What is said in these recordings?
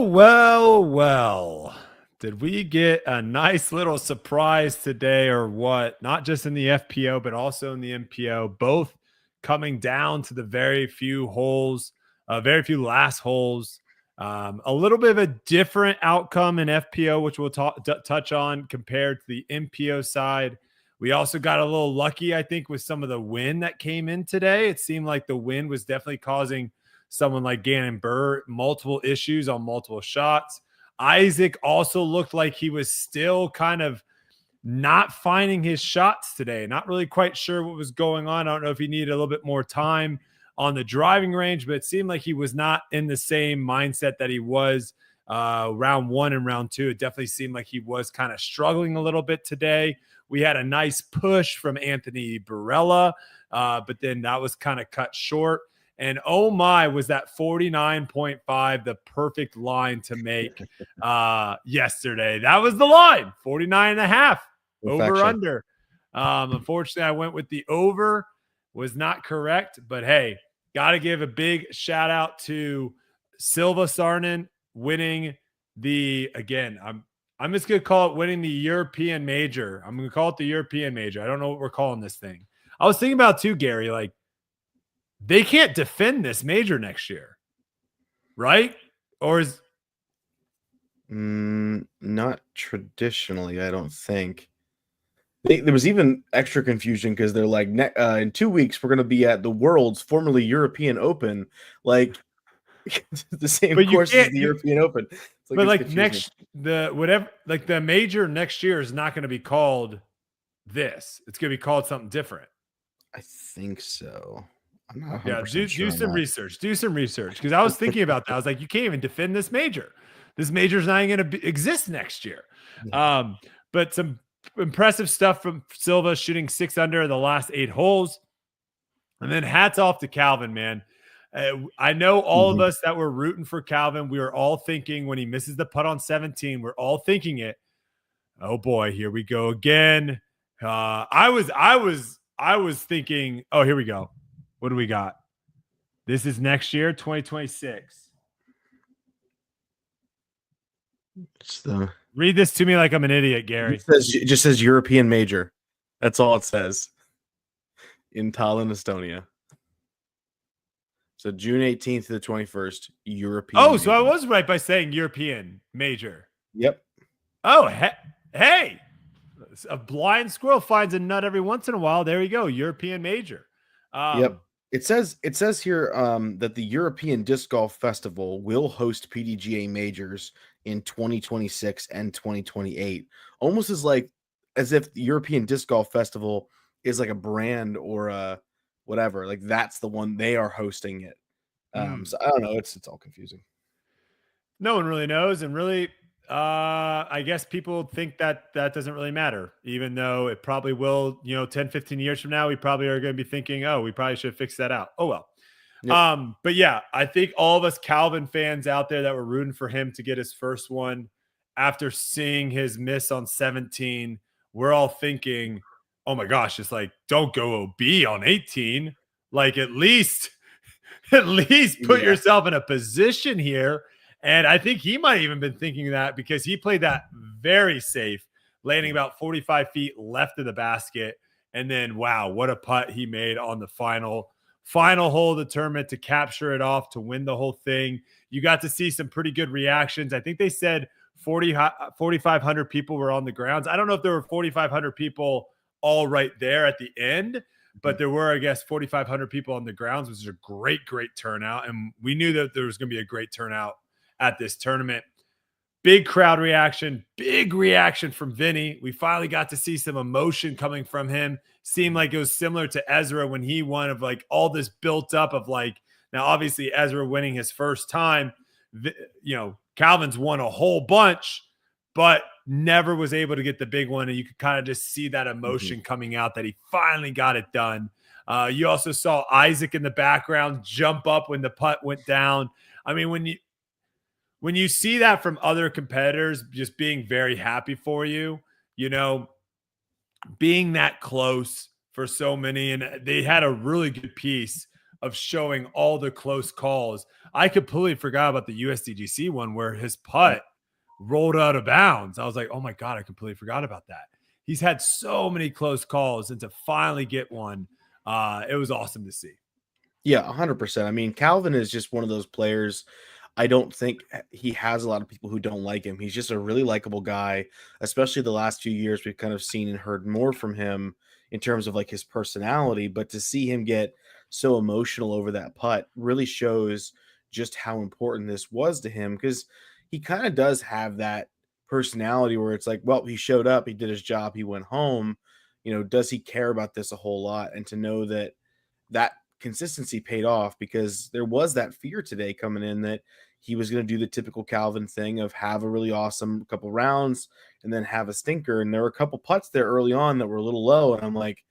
Well. Did we get a nice little surprise today or what? Not just in the FPO, but also in the MPO, both coming down to the very few holes, very few last holes. A little bit of a different outcome in FPO, which we'll touch on compared to the MPO side. We also got a little lucky, I think, with some of the wind that came in today. It seemed like the wind was definitely causing someone like Gannon Buhr multiple issues on multiple shots. Isaac also looked like he was still kind of not finding his shots today. Not really quite sure what was going on. I don't know if he needed a little bit more time on the driving range, but it seemed like he was not in the same mindset that he was round one and round two. It definitely seemed like he was kind of struggling a little bit today. We had a nice push from Anthony Barella, but then that was kind of cut short. And oh my, was that 49.5 the perfect line to make yesterday? That was the line, 49 and a half, over under. Unfortunately, I went with the over, was not correct. But hey, got to give a big shout out to Silva Sarnen winning again, I'm just going to call it winning the European Major. I'm going to call it the European Major. I don't know what we're calling this thing. I was thinking about too, Gary, like, they can't defend this major next year, right? Or is not traditionally, I don't think. There was even extra confusion because they're like, in 2 weeks we're going to be at the World's formerly European Open, like the same course as the European Open. But like the major next year is not going to be called this. It's going to be called something different. I think so. Yeah, do some research. Do some research, because I was thinking about that. I was like, you can't even defend this major. This major is not even going to exist next year. But some impressive stuff from Silva, shooting 6 under the last 8 holes. And then hats off to Calvin, man. I know all of us that were rooting for Calvin, we were all thinking when he misses the putt on 17, we're all thinking it. Oh boy, here we go again. I was thinking, oh, here we go. What do we got? This is next year, 2026. Read this to me like I'm an idiot, Gary. It just says European Major. That's all it says. In Tallinn, Estonia. So June 18th to the 21st, European Major. So I was right by saying European Major. Yep. Oh, hey. A blind squirrel finds a nut every once in a while. There you go, European Major. Yep. It says here that the European Disc Golf Festival will host PDGA majors in 2026 and 2028. Almost as if the European Disc Golf Festival is like a brand or a whatever. Like that's the one they are hosting it. So I don't know. It's all confusing. No one really knows, and really, I guess people think that doesn't really matter, even though it probably will. 10, 15 years from now, we probably are going to be thinking, oh, we probably should fix that out. Oh, well. Yep. But yeah, I think all of us Calvin fans out there that were rooting for him to get his first one after seeing his miss on 17, we're all thinking, oh my gosh, it's like, don't go OB on 18. Like at least put yourself in a position here. And I think he might have even been thinking that, because he played that very safe, landing about 45 feet left of the basket. And then, wow, what a putt he made on the final hole of the tournament to capture it off, to win the whole thing. You got to see some pretty good reactions. I think they said 4,500 people were on the grounds. I don't know if there were 4,500 people all right there at the end, but there were, I guess, 4,500 people on the grounds, which is a great, great turnout. And we knew that there was going to be a great turnout at this tournament. Big crowd reaction, big reaction from Vinny. We finally got to see some emotion coming from him. Seemed like it was similar to Ezra when he won, of like all this built up of like, now obviously Ezra winning his first time, Calvin's won a whole bunch, but never was able to get the big one. And you could kind of just see that emotion coming out that he finally got it done. You also saw Isaac in the background jump up when the putt went down. I mean, when you see that from other competitors just being very happy for you, being that close for so many, and they had a really good piece of showing all the close calls. I completely forgot about the USDGC one where his putt rolled out of bounds. I was like, oh my God, I completely forgot about that. He's had so many close calls, and to finally get one, it was awesome to see. Yeah, 100%. I mean, Calvin is just one of those players. I don't think he has a lot of people who don't like him. He's just a really likable guy, especially the last few years. We've kind of seen and heard more from him in terms of like his personality. But to see him get so emotional over that putt really shows just how important this was to him, because he kind of does have that personality where it's like, well, he showed up, he did his job, he went home. Does he care about this a whole lot? And to know that consistency paid off, because there was that fear today coming in that he was going to do the typical Calvin thing of have a really awesome couple rounds and then have a stinker. And there were a couple putts there early on that were a little low. And I'm like,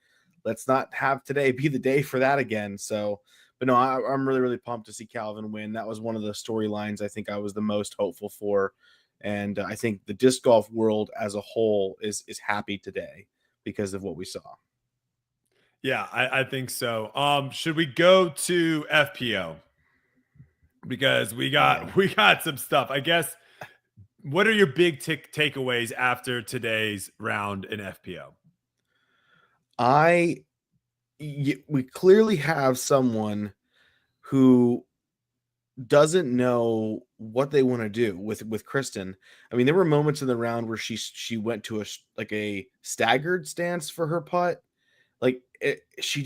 let's not have today be the day for that again. So, but no, I'm really, really pumped to see Calvin win. That was one of the storylines I think I was the most hopeful for. And I think the disc golf world as a whole is happy today because of what we saw. Yeah, I think so. Should we go to FPO? Because we got Yeah. we got some stuff. I guess, what are your big takeaways after today's round in FPO? We clearly have someone who doesn't know what they want to do with Kristen. I mean, there were moments in the round where she went to a staggered stance for her putt. Like she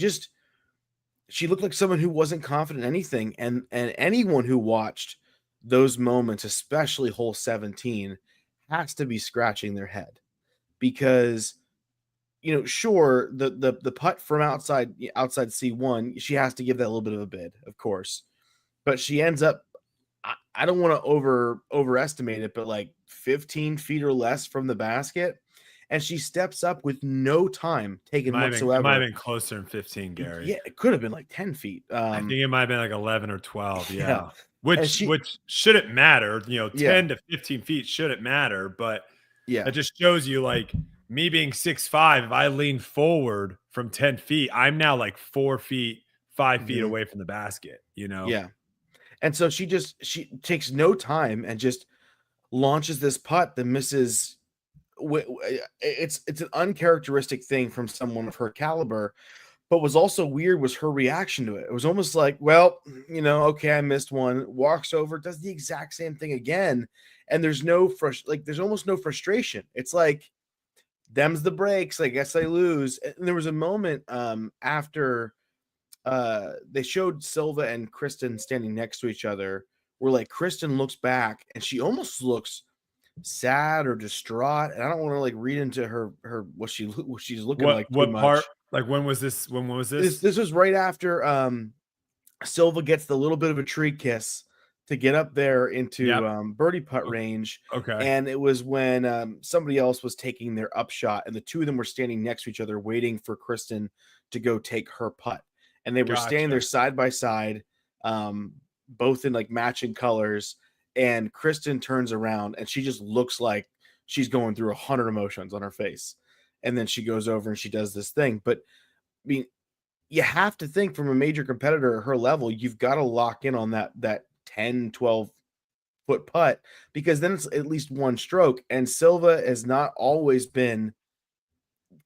looked like someone who wasn't confident in anything, and anyone who watched those moments, especially hole 17, has to be scratching their head, because sure, the putt from outside C1, she has to give that a little bit of a bid, of course, but she ends up, I don't want to overestimate it, but like 15 feet or less from the basket, and she steps up with no time taken It might have whatsoever. been closer than 15, Gary. Yeah, it could have been like 10 feet. I think it might have been like 11 or 12. Yeah, Yeah. and Which shouldn't matter. yeah, 10 to 15 feet shouldn't matter, but yeah, that just shows you, like, me being 6'5", if I lean forward from 10 feet, I'm now like 4 feet, 5 feet mhm, away from the basket. yeah. And so she takes no time and just launches this putt that misses. It's an uncharacteristic thing from someone of her caliber. But what's also weird was her reaction to it. It was almost like, well, okay, I missed one. Walks over, does the exact same thing again, and there's there's almost no frustration. It's like, them's the breaks. I guess I lose. And there was a moment after they showed Silva and Kristen standing next to each other, where like Kristen looks back and she almost looks sad or distraught. And I don't want to like read into her what she's looking like too What part? much. Like, when was this? When was This this? this was right after Silva gets the little bit of a tree kiss to get up there into Yep. birdie putt range. Okay. And it was when somebody else was taking their upshot, and the two of them were standing next to each other, waiting for Kristen to go take her putt. And they were standing there Gotcha. side by side, both in like matching colors. And Kristen turns around and she just looks like she's going through 100 emotions on her face. And then she goes over and she does this thing. But I mean, you have to think, from a major competitor at her level, you've got to lock in on that 10, 12-foot putt, because then it's at least one stroke. And Silva has not always been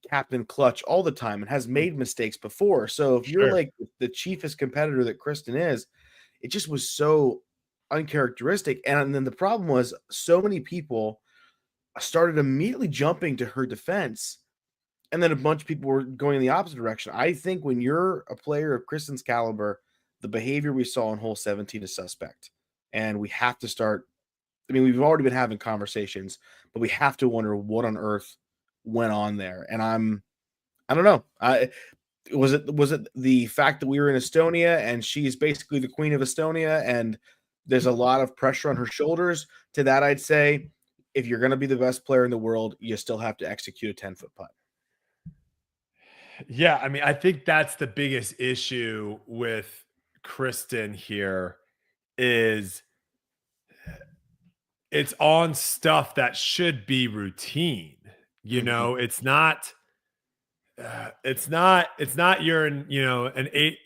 captain clutch all the time and has made mistakes before. So if you're Sure. like the chiefest competitor that Kristen is, it just was so uncharacteristic. And then the problem was, so many people started immediately jumping to her defense, and then a bunch of people were going in the opposite direction. I think when you're a player of Kristen's caliber, the behavior we saw in hole 17 is suspect. And we have to start. I mean, we've already been having conversations, but we have to wonder what on earth went on there. And I don't know. Was it the fact that we were in Estonia and she's basically the queen of Estonia and there's a lot of pressure on her shoulders? To that, I'd say, if you're going to be the best player in the world, you still have to execute a 10-foot putt. Yeah, I mean, I think that's the biggest issue with Kristen here is it's on stuff that should be routine. Mhm. It's not you're in, an eight.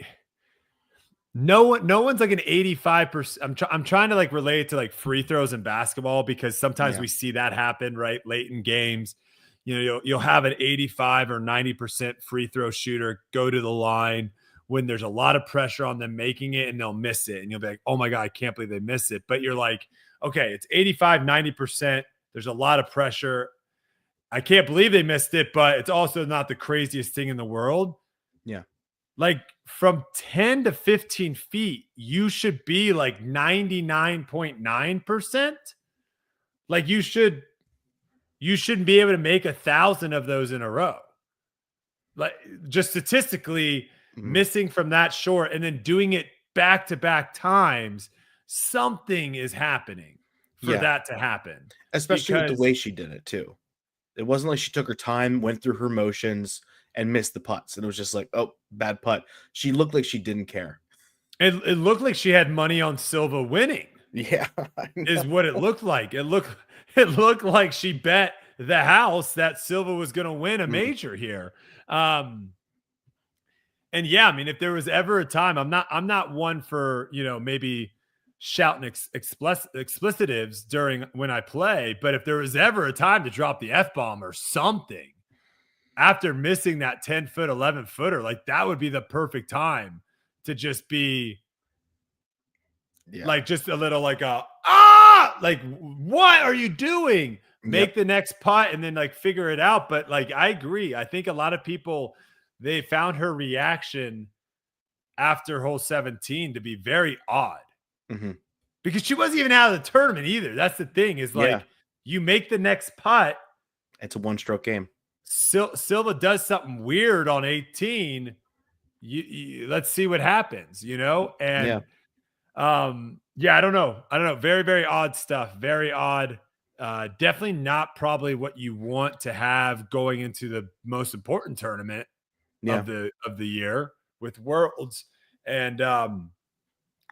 No one's like an 85%. I'm trying to like relate it to like free throws in basketball because sometimes Yeah. we see that happen right late in games. You know, you'll have an 85 or 90% free throw shooter go to the line when there's a lot of pressure on them making it and they'll miss it. And you'll be like, oh my God, I can't believe they missed it. But you're like, okay, it's 85, 90%. There's a lot of pressure. I can't believe they missed it, but it's also not the craziest thing in the world. Yeah. Like from 10 to 15 feet, you should be like 99.9%. Like you shouldn't be able to make 1,000 of those in a row. Like just statistically missing from that short and then doing it back to back times, something is happening for Yeah. that to happen. Especially with the Because way she did it too. It wasn't like she took her time, went through her motions, and missed the putts. And it was just like, oh, bad putt. She looked like she didn't care. it looked like she had money on Silva winning. Yeah. Is what it looked like. It looked like she bet the house that Silva was going to win a major here. And yeah, I mean, if there was ever a time, I'm not one for, maybe shouting explicitives during when I play, but if there was ever a time to drop the F-bomb or something after missing that 10-foot, 11-footer, like that would be the perfect time to just be like just a little like like what are you doing? Make the next putt and then like figure it out. But like I agree. I think a lot of people they found her reaction after hole 17 to be very odd. Because she wasn't even out of the tournament either. That's the thing is like you make the next putt. It's a one-stroke game. Silva does something weird on 18. Let's see what happens, And I don't know. Very, very odd stuff. Very odd. Definitely not probably what you want to have going into the most important tournament of the year with Worlds. And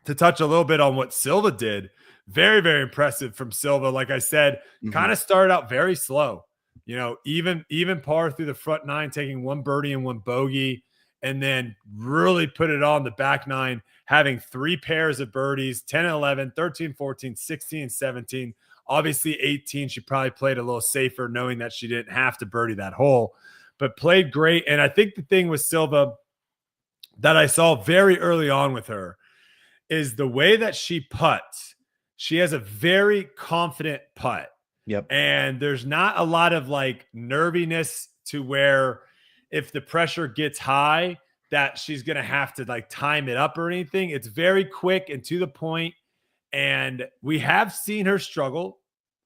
to touch a little bit on what Silva did, very, very impressive from Silva. Like I said, kind of started out very slow. Even par through the front nine, taking one birdie and one bogey, and then really put it on the back nine, having 3 pairs of birdies, 10, 11, 13, 14, 16, 17. Obviously, 18, she probably played a little safer knowing that she didn't have to birdie that hole, but played great. And I think the thing with Silva that I saw very early on with her is the way that she putts. She has a very confident putt. And there's not a lot of like nerviness to where if the pressure gets high that she's going to have to like time it up or anything. It's very quick and to the point. And we have seen her struggle.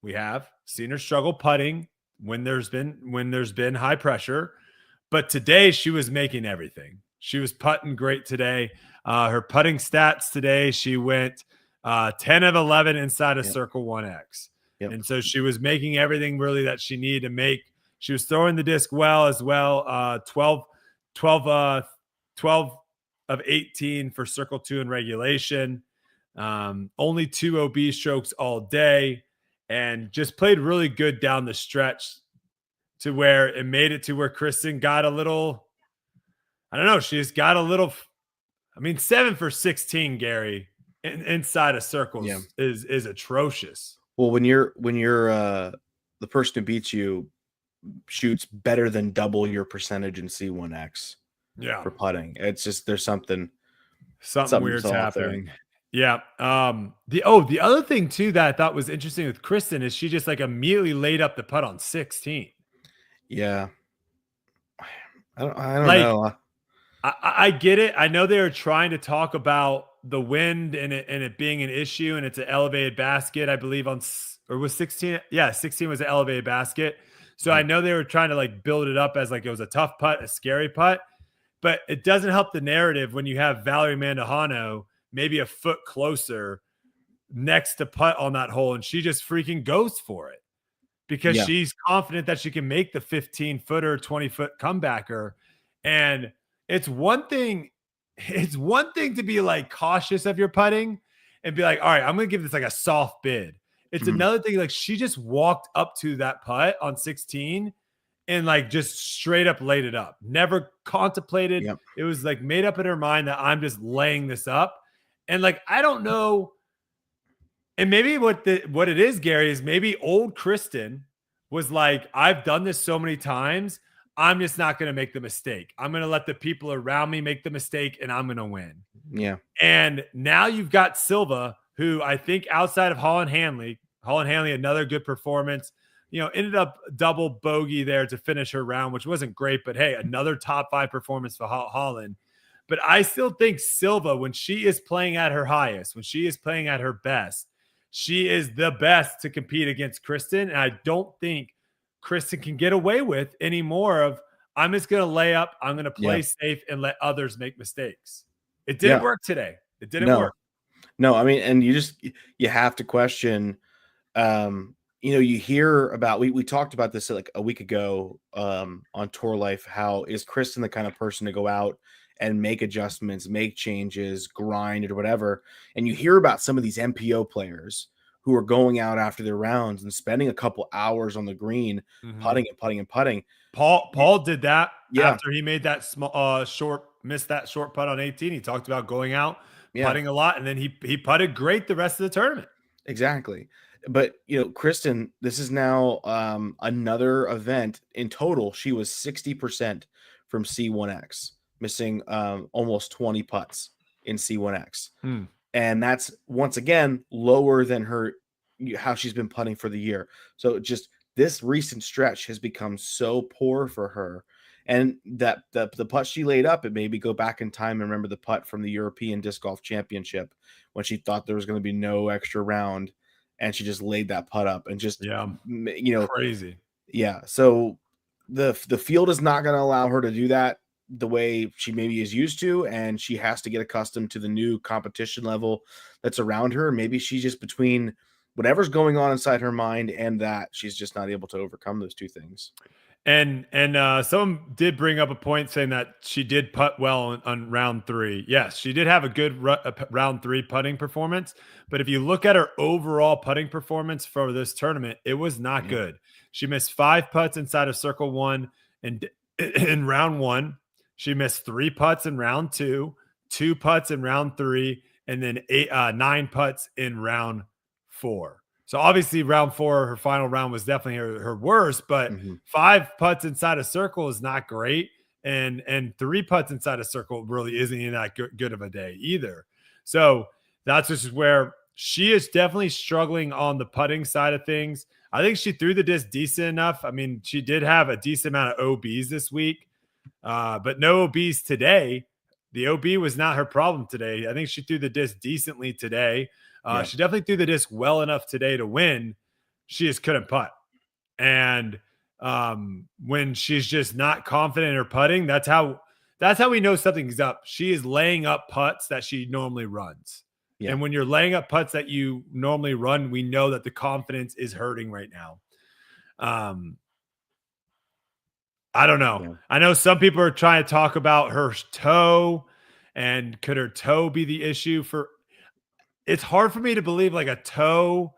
We have seen her struggle putting when there's been high pressure. But today she was making everything. She was putting great today. Her putting stats today, she went 10 of 11 inside of circle 1X. And so she was making everything really that she needed to make. She was throwing the disc well as well. 12 of 18 for circle 2 in regulation. Only 2 OB strokes all day, and just played really good down the stretch to where it made it to where Kristen got a little, I don't know. She just got a little, 7 for 16, Gary, inside of circles is atrocious. Well, when you're the person who beats you shoots better than double your percentage in C1X for putting, it's just there's something weird's happening. Yeah. The other thing too that I thought was interesting with Kristen is she just like immediately laid up the putt on 16. Yeah. I don't know. I get it. I know they were trying to talk about the wind and it being an issue, and it's an elevated basket, I believe or was 16. Yeah, 16 was an elevated basket. So I know they were trying to like build it up as like it was a tough putt, a scary putt, but it doesn't help the narrative when you have Valerie Mandujano maybe a foot closer next to putt on that hole, and she just freaking goes for it because she's confident that she can make the 15-footer, 20-foot comebacker. And it's one thing to be like cautious of your putting and be like, all right, I'm going to give this like a soft bid. It's another thing. Like she just walked up to that putt on 16 and like just straight up laid it up. Never contemplated. It was like made up in her mind that I'm just laying this up. And like, I don't know. And maybe what it is, Gary, is maybe old Kristen was like, I've done this so many times. I'm just not going to make the mistake. I'm going to let the people around me make the mistake and I'm going to win. Yeah. And now you've got Silva, who I think outside of Holland Hanley, another good performance, ended up double bogey there to finish her round, which wasn't great, but hey, another top 5 performance for Holland. But I still think Silva, when she is playing at her highest, when she is playing at her best, she is the best to compete against Kristen. And I don't think Kristen can get away with any more of, I'm just going to lay up, I'm going to play safe and let others make mistakes. It didn't work today. It didn't work. No, I mean, and you have to question, you hear about, we talked about this like a week ago on Tour Life. How is Kristen the kind of person to go out and make adjustments, make changes, grind or whatever? And you hear about some of these MPO players who are going out after their rounds and spending a couple hours on the green, putting and putting and putting. Paul did that after he made that missed that short putt on 18. He talked about going out, putting a lot, and then he putted great the rest of the tournament. Exactly. But Kristen, this is now another event. In total, she was 60% from C1X, missing almost 20 putts in C1X. And that's once again lower than how she's been putting for the year. So just this recent stretch has become so poor for her. And that the putt she laid up, it made me go back in time and remember the putt from the European Disc Golf Championship when she thought there was going to be no extra round, and she just laid that putt up and just crazy. Yeah. So the field is not going to allow her to do that the way she maybe is used to, and she has to get accustomed to the new competition level that's around her. Maybe she's just between whatever's going on inside her mind and that she's just not able to overcome those two things. And someone did bring up a point saying that she did putt well on round 3. Yes, she did have a good round 3 putting performance. But if you look at her overall putting performance for this tournament, it was not good. She missed 5 putts inside of circle 1 and in round 1. She missed 3 putts in round 2, 2 putts in round 3, and then 9 putts in round 4. So obviously round 4, her final round, was definitely her worst, but 5 putts inside a circle is not great. And 3 putts inside a circle really isn't even that good of a day either. So that's just where she is definitely struggling on the putting side of things. I think she threw the disc decent enough. I mean, she did have a decent amount of OBs this week, but no OBs today. The OB was not her problem today. I think she threw the disc decently today. She definitely threw the disc well enough today to win. She just couldn't putt. And when she's just not confident in her putting, that's how we know something's up. She is laying up putts that she normally runs. Yeah. And when you're laying up putts that you normally run, we know that the confidence is hurting right now. I don't know. Yeah. I know some people are trying to talk about her toe, and could her toe be the issue for? It's hard for me to believe like a toe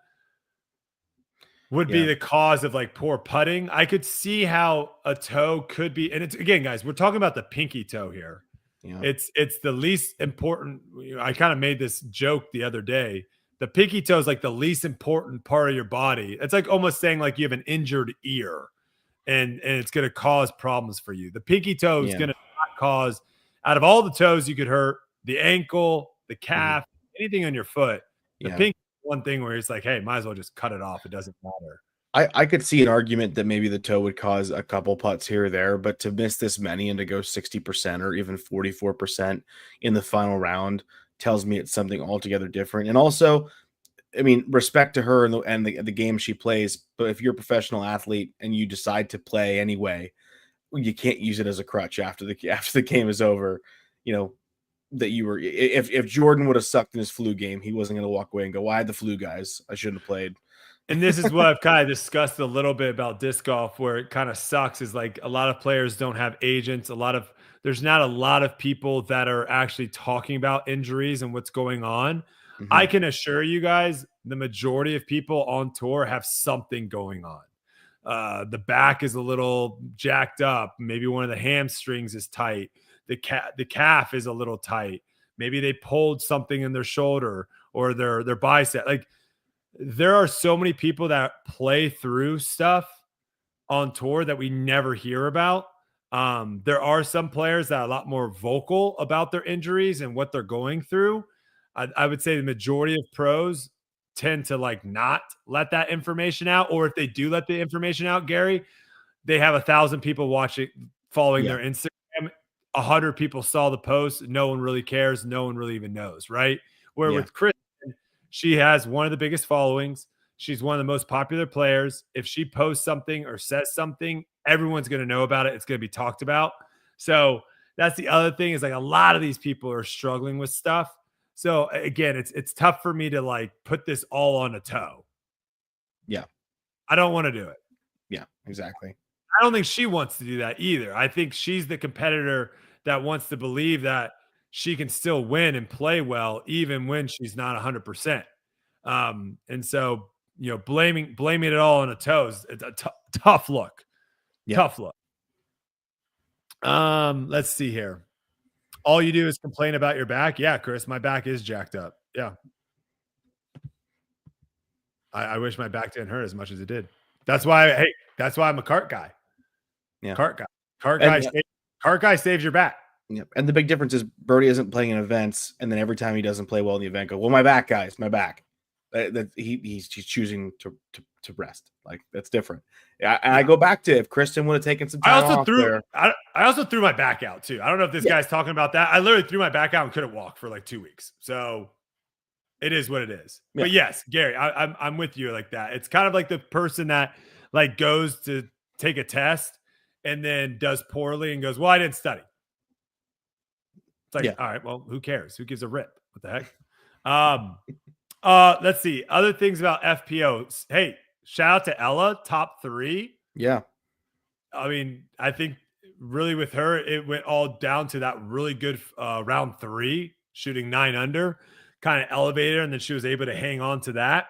would be the cause of like poor putting. I could see how a toe could be. And it's, again, guys, we're talking about the pinky toe here. Yeah. It's the least important. I kind of made this joke the other day. The pinky toe is like the least important part of your body. It's like almost saying like you have an injured ear and it's going to cause problems for you. The pinky toe is going to not cause, out of all the toes you could hurt, the ankle, the calf, anything on your foot, the pink one thing where it's like, hey, might as well just cut it off. It doesn't matter. I could see an argument that maybe the toe would cause a couple putts here or there, but to miss this many and to go 60% or even 44% in the final round tells me it's something altogether different. And also, I mean, respect to her and the game she plays, but if you're a professional athlete and you decide to play anyway, you can't use it as a crutch after the game is over. That you were, if Jordan would have sucked in his flu game, he wasn't going to walk away and go, "Why the flu guys? I shouldn't have played." And this is what I've kind of discussed a little bit about disc golf, where it kind of sucks is like a lot of players don't have agents. There's not a lot of people that are actually talking about injuries and what's going on. I can assure you guys, the majority of people on tour have something going on. The back is a little jacked up. Maybe one of the hamstrings is tight. The calf is a little tight. Maybe they pulled something in their shoulder or their bicep. Like there are so many people that play through stuff on tour that we never hear about. There are some players that are a lot more vocal about their injuries and what they're going through. I would say the majority of pros tend to like not let that information out, or if they do let the information out, Gary, they have 1,000 people watching, following Yeah. their Instagram. 100 people saw the post. No one really cares. No one really even knows, right? Where Yeah. with Kristen, she has one of the biggest followings. She's one of the most popular players. If she posts something or says something, everyone's going to know about it. It's going to be talked about. So that's the other thing is like a lot of these people are struggling with stuff. So again, it's tough for me to like put this all on a toe. Yeah. I don't want to do it. Yeah, exactly. I don't think she wants to do that either. I think she's the competitor that wants to believe that she can still win and play well even when she's not 100%. And so, you know, blaming it all on a toes, it's a tough look. Yeah. Tough look. Let's see here. All you do is complain about your back. Yeah, Chris, my back is jacked up. Yeah. I wish my back didn't hurt as much as it did. That's why, that's why I'm a cart guy. Yeah. Cart And, guy saves your back. Yep. And the big difference is Birdie isn't playing in events, and then every time he doesn't play well in the event, go, well, my back, guys, my back. That he's choosing to rest. Like that's different. I go back to if Kristen would have taken some time off there. I also threw my back out too. I don't know if this guy's talking about that. I literally threw my back out and couldn't walk for like 2 weeks. So it is what it is. Yeah. But yes, Gary, I'm with you like that. It's kind of like the person that like goes to take a test and then does poorly and goes, well, I didn't study. It's like, all right, well, who cares? Who gives a rip? What the heck? Let's see. Other things about FPOs. Hey, shout out to Ella, top 3. Yeah. I mean, I think really with her, it went all down to that really good round 3, shooting 9 under, kind of elevated her, and then she was able to hang on to that.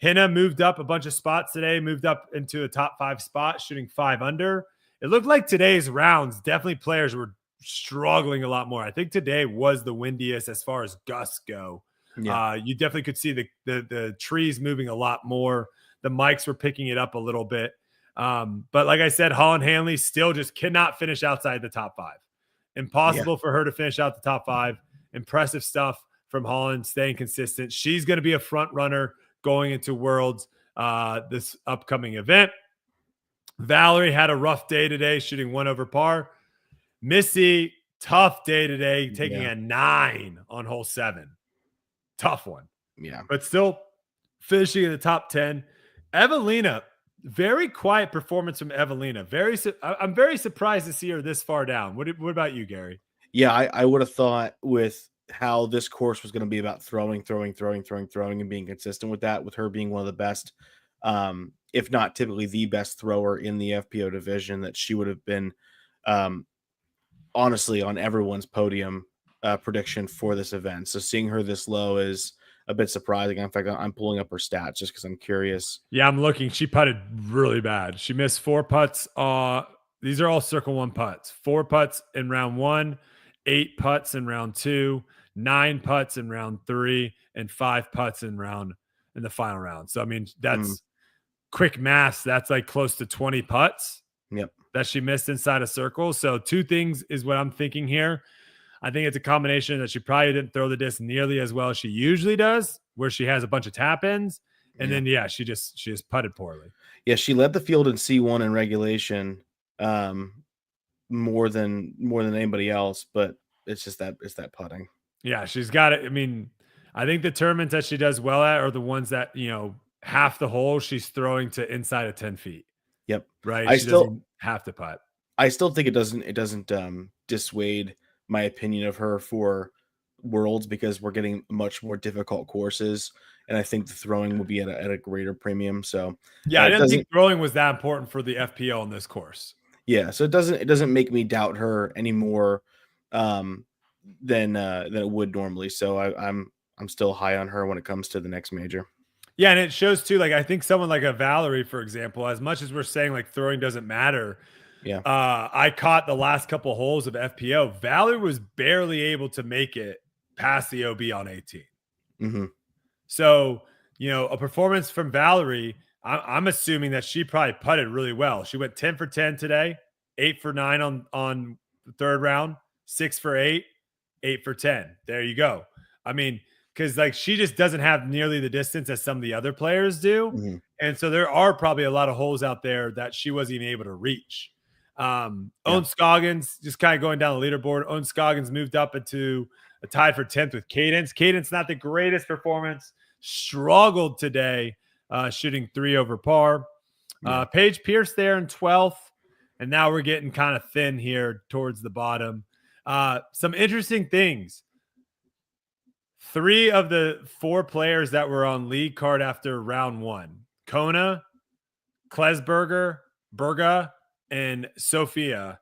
Henna moved up a bunch of spots today, moved up into a top 5 spot, shooting 5 under. It looked like today's rounds, definitely players were struggling a lot more. I think today was the windiest as far as gusts go. Yeah. You definitely could see the trees moving a lot more. The mics were picking it up a little bit. But like I said, Holyn Handley still just cannot finish outside the top 5. Impossible for her to finish out the top 5. Impressive stuff from Holyn, staying consistent. She's going to be a front runner going into Worlds this upcoming event. Valerie had a rough day today, shooting 1 over par. Missy, tough day today, taking a 9 on hole 7. Tough one. Yeah. But still finishing in the top 10. Evelina, very quiet performance from Evelina. I'm very surprised to see her this far down. What about you, Gary? Yeah, I would have thought with how this course was going to be about throwing and being consistent with that, with her being one of the best, if not typically the best thrower in the FPO division, that she would have been honestly on everyone's podium prediction for this event. So seeing her this low is a bit surprising. In fact, I'm pulling up her stats just because I'm curious. Yeah, I'm looking. She putted really bad. She missed 4 putts. These are all circle 1 putts. 4 putts in round 1, 8 putts in round 2, 9 putts in round 3, and 5 putts in the final round. So I mean, that's quick math. That's like close to 20 putts. Yep. That she missed inside a circle. So 2 things is what I'm thinking here. I think it's a combination that she probably didn't throw the disc nearly as well as she usually does, where she has a bunch of tap ins. And then, she just putted poorly. Yeah. She led the field in C1 in regulation more than anybody else, but it's that putting. Yeah. She's got it. I mean, I think the tournaments that she does well at are the ones that, half the hole she's throwing to inside of 10 feet. Yep. Right. She doesn't have to putt. I still think it doesn't dissuade my opinion of her for Worlds, because we're getting much more difficult courses, and I think the throwing will be at a greater premium. So yeah, I didn't think throwing was that important for the FPO on this course. Yeah, so it doesn't make me doubt her anymore than it would normally. So I'm still high on her when it comes to the next major. Yeah, and it shows too. Like I think someone like a Valerie, for example, as much as we're saying like throwing doesn't matter. Yeah. I caught the last couple holes of FPO. Valerie was barely able to make it pass the OB on 18. Mm-hmm. So, a performance from Valerie, I'm assuming that she probably putted really well. She went 10 for 10 today, 8 for 9 on the third round, 6 for 8, 8 for 10. There you go. I mean, because like she just doesn't have nearly the distance as some of the other players do. Mm-hmm. And so there are probably a lot of holes out there that she wasn't even able to reach. Owen Scoggins, just kind of going down the leaderboard. Owen Scoggins moved up into a tied for 10th with Cadence. Cadence, not the greatest performance, struggled today, shooting 3 over par. Paige Pierce there in 12th. And now we're getting kind of thin here towards the bottom. Some interesting things. 3 of the 4 players that were on league card after round 1, Kona, Klesberger, Berga, and Sophia,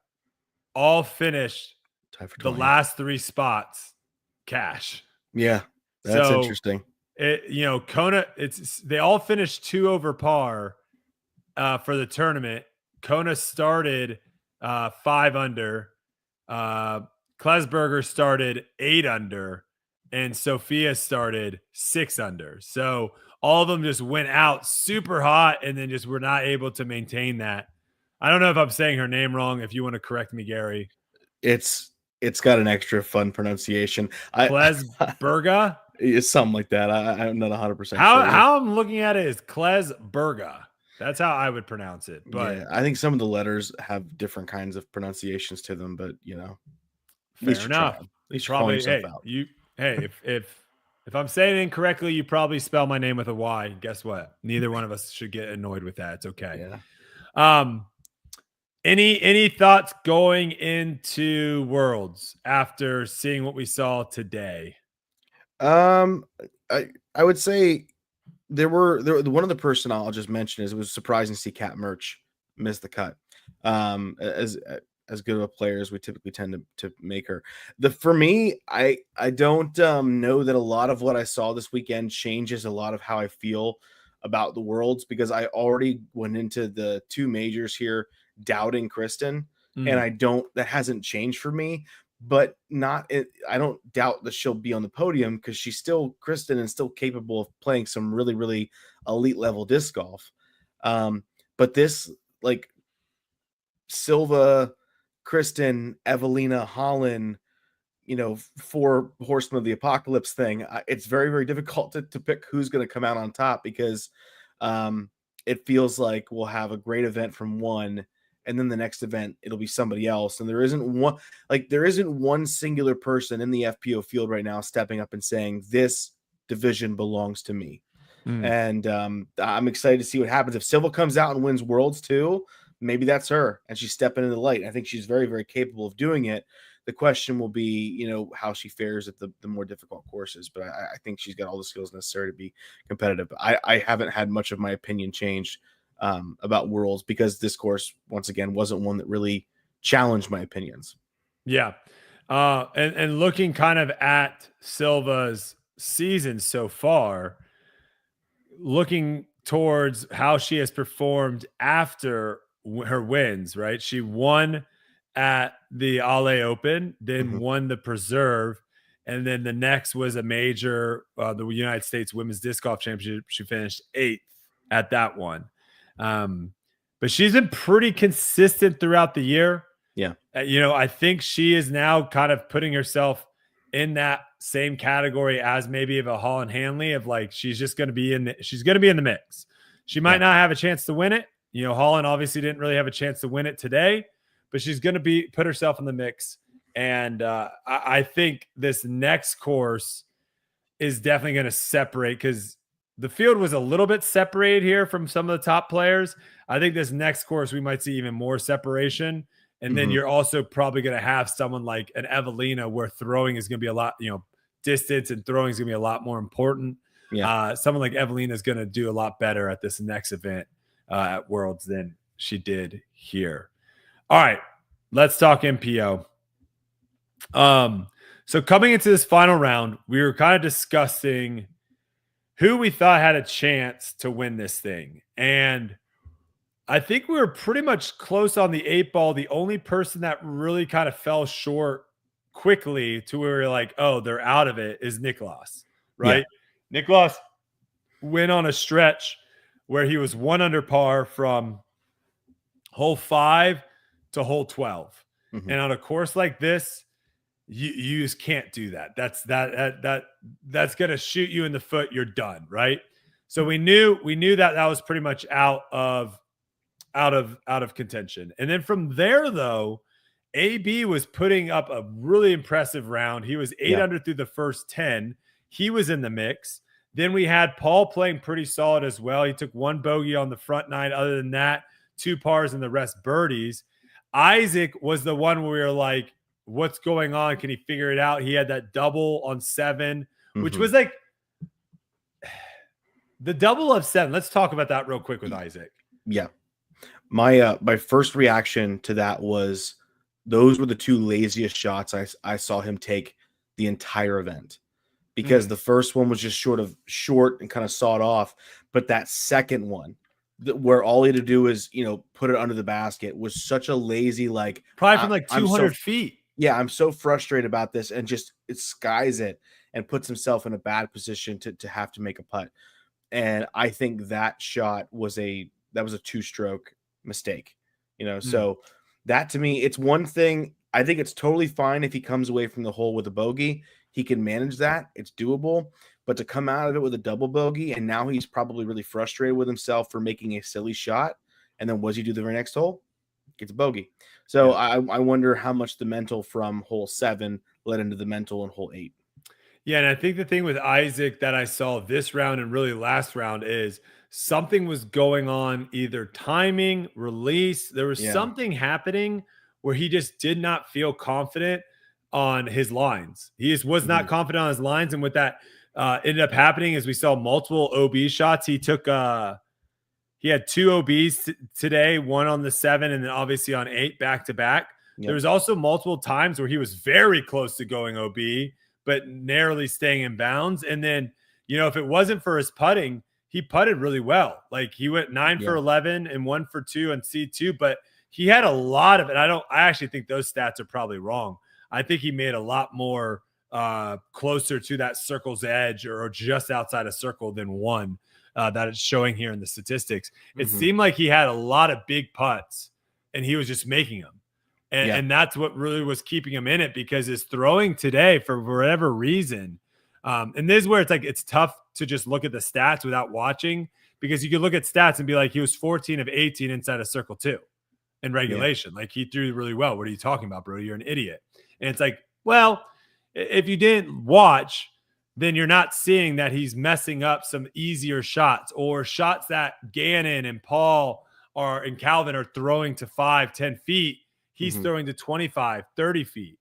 all finished the last 3 spots cash. Yeah, that's interesting. Kona, they all finished 2 over par for the tournament. Kona started 5 under. Klesberger started 8 under. And Sophia started 6 under. So all of them just went out super hot and then just were not able to maintain that. I don't know if I'm saying her name wrong. If you want to correct me, Gary. It's got an extra fun pronunciation. Klesberga? It's something like that. I'm not 100% sure. How I'm looking at it is Klesberga. That's how I would pronounce it. But yeah, I think some of the letters have different kinds of pronunciations to them, but fair enough. At least probably, hey, out. If I'm saying it incorrectly, you probably spell my name with a Y. Guess what? Neither one of us should get annoyed with that. It's okay. Yeah. Any thoughts going into Worlds after seeing what we saw today? I would say there one of the person I'll just mention is it was surprising to see Kat Merch miss the cut. As good of a player as we typically tend to make her. For me, I don't know that a lot of what I saw this weekend changes a lot of how I feel about the Worlds, because I already went into the 2 majors here doubting Kristen, and that hasn't changed for me. But I don't doubt that she'll be on the podium because she's still Kristen and still capable of playing some really, really elite level disc golf. But this, like, Silva, Kristen, Evelina, Holland, 4 horsemen of the apocalypse thing, it's very, very difficult to pick who's going to come out on top, because it feels like we'll have a great event from one, and then the next event it'll be somebody else, and there isn't one singular person in the FPO field right now stepping up and saying this division belongs to me. And I'm excited to see what happens if Silva comes out and wins Worlds too. Maybe that's her and she's stepping into the light. I think she's very, very capable of doing it. The question will be, how she fares at the more difficult courses. But I think she's got all the skills necessary to be competitive. I haven't had much of my opinion changed about Worlds, because this course, once again, wasn't one that really challenged my opinions. Yeah. And looking kind of at Silva's season so far, looking towards how she has performed after her wins, right? She won at the Ale Open, then won the Preserve, and then the next was a major, the United States Women's Disc Golf Championship. She finished 8th at that one. But she's been pretty consistent throughout the year. Yeah. I think she is now kind of putting herself in that same category as maybe of a Holland Hanley, of like, she's going to be in the mix. She might not have a chance to win it. Holland obviously didn't really have a chance to win it today, but she's going to put herself in the mix. And I think this next course is definitely going to separate, because the field was a little bit separated here from some of the top players. I think this next course, we might see even more separation. And then you're also probably going to have someone like an Evelina, where throwing is going to be a lot, distance and throwing is going to be a lot more important. Yeah. Someone like Evelina is going to do a lot better at this next event at Worlds than she did here. All right, let's talk MPO. So coming into this final round, we were kind of discussing who we thought had a chance to win this thing. And I think we were pretty much close on the 8 ball. The only person that really kind of fell short quickly to where we're like, oh, they're out of it is Nicklaus, Yeah. right? Nicklaus went on a stretch where he was 1 under par from hole 5 to hole 12. Mhm. And on a course like this, you just can't do that. That's gonna shoot you in the foot. You're done, right? So we knew that was pretty much out of contention. And then from there, though, AB was putting up a really impressive round. He was 8 Yeah. under through the first 10. He was in the mix. Then we had Paul playing pretty solid as well. He took 1 bogey on the front 9. Other than that, 2 pars and the rest birdies. Isaac was the one where we were like, what's going on? Can he figure it out? He had that double on 7, which Mhm. was like the double of 7. Let's talk about that real quick with Isaac. Yeah. My first reaction to that was those were the 2 laziest shots I saw him take the entire event, because the first one was just short and kind of sawed off, but that second one where all he had to do is, put it under the basket was such a lazy, like, Probably from like I'm 200 feet. Yeah, I'm so frustrated about this, and just it skies it and puts himself in a bad position to have to make a putt. And I think that shot was a 2-stroke mistake. So that, to me, it's one thing. I think it's totally fine if he comes away from the hole with a bogey. He can manage that. It's doable. But to come out of it with a double bogey, and now he's probably really frustrated with himself for making a silly shot. And then what does he do the very next hole? Gets a bogey. So I wonder how much the mental from hole 7 led into the mental in hole 8. Yeah, and I think the thing with Isaac that I saw this round and really last round is something was going on, either timing, release. There was something happening where he just did not feel confident on his lines. He just was not confident on his lines. And what that ended up happening is we saw multiple OB shots. He took he had 2 OBs today, 1 on the 7 and then obviously on 8 back to back. There was also multiple times where he was very close to going OB, but narrowly staying in bounds. And then, if it wasn't for his putting, he putted really well. Like he went 9 for 11 and 1 for 2 on C2, but he had a lot of it. I actually think those stats are probably wrong. I think he made a lot more closer to that circle's edge or just outside a circle than 1 that it's showing here in the statistics. It seemed like he had a lot of big putts and he was just making them. And that's what really was keeping him in it, because his throwing today, for whatever reason, and this is where it's like it's tough to just look at the stats without watching, because you could look at stats and be like, he was 14 of 18 inside of circle 2 in regulation. Like he threw really well. What are you talking about, bro? You're an idiot. And it's like, well, if you didn't watch, then you're not seeing that he's messing up some easier shots, or shots that Gannon and Paul and Calvin are throwing to 5-10 feet. He's throwing to 25, 30 feet.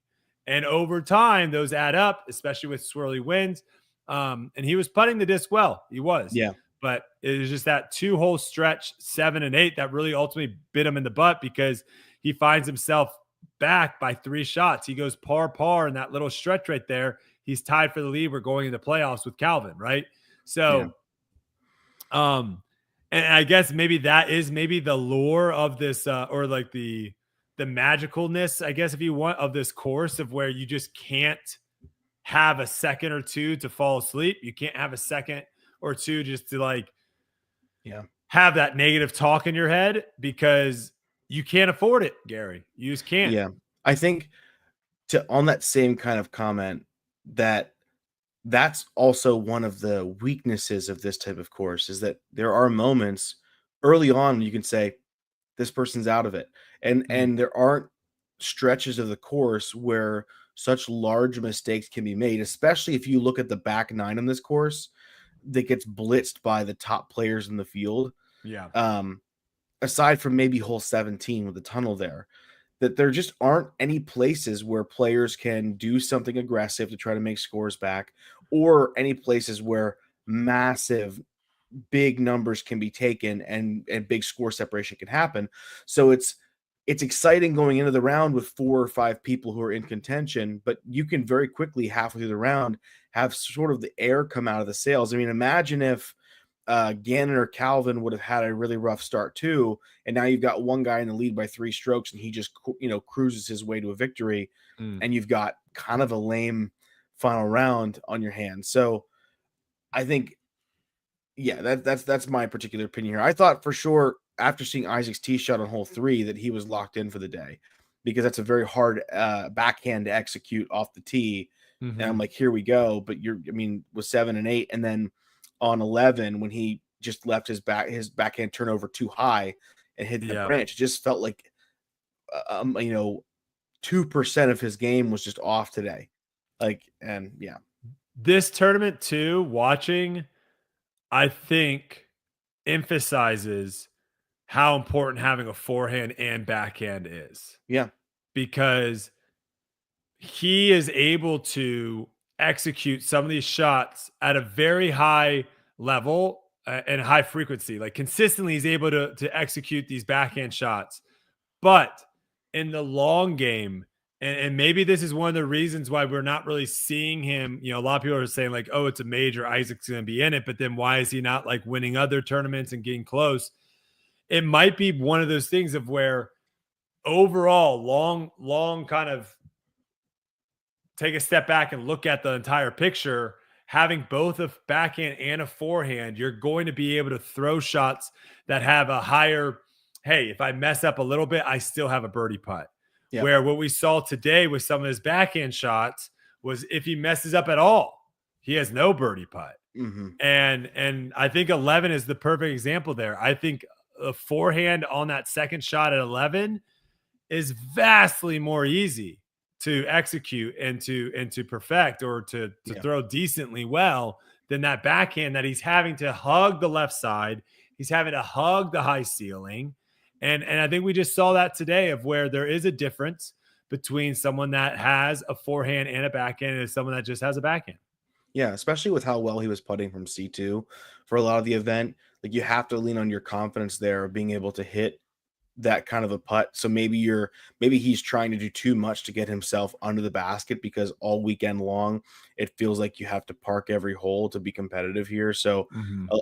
And over time, those add up, especially with swirly winds. And he was putting the disc well. He was. Yeah. But it was just that 2-hole stretch, 7 and 8, that really ultimately bit him in the butt, because he finds himself back by 3 shots. He goes par in that little stretch right there. He's tied for the lead. We're going into playoffs with Calvin, right? So, and I guess maybe that is maybe the lure of this, or like the magicalness, I guess, if you want, of this course, of where you just can't have a second or two to fall asleep. You can't have a second or two just to like, have that negative talk in your head, because you can't afford it, Gary. You just can't. Yeah. I think on that same kind of comment, that's also one of the weaknesses of this type of course, is that there are moments early on you can say this person's out of it. And there aren't stretches of the course where such large mistakes can be made, especially if you look at the back 9 on this course that gets blitzed by the top players in the field. Yeah. Aside from maybe hole 17 with the tunnel there, that there just aren't any places where players can do something aggressive to try to make scores back, or any places where massive big numbers can be taken and big score separation can happen. So it's exciting going into the round with 4 or 5 people who are in contention, but you can very quickly halfway through the round have sort of the air come out of the sails. I mean, imagine if Gannon or Calvin would have had a really rough start too, and now you've got one guy in the lead by 3 strokes, and he just cruises his way to a victory, and you've got kind of a lame final round on your hands. So I think, yeah, that's my particular opinion here. I thought for sure after seeing Isaac's tee shot on hole 3 that he was locked in for the day, because that's a very hard backhand to execute off the tee. And I'm like, here we go. But with 7 and 8, and then on 11 when he just left his backhand turnover too high and hit the branch, it just felt like 2% of his game was just off today. This tournament too, watching, I think, emphasizes how important having a forehand and backhand is. Yeah. Because he is able to execute some of these shots at a very high level and high frequency. Like consistently, he's able to execute these backhand shots. But in the long game, and maybe this is one of the reasons why we're not really seeing him. A lot of people are saying like, oh, it's a major, Isaac's going to be in it. But then why is he not like winning other tournaments and getting close? It might be one of those things of where overall long kind of take a step back and look at the entire picture, having both a backhand and a forehand, you're going to be able to throw shots that have a higher, hey, if I mess up a little bit, I still have a birdie putt. Yep. Where what we saw today with some of his backhand shots was if he messes up at all, he has no birdie putt. Mm-hmm. And I think 11 is the perfect example there. I think a forehand on that second shot at 11 is vastly more easy to execute and to perfect or to throw decently well than that backhand that he's having to hug the left side. He's having to hug the high ceiling. And I think we just saw that today of where there is a difference between someone that has a forehand and a backhand and someone that just has a backhand. Yeah, especially with how well he was putting from C2 for a lot of the event. Like you have to lean on your confidence there of being able to hit that kind of a putt. So maybe he's trying to do too much to get himself under the basket, because all weekend long it feels like you have to park every hole to be competitive here. So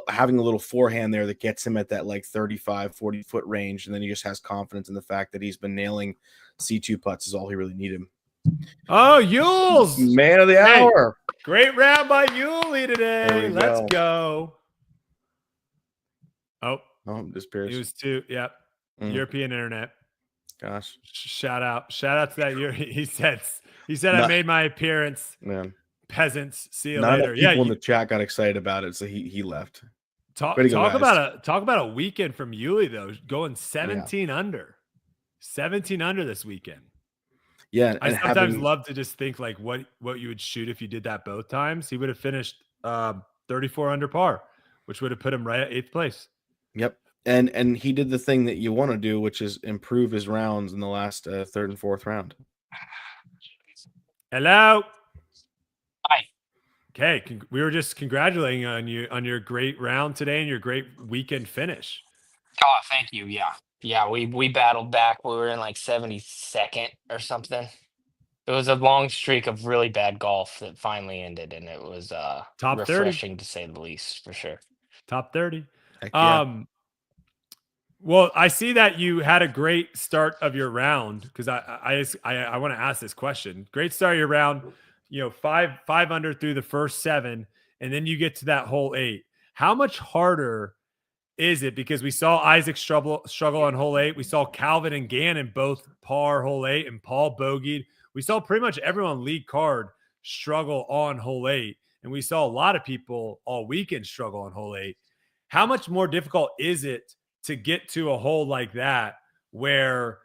having a little forehand there that gets him at that like 35-40 foot range, and then he just has confidence in the fact that he's been nailing C2 putts is all he really needed. Oh, Yules, man of the hour. Great round by Yuli today. Let's go. Oh, disappears. He was 2. Yep. European internet. Gosh. Shout out to that. He said I made my appearance. Man. Peasants. See you later. later. People in the chat got excited about it, so he left. Talk about a weekend from Yuli though, going 17 under. 17 under this weekend. Yeah, I sometimes love to just think like what you would shoot if you did that both times. He would have finished 34 under par, which would have put him right at 8th place. Yep. And he did the thing that you want to do, which is improve his rounds in the last 3rd and 4th round. Hello. Hi. Okay, we were just congratulating on you on your great round today and your great weekend finish. Oh, thank you. Yeah. We battled back. We were in like 72nd or something. It was a long streak of really bad golf that finally ended, and it was top refreshing 30 to say the least, for sure. Top 30. Heck yeah. Well, I see that you had a great start of your round, because I want to ask this question. Great start of your round, 5 under through the first 7, and then you get to that hole 8. How much harder is it? Because we saw Isaac struggle on hole 8. We saw Calvin and Gannon both par hole 8, and Paul bogeyed. We saw pretty much everyone lead card struggle on hole 8, and we saw a lot of people all weekend struggle on hole 8. How much more difficult is it to get to a hole like that, where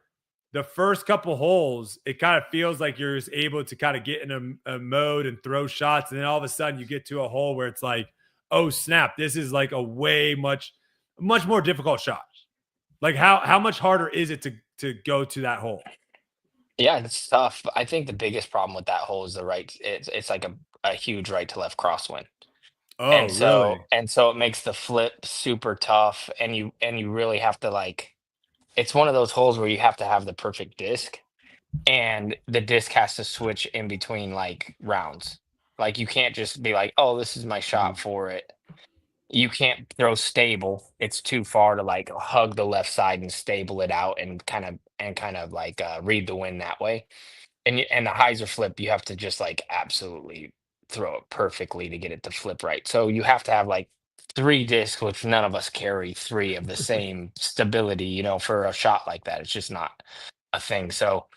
the first couple holes, it kind of feels like you're just able to kind of get in a mode and throw shots. And then all of a sudden you get to a hole where it's like, oh snap, this is like a way much more difficult shot. Like how much harder is it to go to that hole? Yeah, it's tough. I think the biggest problem with that hole is the right. It's like a huge right to left crosswind. Oh, really? Really? And so it makes the flip super tough, and you really have to like. It's one of those holes where you have to have the perfect disc, and the disc has to switch in between like rounds. Like you can't just be like, "Oh, this is my shot for it." you can't throw stable. It's too far to like hug the left side and stable it out and kind of like read the wind that way. And the hyzer flip, you have to just like absolutely throw it perfectly to get it to flip right. So you have to have like three discs, which none of us carry three of the same stability, for a shot like that. It's just not a thing. So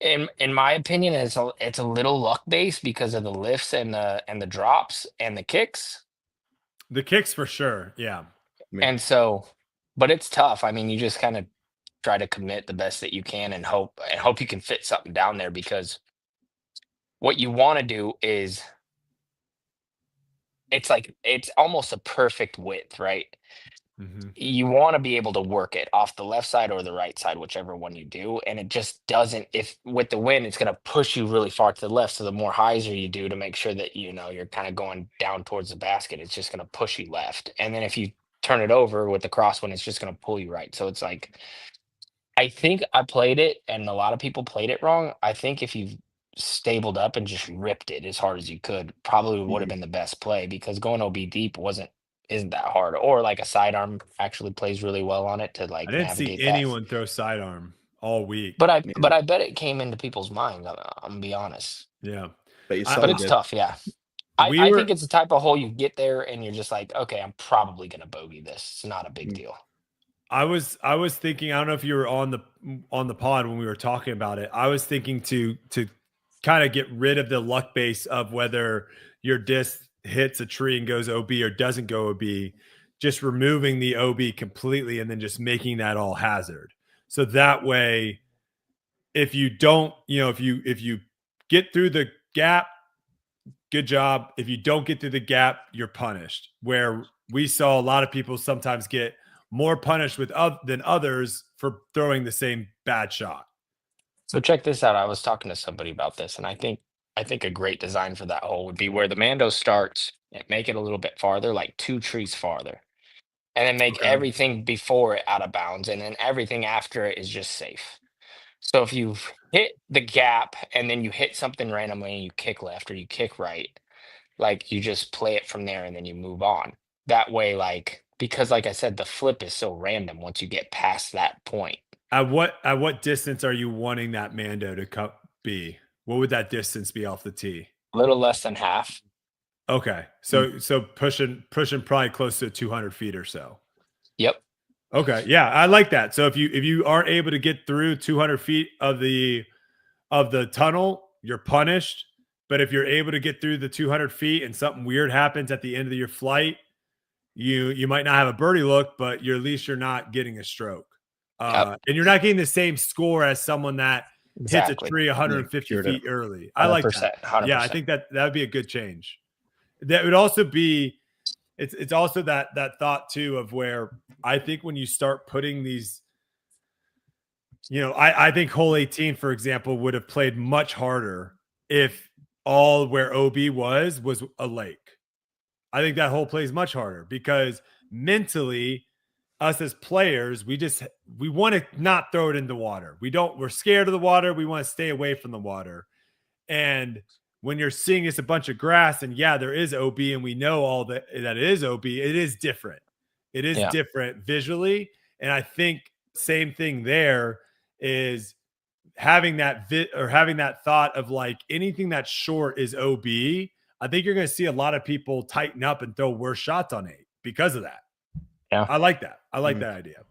in my opinion, it's a little luck based because of the lifts and the drops and the kicks. The kicks for sure. Yeah. Yeah. And so, but it's tough. I mean, you just kind of try to commit the best that you can and hope you can fit something down there because what you want to do is it's almost a perfect width, right? Hmm. You want to be able to work it off the left side or the right side, whichever one you do. And it just doesn't, if with the wind, it's going to push you really far to the left. So the more hyzer you do to make sure that, you're kind of going down towards the basket, it's just going to push you left. And then if you turn it over with the crosswind, it's just going to pull you right. So it's like, I think I played it and a lot of people played it wrong. I think if you stabled up and just ripped it as hard as you could, probably would have Mhm. been the best play because going OB deep isn't that hard. Or like a sidearm actually plays really well on it to I like didn't see navigate that. anyone throw sidearm all week. But I Yeah, but I bet it came into people's minds. I'm gonna be honest. Yeah. but you I, But somebody it's did. tough, yeah. I, we I were think it's the type of hole you get there and you're just like, okay, I'm probably gonna bogey this. It's not a big Mm. deal. I was thinking, I don't know if you were on the pod when we were talking about it. I was thinking to kind of get rid of the luck base of whether your disc hits a tree and goes OB or doesn't go OB, just removing the OB completely and then just making that all hazard. So that way, if you don't, if you get through the gap, good job. If you don't get through the gap, you're punished. Where we saw a lot of people sometimes get more punished than others for throwing the same bad shot. So check this out. I was talking to somebody about this, and I think a great design for that hole would be where the Mando starts and make it a little bit farther, like two trees farther, and then make Okay. everything before it out of bounds, and then everything after it is just safe. So if you hit the gap and then you hit something randomly and you kick left or you kick right, like you just play it from there and then you move on. That way, like because like I said, the flip is so random once you get past that point. At what distance are you wanting that Mando to be? What would that distance be off the tee? A little less than half. Okay. Mm. So pushing probably close to 200 feet or so. Yep. Okay. Yeah, I like that. So if you aren't able to get through 200 feet of the tunnel, you're punished. But if you're able to get through the 200 feet and something weird happens at the end of your flight, you might not have a birdie look, but at least you're not getting a stroke. Yep. And you're not getting the same score as someone that hits a Exactly. tree Yeah, 150 cured it. feet early. I like that. 100%. 100%. Yeah, I think that would be a good change. That would also be it's also that thought too of where I think when you start putting these, I think hole 18, for example, would have played much harder if all where OB was a lake. I think that hole plays much harder because mentally, us as players, we want to not throw it in the water. We're scared of the water. We want to stay away from the water. And when you're seeing it's a bunch of grass and yeah, there is OB and we know all that it is OB, it is different. It is Yeah. different visually. And I think same thing there is having that having that thought of like anything that's short is OB. I think you're going to see a lot of people tighten up and throw worse shots on 8 because of that. Yeah. I like that. I like Mhm. that idea.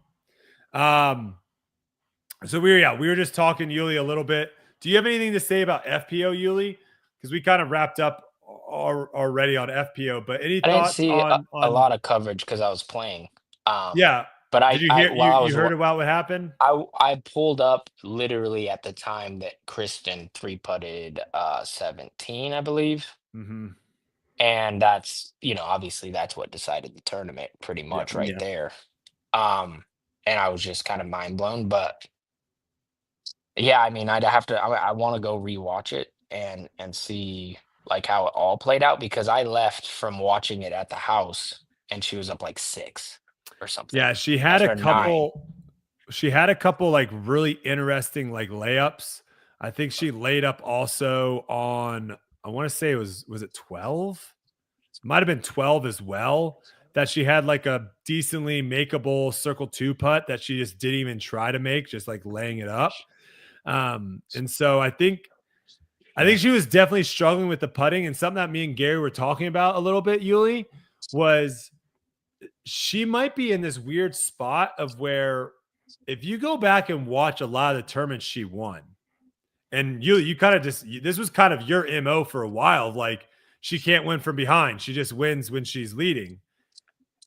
So we were just talking Yuli a little bit. Do you have anything to say about FPO, Yuli? Because we kind of wrapped up already on FPO, but any I didn't thoughts see a on lot of coverage because I was playing. yeah. But Did you I hear while I you was heard about what happened? I pulled up literally at the time that Kristen three putted 17, I believe. Mm-hmm. And that's, obviously that's what decided the tournament pretty Yeah. much right Yeah. there. And I was just kind of mind blown. But yeah, I mean, I want to go rewatch it and see like how it all played out because I left from watching it at the house and she was up like 6 or something. Yeah, she had After a 9. couple. She had a couple like really interesting like layups. I think she laid up also on. I want to say it was it 12? Might have been 12 as well. that she had like a decently makeable circle two putt that she just didn't even try to make, just like laying it up. And so I think she was definitely struggling with the putting, and something that me and Gary were talking about a little bit, Yuli, was she might be in this weird spot of where if you go back and watch a lot of the tournaments she won, and you kind of just this was kind of your MO for a while, like she can't win from behind. She just wins when she's leading.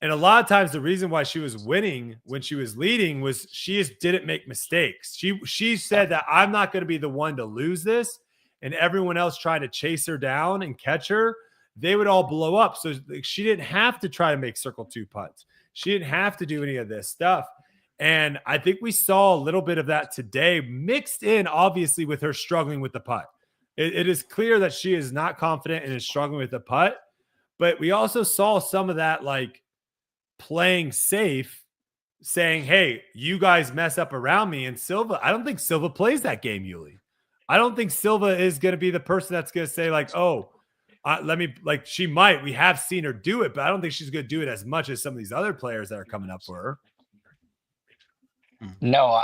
And a lot of times the reason why she was winning when she was leading was she just didn't make mistakes. She said that I'm not going to be the one to lose this, and everyone else trying to chase her down and catch her, they would all blow up. So like, she didn't have to try to make circle two putts. She didn't have to do any of this stuff. And I think we saw a little bit of that today, mixed in obviously with her struggling with the putt. It is clear that she is not confident and is struggling with the putt. But we also saw some of that like playing safe, saying, hey, you guys mess up around me. And Silva, I don't think Silva plays that game, Yuli. I don't think Silva is going to be the person that's going to say, like, oh, let me, like, she might. We have seen her do it, but I don't think she's going to do it as much as some of these other players that are coming up for her. No,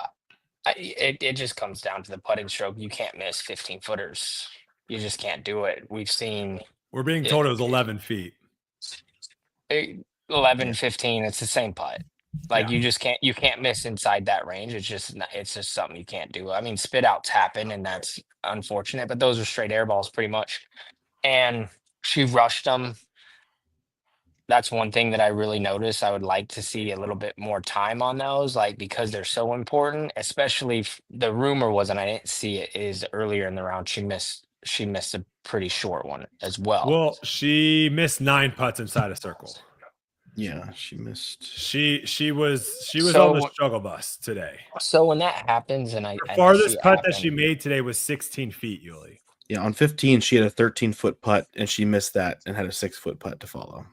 it just comes down to the putting stroke. You can't miss 15 footers. You just can't do it. We've seen We're being told it was 11 feet. 11, 15. It's the same putt. Like Yeah. you can't miss inside that range. It's just something you can't do. I mean, spit outs happen and that's unfortunate, but those are straight air balls pretty much. And she rushed them. That's one thing that I really noticed. I would like to see a little bit more time on those, like because they're so important. Especially the rumor was, and I didn't see it, is earlier in the round she missed a pretty short one as well. Well, she missed 9 putts inside a circle. Yeah, she missed. She was So on the struggle bus today. So when that happens, and The I farthest see it putt that she happen- made today was 16 feet, Yuli. Yeah, on 15, she had a 13-foot putt, and she missed that and had a 6-foot putt to follow.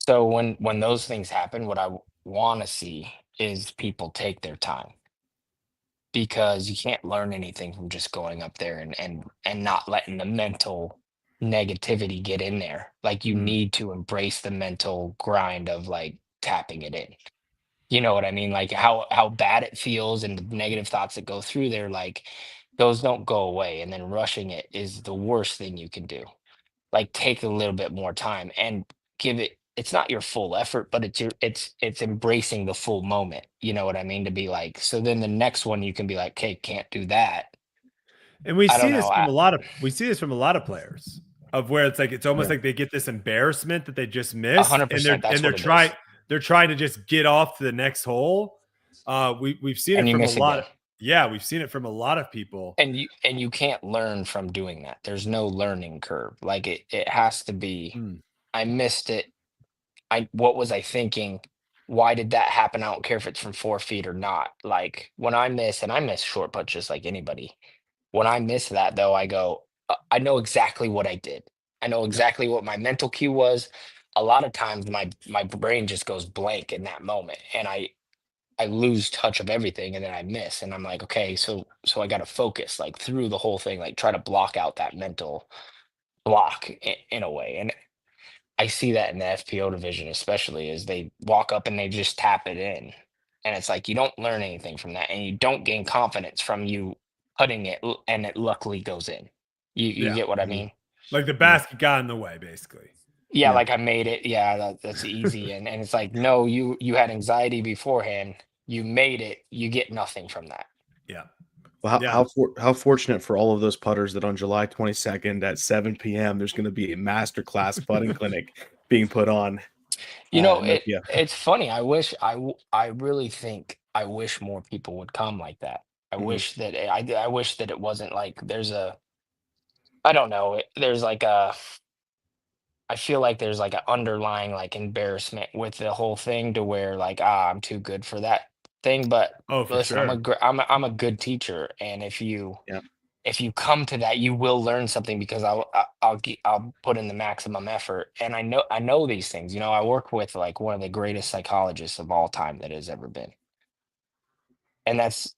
So when those things happen, what I want to see is people take their time, because you can't learn anything from just going up there and not letting the mental negativity get in there. Like you Mm. need to embrace the mental grind of like tapping it in. You know what I mean? Like how bad it feels and the negative thoughts that go through there, like those don't go away. And then rushing it is the worst thing you can do. Like take a little bit more time and give it, it's not your full effort, but it's embracing the full moment. You know what I mean? To be like, so then the next one you can be like, okay, can't do that. And we I see don't this know. from a lot of players, of where it's like it's almost Yeah. like they get this embarrassment that they just missed, 100%, that's they're what it trying is. they're trying to just get off to the next hole. We've seen And it you from a miss lot again. of we've seen it from a lot of people. And you can't learn from doing that. There's no learning curve. Like it has to be, Mm. I missed it. What was I thinking? Why did that happen? I don't care if it's from 4 feet or not. Like when I miss, and I miss short putts just like anybody. When I miss that though, I go, I know exactly what I did. I know exactly what my mental cue was. A lot of times my brain just goes blank in that moment, and I lose touch of everything, and then I miss, and I'm like, okay, so I got to focus like through the whole thing, like try to block out that mental block in a way. And I see that in the FPO division, especially as they walk up and they just tap it in. And it's like you don't learn anything from that, and you don't gain confidence from you putting it and it luckily goes in. You Yeah. get what I Mhm. mean? Like the basket got in the way, basically. Yeah, Yeah. like I made it. Yeah, that's easy. And it's like, no, you had anxiety beforehand. You made it. You get nothing from that. Yeah. Well, Yeah. how fortunate for all of those putters that on July 22nd at 7 p.m. there's going to be a masterclass putting clinic being put on. You know, Nokia. it's funny. I really think I wish more people would come like that. I Mhm. wish that I wish that it wasn't like there's a, I don't know, there's like a, I feel like there's like an underlying like embarrassment with the whole thing to where like, I'm too good for that thing. But Oh, for listen, sure. I'm a good teacher, and Yeah. if you come to that, you will learn something, because I'll put in the maximum effort, and I know these things. You know, I work with like one of the greatest psychologists of all time that has ever been, and that's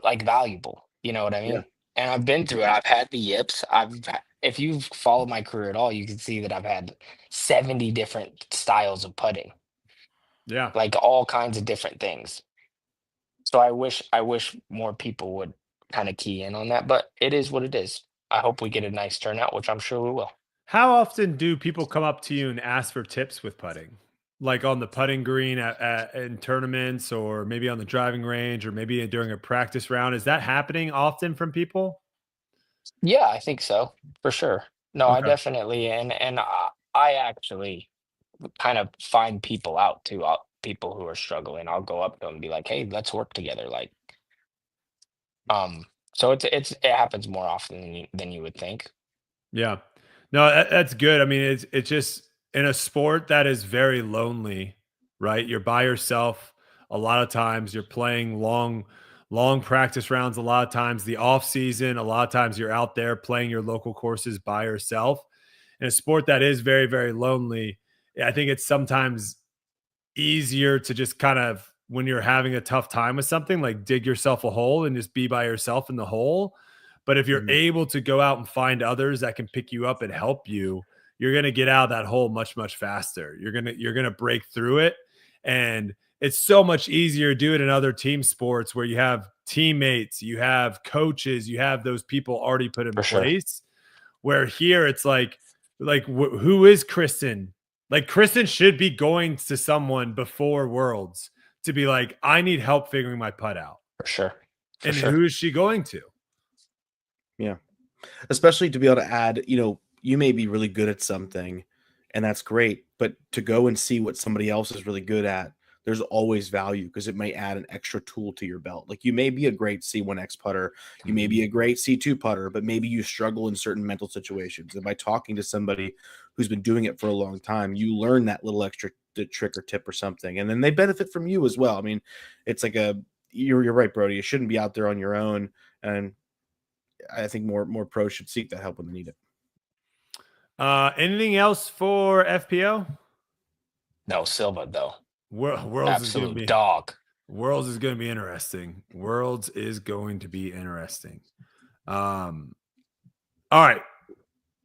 like valuable. You know what I Yeah. mean? And I've been through it. I've had the yips. if you've followed my career at all, you can see that I've had 70 different styles of putting, Yeah. like all kinds of different things. So I wish more people would kind of key in on that, but it is what it is. I hope we get a nice turnout, which I'm sure we will. How often do people come up to you and ask for tips with putting? Like on the putting green in tournaments, or maybe on the driving range, or maybe during a practice round? Is that happening often from people? Yeah, I think so, for sure. No, I Okay. definitely and I actually kind of find people out too, people who are struggling. I'll go up to them and be like, "Hey, let's work together." Like, so it happens more often than you would think. Yeah. No, that's good. I mean, it's just in a sport that is very lonely, right? You're by yourself a lot of times. You're playing long practice rounds a lot of times. The off season, a lot of times you're out there playing your local courses by yourself. In a sport that is very, very lonely, I think it's sometimes easier to just kind of, when you're having a tough time with something, like dig yourself a hole and just be by yourself in the hole. But if you're Mhm. able to go out and find others that can pick you up and help you, you're going to get out of that hole much, much faster. You're going to break through it. And it's so much easier to do it in other team sports where you have teammates, you have coaches, you have those people already put in For sure. place. Where here it's who is Kristen? Like Kristen should be going to someone before Worlds to be like, I need help figuring my putt out. For sure. For And sure. who is she going to? Yeah. Especially to be able to add, you may be really good at something and that's great, but to go and see what somebody else is really good at, there's always value because it may add an extra tool to your belt. Like you may be a great C1X putter, you may be a great C2 putter, but maybe you struggle in certain mental situations. And by talking to somebody who's been doing it for a long time, you learn that little extra trick or tip or something, and then they benefit from you as well. I mean, it's like you're right, Brody. You shouldn't be out there on your own, and I think more pros should seek that help when they need it. Anything else for FPO? No, Silva though. Worlds is going to Absolute be dog. Worlds is going to be interesting. Worlds is going to be interesting. All right.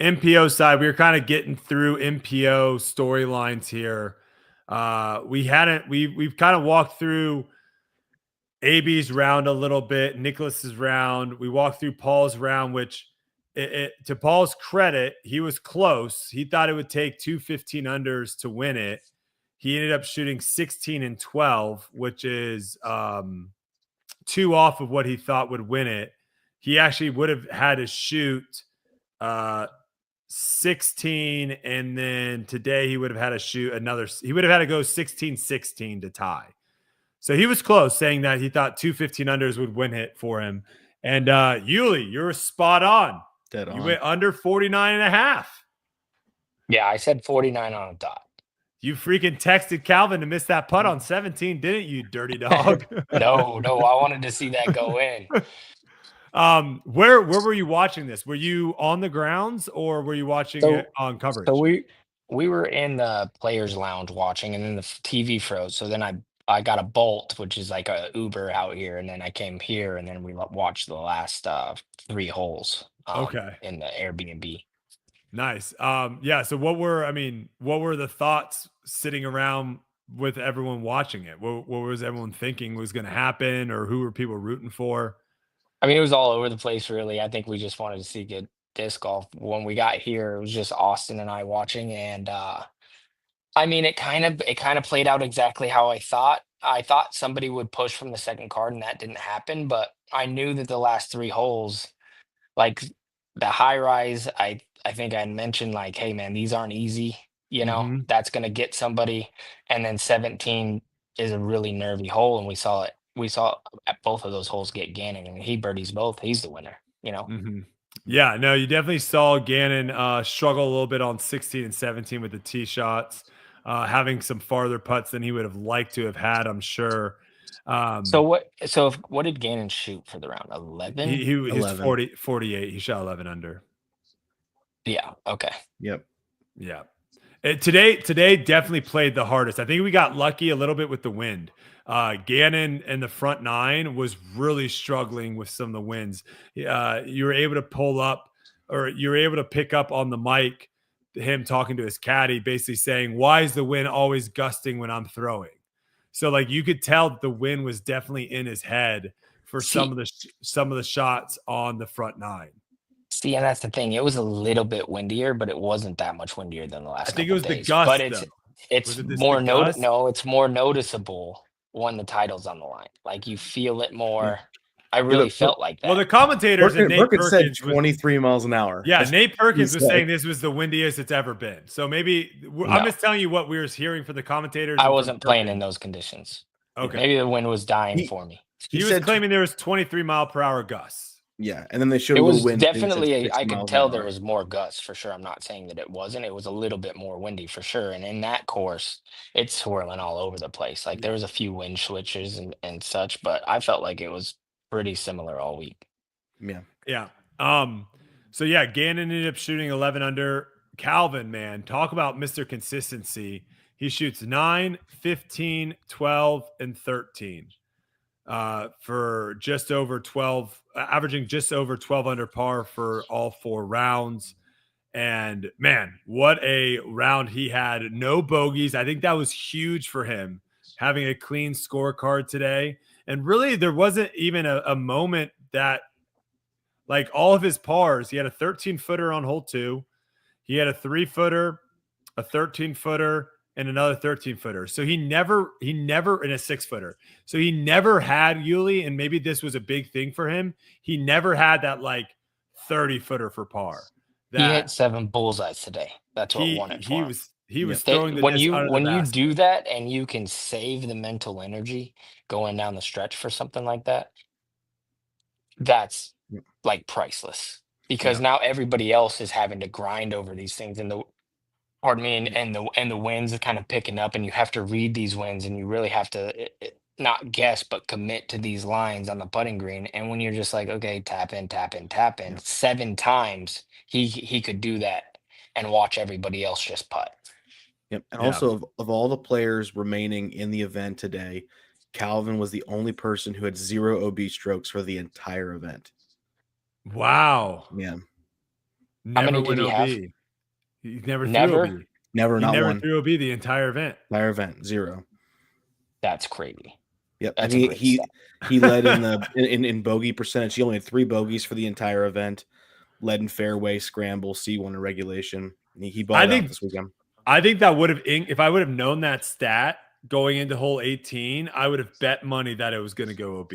MPO side, we were kind of getting through MPO storylines here. We've kind of walked through AB's round a little bit, Nicholas's round. We walked through Paul's round, which to Paul's credit, he was close. He thought it would take 2 15 unders to win it. He ended up shooting 16 and 12, which is two off of what he thought would win it. He actually would have had to shoot 16, and then today he would have had to shoot another. He would have had to go 16-16 to tie. So he was close, saying that he thought 2 15 unders would win it for him. And Yuli, you're spot on. Dead You on. went under 49 and a half. Yeah, I said 49 on a dot. You freaking texted Calvin to miss that putt on 17, didn't you, dirty dog? No, I wanted to see that go in. Where were you watching this? Were you on the grounds or were you watching it on coverage? So we were in the players lounge watching, and then the TV froze. So then I got a Bolt, which is like a Uber out here, and then I came here, and then we watched the last 3 holes Okay. in the Airbnb. Nice. Yeah. So what were the thoughts sitting around with everyone watching it? What was everyone thinking was going to happen, or who were people rooting for? I mean, it was all over the place, really. I think we just wanted to see good disc golf. When we got here, it was just Austin and I watching, and I mean, it kind of played out exactly how I thought. I thought somebody would push from the second card, and that didn't happen. But I knew that the last 3 holes, like the high rise, I think I mentioned like, hey man, these aren't easy. Mhm. That's gonna get somebody. And then 17 is a really nervy hole, and we saw it. We saw at both of those holes get Gannon, and he birdies both. He's the winner. Mhm. Yeah, no, you definitely saw Gannon struggle a little bit on 16 and 17 with the tee shots, having some farther putts than he would have liked to have had, I'm sure. So Um, what? So what did Gannon shoot for the round? he 11. he he's 11. 48. He shot 11 under. Yeah. Okay. Yep. Yeah. Today definitely played the hardest. I think we got lucky a little bit with the wind. Gannon and the front nine was really struggling with some of the winds. You were able to pull up or you're able to pick up on the mic him talking to his caddy, basically saying, "Why is the wind always gusting when I'm throwing?" So like you could tell that the wind was definitely in his head for some See, of the shots on the front nine. see, and that's the thing. It was a little bit windier, but it wasn't that much windier than the I last think it couple was the days. But gust though. Was it's it this the more gust? no, it's more noticeable when the title's on the line. Like you feel it Yeah. more. I Yeah, really but felt like Well, the that. commentators and Nate Perkins said Perkins was 23 miles an hour. yeah, That's Nate what he Perkins was said. saying this was the windiest it's ever been. So maybe I'm No, just telling you what we were hearing from the commentators I and from wasn't playing in Perkins. those conditions. Okay. Maybe the wind was dying He for me. he He was said claiming there was 23-mile-per-hour gusts. yeah, and then they showed It a little was wind and it said definitely, 60 I could miles an tell there hour. was more gusts for sure. I'm not saying that it wasn't. It was a little bit more windy for sure. And in that course, it's swirling all over the place. Like there was a few wind switches and such, but I felt like it was pretty similar all week. Yeah. Yeah. So yeah, Gannon ended up shooting 11 under. Calvin, man, talk about Mr. Consistency. He shoots 9, 15, 12, and 13 for just over 12, averaging just over 12 under par for all 4 rounds. And man, what a round he had. No bogeys. I think that was huge for him, having a clean scorecard today. And really, there wasn't even a moment that, like, all of his pars, he had a 13-footer on hole 2. He had a 3-footer, a 13-footer, and another 13-footer. So he never, in a 6-footer. So he never had Yuli, and maybe this was a big thing for him. He never had that like 30-footer for par. He hit That 7 bullseyes today. That's what won it for him. he was Yep. throwing the When disc you under the when you basket. do that and you can save the mental energy going down the stretch for something like that, that's Yep. like priceless. Because Yeah. now everybody else is having to grind over these things, and the pardon me, and the winds are kind of picking up, and you have to read these winds, and you really have to not guess but commit to these lines on the putting green. And when you're just like, okay, tap in, tap in, tap in, Yep. 7 times, he could do that and watch everybody else just putt. Yep. And Yeah. also of all the players remaining in the event today, Calvin was the only person who had 0 OB strokes for the entire event. Wow. Yeah. How Never many did went he OB. have? He never threw Never? OB. Never, He not never one. threw OB the entire event. Entire event, 0. That's crazy. Yep. That's and a great stat. he led in the in bogey percentage. He only had 3 bogeys for the entire event. Led in fairway, scramble, C1 in regulation. He balled I out think this weekend. I think that would have, if I would have known that stat going into hole 18, I would have bet money that it was going to go OB.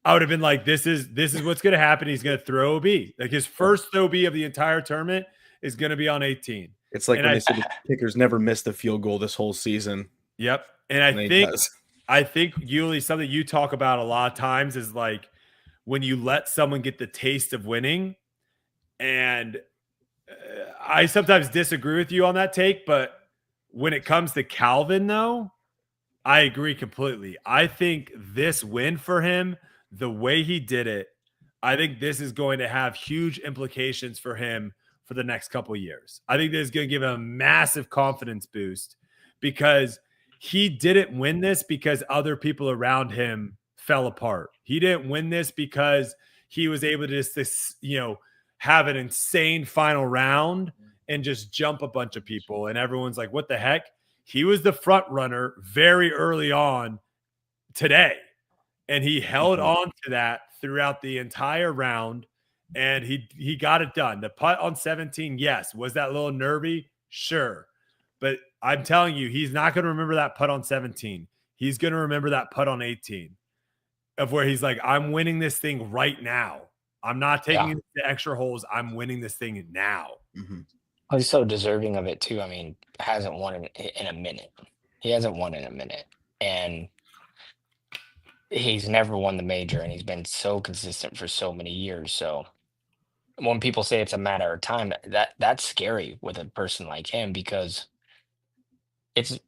I would have been like, this is what's going to happen. He's going to throw OB. Like his first OB of the entire tournament is going to be on 18. It's like And when they said the kickers never missed a field goal this whole season. Yep. And And he does. I think Yuli, something you talk about a lot of times is like when you let someone get the taste of winning. And I sometimes disagree with you on that take, but when it comes to Calvin, though, I agree completely. I think this win for him, the way he did it, I think this is going to have huge implications for him for the next couple of years. I think this is going to give him a massive confidence boost because he didn't win this because other people around him fell apart. He didn't win this because he was able to just, have an insane final round and just jump a bunch of people. And everyone's like, what the heck? He was the front runner very early on today. And he held on to that throughout the entire round. And he got it done. The putt on 17, yes. Was that a little nervy? Sure. But I'm telling you, he's not going to remember that putt on 17. He's going to remember that putt on 18 of where he's like, I'm winning this thing right now. I'm not taking the extra holes. I'm winning this thing now. Mm-hmm. Oh, he's so deserving of it too. I mean, hasn't won in a minute. He hasn't won in a minute. And he's never won the major, and he's been so consistent for so many years. So when people say it's a matter of time, that's scary with a person like him because it's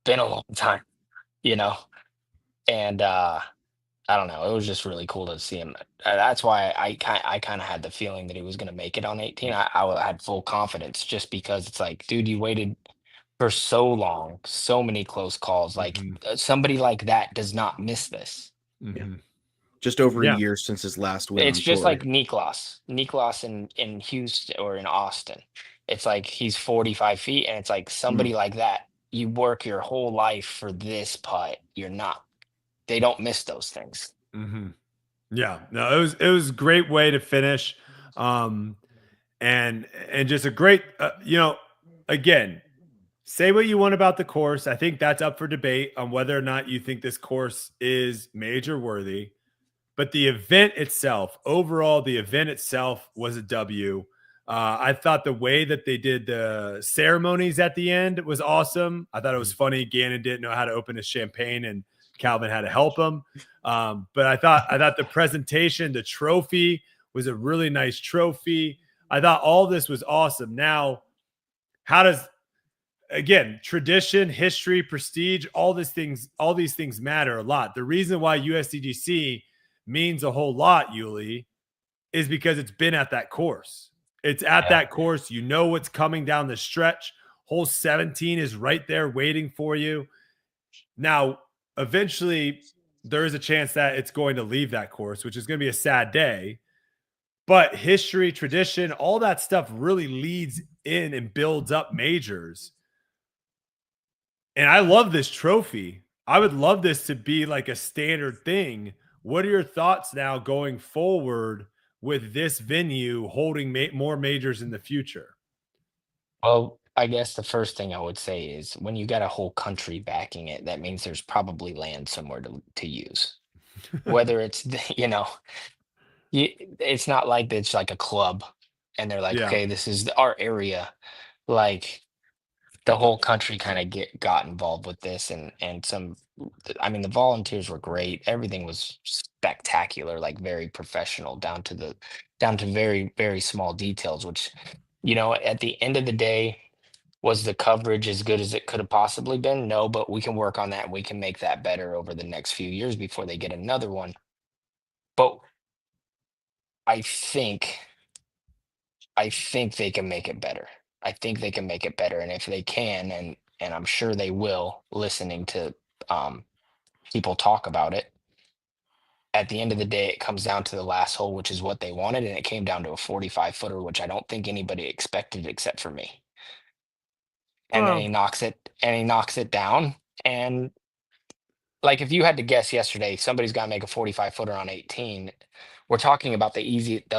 been a long time, And I don't know. It was just really cool to see him. That's why I kind of had the feeling that he was going to make it on 18. I had full confidence just because it's like, dude, you waited for so long, so many close calls. Like somebody like that does not miss this. Mm-hmm. Just over a Yeah. year since his last win It's on just tour. like Niklas in Houston or in Austin. It's like he's 45 feet, and it's like somebody like that. You work your whole life for this putt. You're not. They don't miss those things. Mm-hmm. Yeah, no, it was a great way to finish, um, and just a great, again, say what you want about the course. I think that's up for debate on whether or not you think this course is major worthy. But the event itself, overall, the event itself was a W. I thought the way that they did the ceremonies at the end was awesome. I thought it was funny. Gannon didn't know how to open his champagne, and Calvin had to help him. But I thought the presentation, the trophy was a really nice trophy. I thought all this was awesome. Now, how does again tradition, history, prestige, all these things matter a lot. The reason why USDGC means a whole lot, Yuli, is because it's been at that course. It's at Yeah. that course. You know what's coming down the stretch. Hole 17 is right there waiting for you. Now, eventually, there is a chance that it's going to leave that course, which is going to be a sad day. But history, tradition, all that stuff really leads in and builds up majors. And I love this trophy. I would love this to be like a standard thing. What are your thoughts now going forward with this venue holding more majors in the future? Well, I guess the first thing I would say is when you got a whole country backing it, that means there's probably land somewhere to use. Whether it's it's not like it's like a club, and they're like, Yeah. okay, this is our area. Like the whole country kind of got involved with this, and some. I mean, the volunteers were great. Everything was spectacular, like very professional, down to very very small details. Which, at the end of the day, was the coverage as good as it could have possibly been? No, but we can work on that. We can make that better over the next few years before they get another one. But I think I think they can make it better. I think they can make it better, and if they can, and I'm sure they will, listening to um, people talk about it. At the end of the day, it comes down to the last hole, which is what they wanted, and it came down to a 45 footer, which I don't think anybody expected except for me. And then Well, he knocks it down, and like if you had to guess yesterday, somebody's got to make a 45 footer on 18. We're talking about the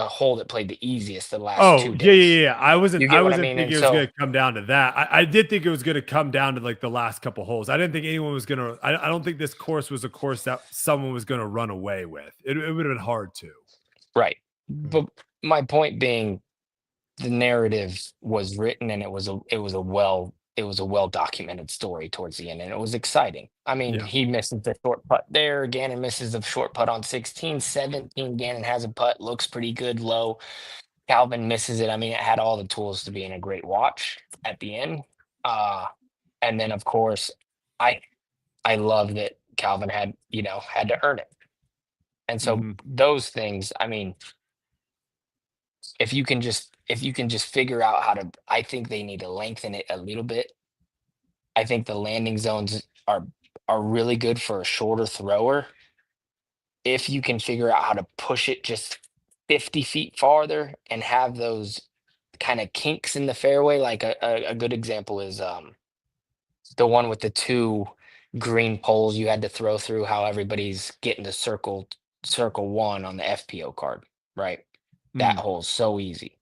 hole that played the easiest the last oh, two yeah, days. yeah, yeah. I wasn't You I get what I wasn't mean? And thinking it was so, gonna come down to that. I did think it was gonna come down to like the last couple holes. I didn't think anyone was gonna I don't think this course was a course that someone was gonna run away with. It would have been hard to. right. But my point being, the narrative was written, and it was a well documented story towards the end, and it was exciting. I mean, Yeah. he misses the short putt there. Gannon misses the short putt on 16. 17, Gannon has a putt, looks pretty good low. Calvin misses it. I mean, it had all the tools to be in a great watch at the end. Uh, and then of course, I I love that Calvin had to earn it. And so Mhm. those things, I mean, if you can just figure out how to, I think they need to lengthen it a little bit. I think the landing zones are really good for a shorter thrower. If you can figure out how to push it just 50 feet farther and have those kind of kinks in the fairway, like a good example is the one with the two green poles you had to throw through, how everybody's getting to circle one on the FPO card, right? That Mhm. hole's so easy.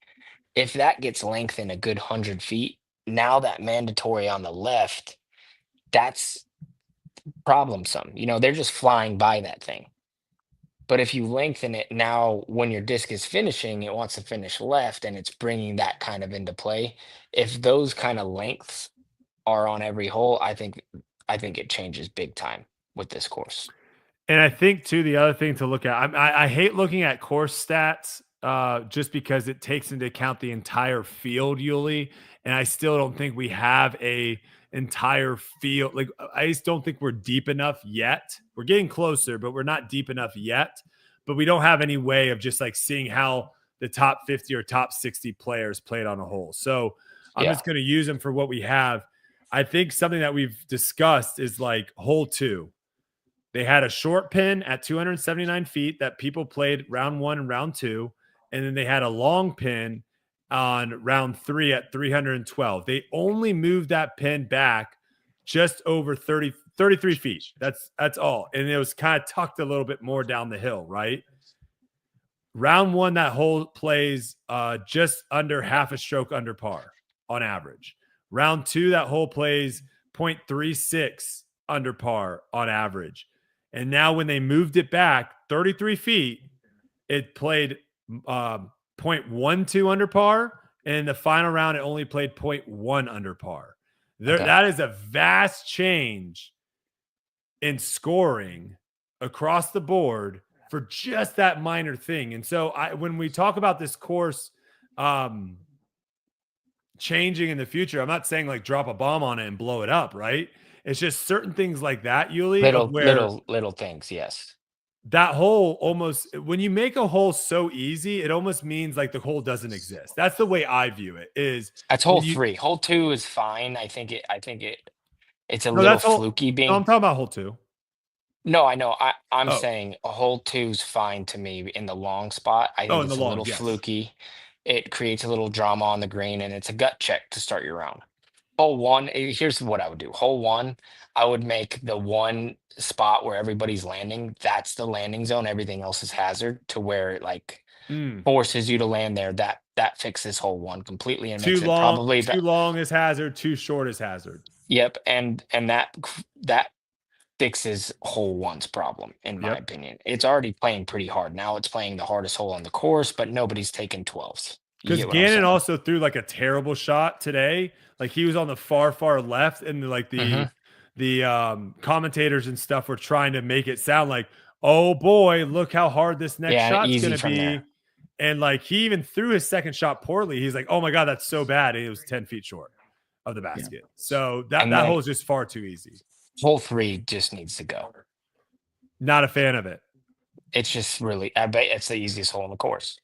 If that gets lengthened a good 100 feet, now that mandatory on the left, that's problemsome. They're just flying by that thing. But if you lengthen it now, when your disc is finishing, it wants to finish left, and it's bringing that kind of into play. If those kind of lengths are on every hole, I think it changes big time with this course. And I think too, the other thing to look at, I hate looking at course stats just because it takes into account the entire field, Yuli. And I still don't think we have a entire field. Like I just don't think we're deep enough yet. We're getting closer, but we're not deep enough yet. But we don't have any way of just like seeing how the top 50 or top 60 players played on a hole. So I'm Yeah. just going to use them for what we have. I think something that we've discussed is like hole two. They had a short pin at 279 feet that people played round 1 and round 2, and then they had a long pin on round 3 at 312. They only moved that pin back just over 33 feet. That's all. And it was kind of tucked a little bit more down the hill, right? Round 1, that hole plays just under half a stroke under par on average. Round 2, that hole plays 0.36 under par on average. And now when they moved it back 33 feet, it played 0.12 under par. And in the final round, it only played 0.1 under par. Okay. That is a vast change in scoring across the board for just that minor thing. And so when we talk about this course changing in the future, I'm not saying like drop a bomb on it and blow it up, right? It's just certain things like that, Yuli, Little things, yes. That hole almost, when you make a hole so easy, it almost means like the hole doesn't exist. That's the way I view it. That's hole 3. Hole 2 is fine. It's a No, little that's hole. fluky No, I'm talking about hole 2. No, I know. I'm Oh. saying a hole 2's fine to me in the long spot. I Oh, think in it's the a long, little yes. fluky. It creates a little drama on the green, and it's a gut check to start your round. Hole 1, here's what I would do. Hole 1, I would make the one spot where everybody's landing, that's the landing zone. Everything else is hazard, to where it like forces you to land there. That fixes hole 1 completely and makes it probably Too long is hazard, too short is hazard. Yep, and that fixes hole 1's problem, in my opinion. It's already playing pretty hard. Now it's playing the hardest hole on the course, but nobody's taking 12s. You Because get what I'm Gannon saying? also threw like a terrible shot today. Like he was on the far left, and like the commentators and stuff were trying to make it sound like, oh boy, look how hard this next shot's easy gonna from be. there. And like he even threw his second shot poorly. He's like, oh my God, that's so bad. And it was 10 feet short of the basket. So that hole is just far too easy. Hole 3 just needs to go. Not a fan of it. It's just really, I bet it's the easiest hole in the course.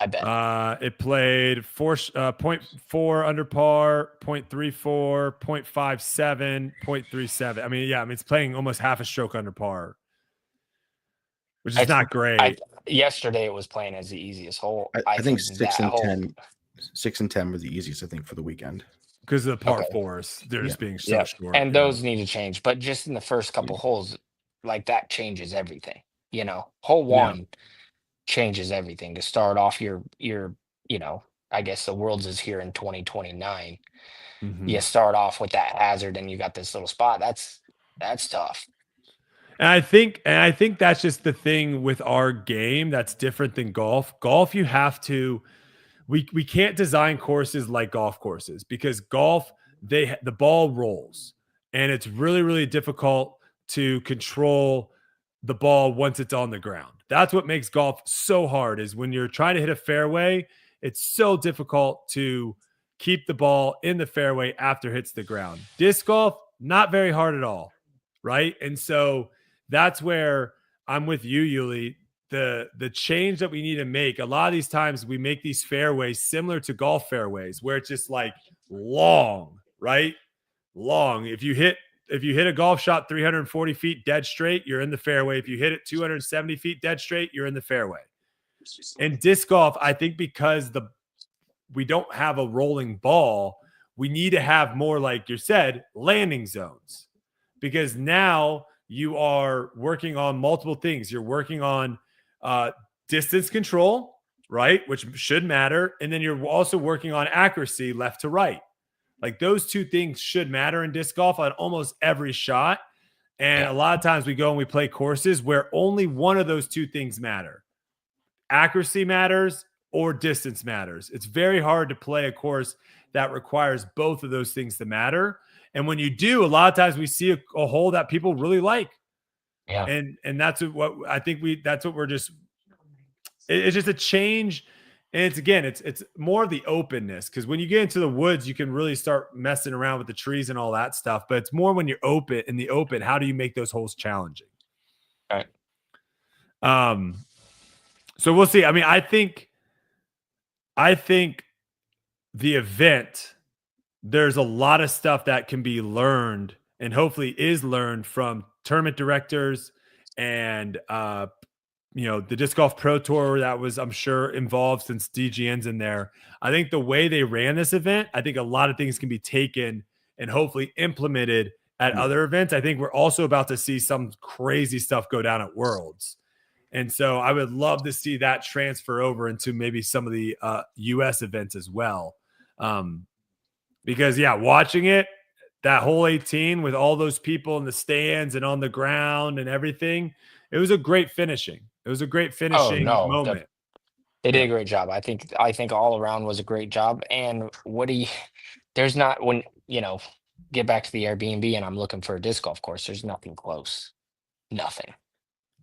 I bet. It played 0.4 under par, 0.34, 0.57, 0.37. I mean, it's playing almost half a stroke under par, which is not great. Yesterday it was playing as the easiest hole. I think 6 and 10. 6 and 10 were the easiest, I think, for the weekend. Because of the par 4s, they're just being so short. And those need to change. But just in the first couple holes, like that changes everything. Hole 1 changes everything to start off your I guess the Worlds is here in 2029. You start off with that hazard and you got this little spot. That's tough. And I think that's just the thing with our game that's different than golf. Golf, you have to, we can't design courses like golf courses, because golf, the ball rolls and it's really, really difficult to control the ball once it's on the ground. That's what makes golf so hard, is when you're trying to hit a fairway, it's so difficult to keep the ball in the fairway after it hits the ground. Disc golf, not very hard at all, right? And so that's where I'm with you, Yuli. The change that we need to make, a lot of these times we make these fairways similar to golf fairways, where it's just like long, right? Long. If you hit a golf shot 340 feet dead straight, you're in the fairway. If you hit it 270 feet dead straight, you're in the fairway. In disc golf, I think because we don't have a rolling ball, we need to have more, like you said, landing zones, because now you are working on multiple things. You're working on distance control, right? Which should matter. And then you're also working on accuracy left to right. Like those two things should matter in disc golf on almost every shot. And a lot of times we go and we play courses where only one of those two things matter. Accuracy matters or distance matters. It's very hard to play a course that requires both of those things to matter. And when you do, a lot of times we see a hole that people really like. Yeah. And that's what I think that's what we're just, it's just a change. And it's more of the openness, because when you get into the woods, you can really start messing around with the trees and all that stuff. But it's more when you're in the open, how do you make those holes challenging? All right. So we'll see. I mean, I think the event, there's a lot of stuff that can be learned and hopefully is learned from tournament directors and the Disc Golf Pro Tour that was, I'm sure, involved since DGN's in there. I think the way they ran this event, I think a lot of things can be taken and hopefully implemented at other events. I think we're also about to see some crazy stuff go down at Worlds. And so I would love to see that transfer over into maybe some of the US events as well. Because, watching it, that whole 18 with all those people in the stands and on the ground and everything, it was a great finishing. It was a great finishing moment. They did a great job. I think all around was a great job. And there's not when get back to the Airbnb and I'm looking for a disc golf course. There's nothing close. Nothing.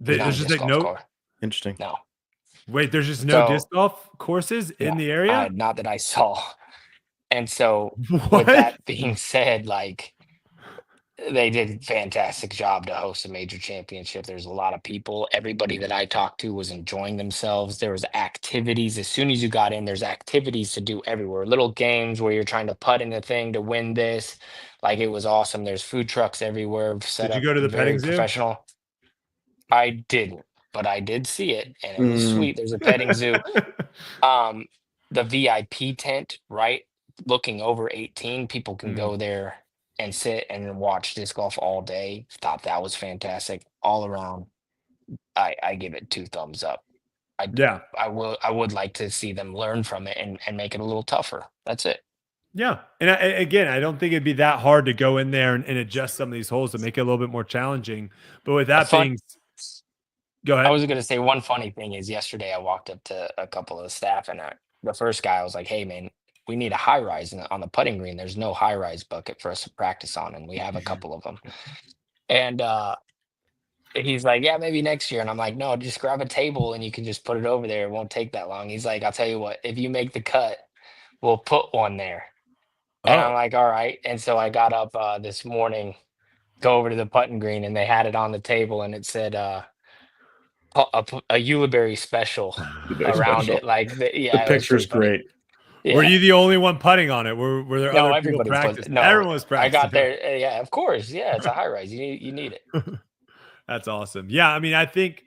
There's just like no. Interesting. No. Wait, there's just no disc golf courses in the area? Not that I saw. And so What? with that being said, like they did a fantastic job to host a major championship. There's a lot of people. Everybody that I talked to was enjoying themselves. There was activities. As soon as you got in, there's activities to do everywhere. Little games where you're trying to putt in a thing to win this. Like, it was awesome. There's food trucks everywhere. Did you go to the petting zoo? Professional. I didn't, but I did see it, and it was sweet. There's a petting zoo. The VIP tent, right? Looking over 18, people can go there and sit and watch disc golf all day. Thought that was fantastic all around. I give it 2 thumbs up. I would like to see them learn from it and make it a little tougher. That's it. Yeah. And again, I don't think it'd be that hard to go in there and adjust some of these holes to make it a little bit more challenging. But with that being, go ahead. I was going to say one funny thing is yesterday I walked up to a couple of the staff and the first guy, I was like, "Hey man, we need a high rise on the putting green. There's no high rise bucket for us to practice on, and we have a couple of them." And he's like, "Yeah, maybe next year." And I'm like, "No, just grab a table and you can just put it over there. It won't take that long." He's like, "I'll tell you what, if you make the cut, we'll put one there." And I'm like, "All right." And so I got up this morning, go over to the putting green, and they had it on the table, and it said a Ulibarri special around it. Like, the picture's great. Yeah. Were you the only one putting on it? Were there other people practicing? No, everyone was practicing. I got there. Yeah, of course. Yeah, it's a high rise. You need it. That's awesome. Yeah, I mean, I think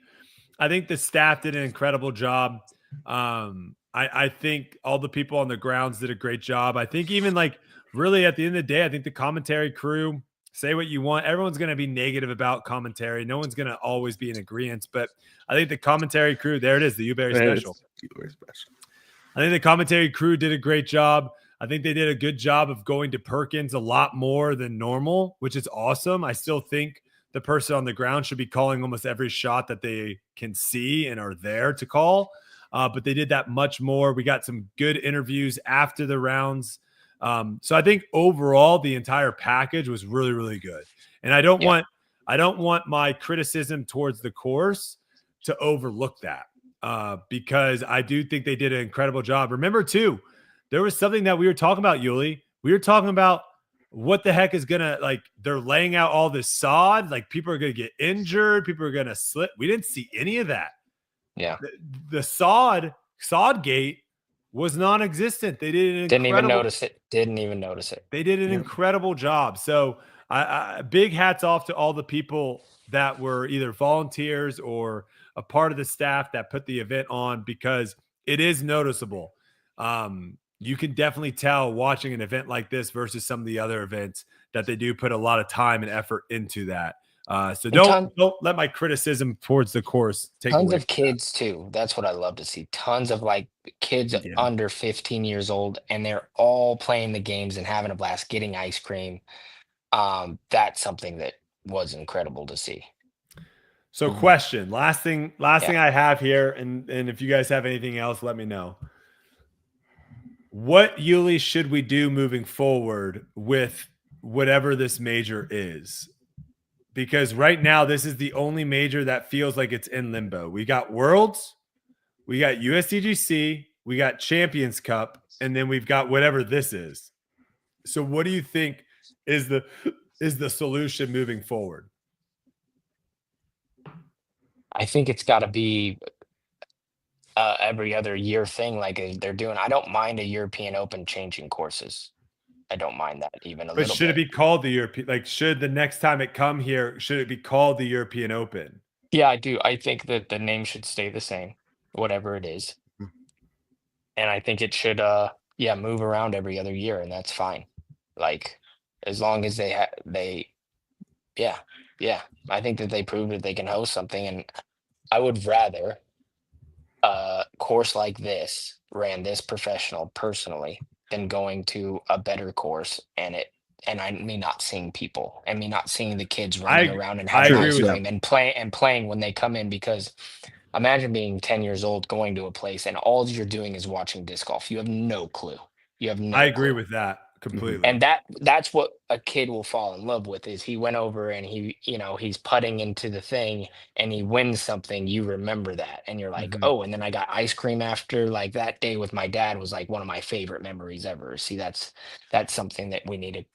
the staff did an incredible job. I think all the people on the grounds did a great job. I think even like really at the end of the day, I think the commentary crew, say what you want. Everyone's going to be negative about commentary. No one's going to always be in agreement. But I think the commentary crew, there it is, the Ulibarri special. I think the commentary crew did a great job. I think they did a good job of going to Perkins a lot more than normal, which is awesome. I still think the person on the ground should be calling almost every shot that they can see and are there to call. But they did that much more. We got some good interviews after the rounds. So I think overall the entire package was really, really good. And I don't want my criticism towards the course to overlook that. Because I do think they did an incredible job. Remember, too, there was something that we were talking about, Yuli. We were talking about what the heck is going to, like, they're laying out all this sod. Like, people are going to get injured. People are going to slip. We didn't see any of that. Yeah. The sod gate was non-existent. They didn't even notice it. They did an incredible job. So big hats off to all the people that were either volunteers or a part of the staff that put the event on, because it is noticeable. You can definitely tell watching an event like this versus some of the other events that they do put a lot of time and effort into that. So don't let my criticism towards the course take tons away of kids too. That's what I love to see. Tons of like kids under 15 years old, and they're all playing the games and having a blast, getting ice cream. That's something that was incredible to see. So question, last thing I have here, and if you guys have anything else, let me know. What, Yuli, should we do moving forward with whatever this major is? Because right now, this is the only major that feels like it's in limbo. We got Worlds, we got USDGC, we got Champions Cup, and then we've got whatever this is. So what do you think is the solution moving forward? I think it's got to be every other year thing like they're doing. I don't mind a European Open changing courses. I don't mind that even a But little should it bit. be called the European? Like, should the next time it come here, should it be called the European Open? Yeah, I do. I think that the name should stay the same, whatever it is. Mm. And I think it should yeah, move around every other year, and that's fine. Like, as long as they yeah, yeah. I think that they proved that they can host something, and I would rather a course like this ran this professional personally than going to a better course and I me not seeing people and me not seeing the kids running around and I having agree ice with cream and playing when they come in, because imagine being 10 years old going to a place and all you're doing is watching disc golf. You have no clue. You have no I agree clue. with that completely. And that's what a kid will fall in love with, is he went over and he's putting into the thing and he wins something. You remember that and you're like, Mhm. oh, and then I got ice cream after. Like, that day with my dad was like one of my favorite memories ever. See, that's something that we need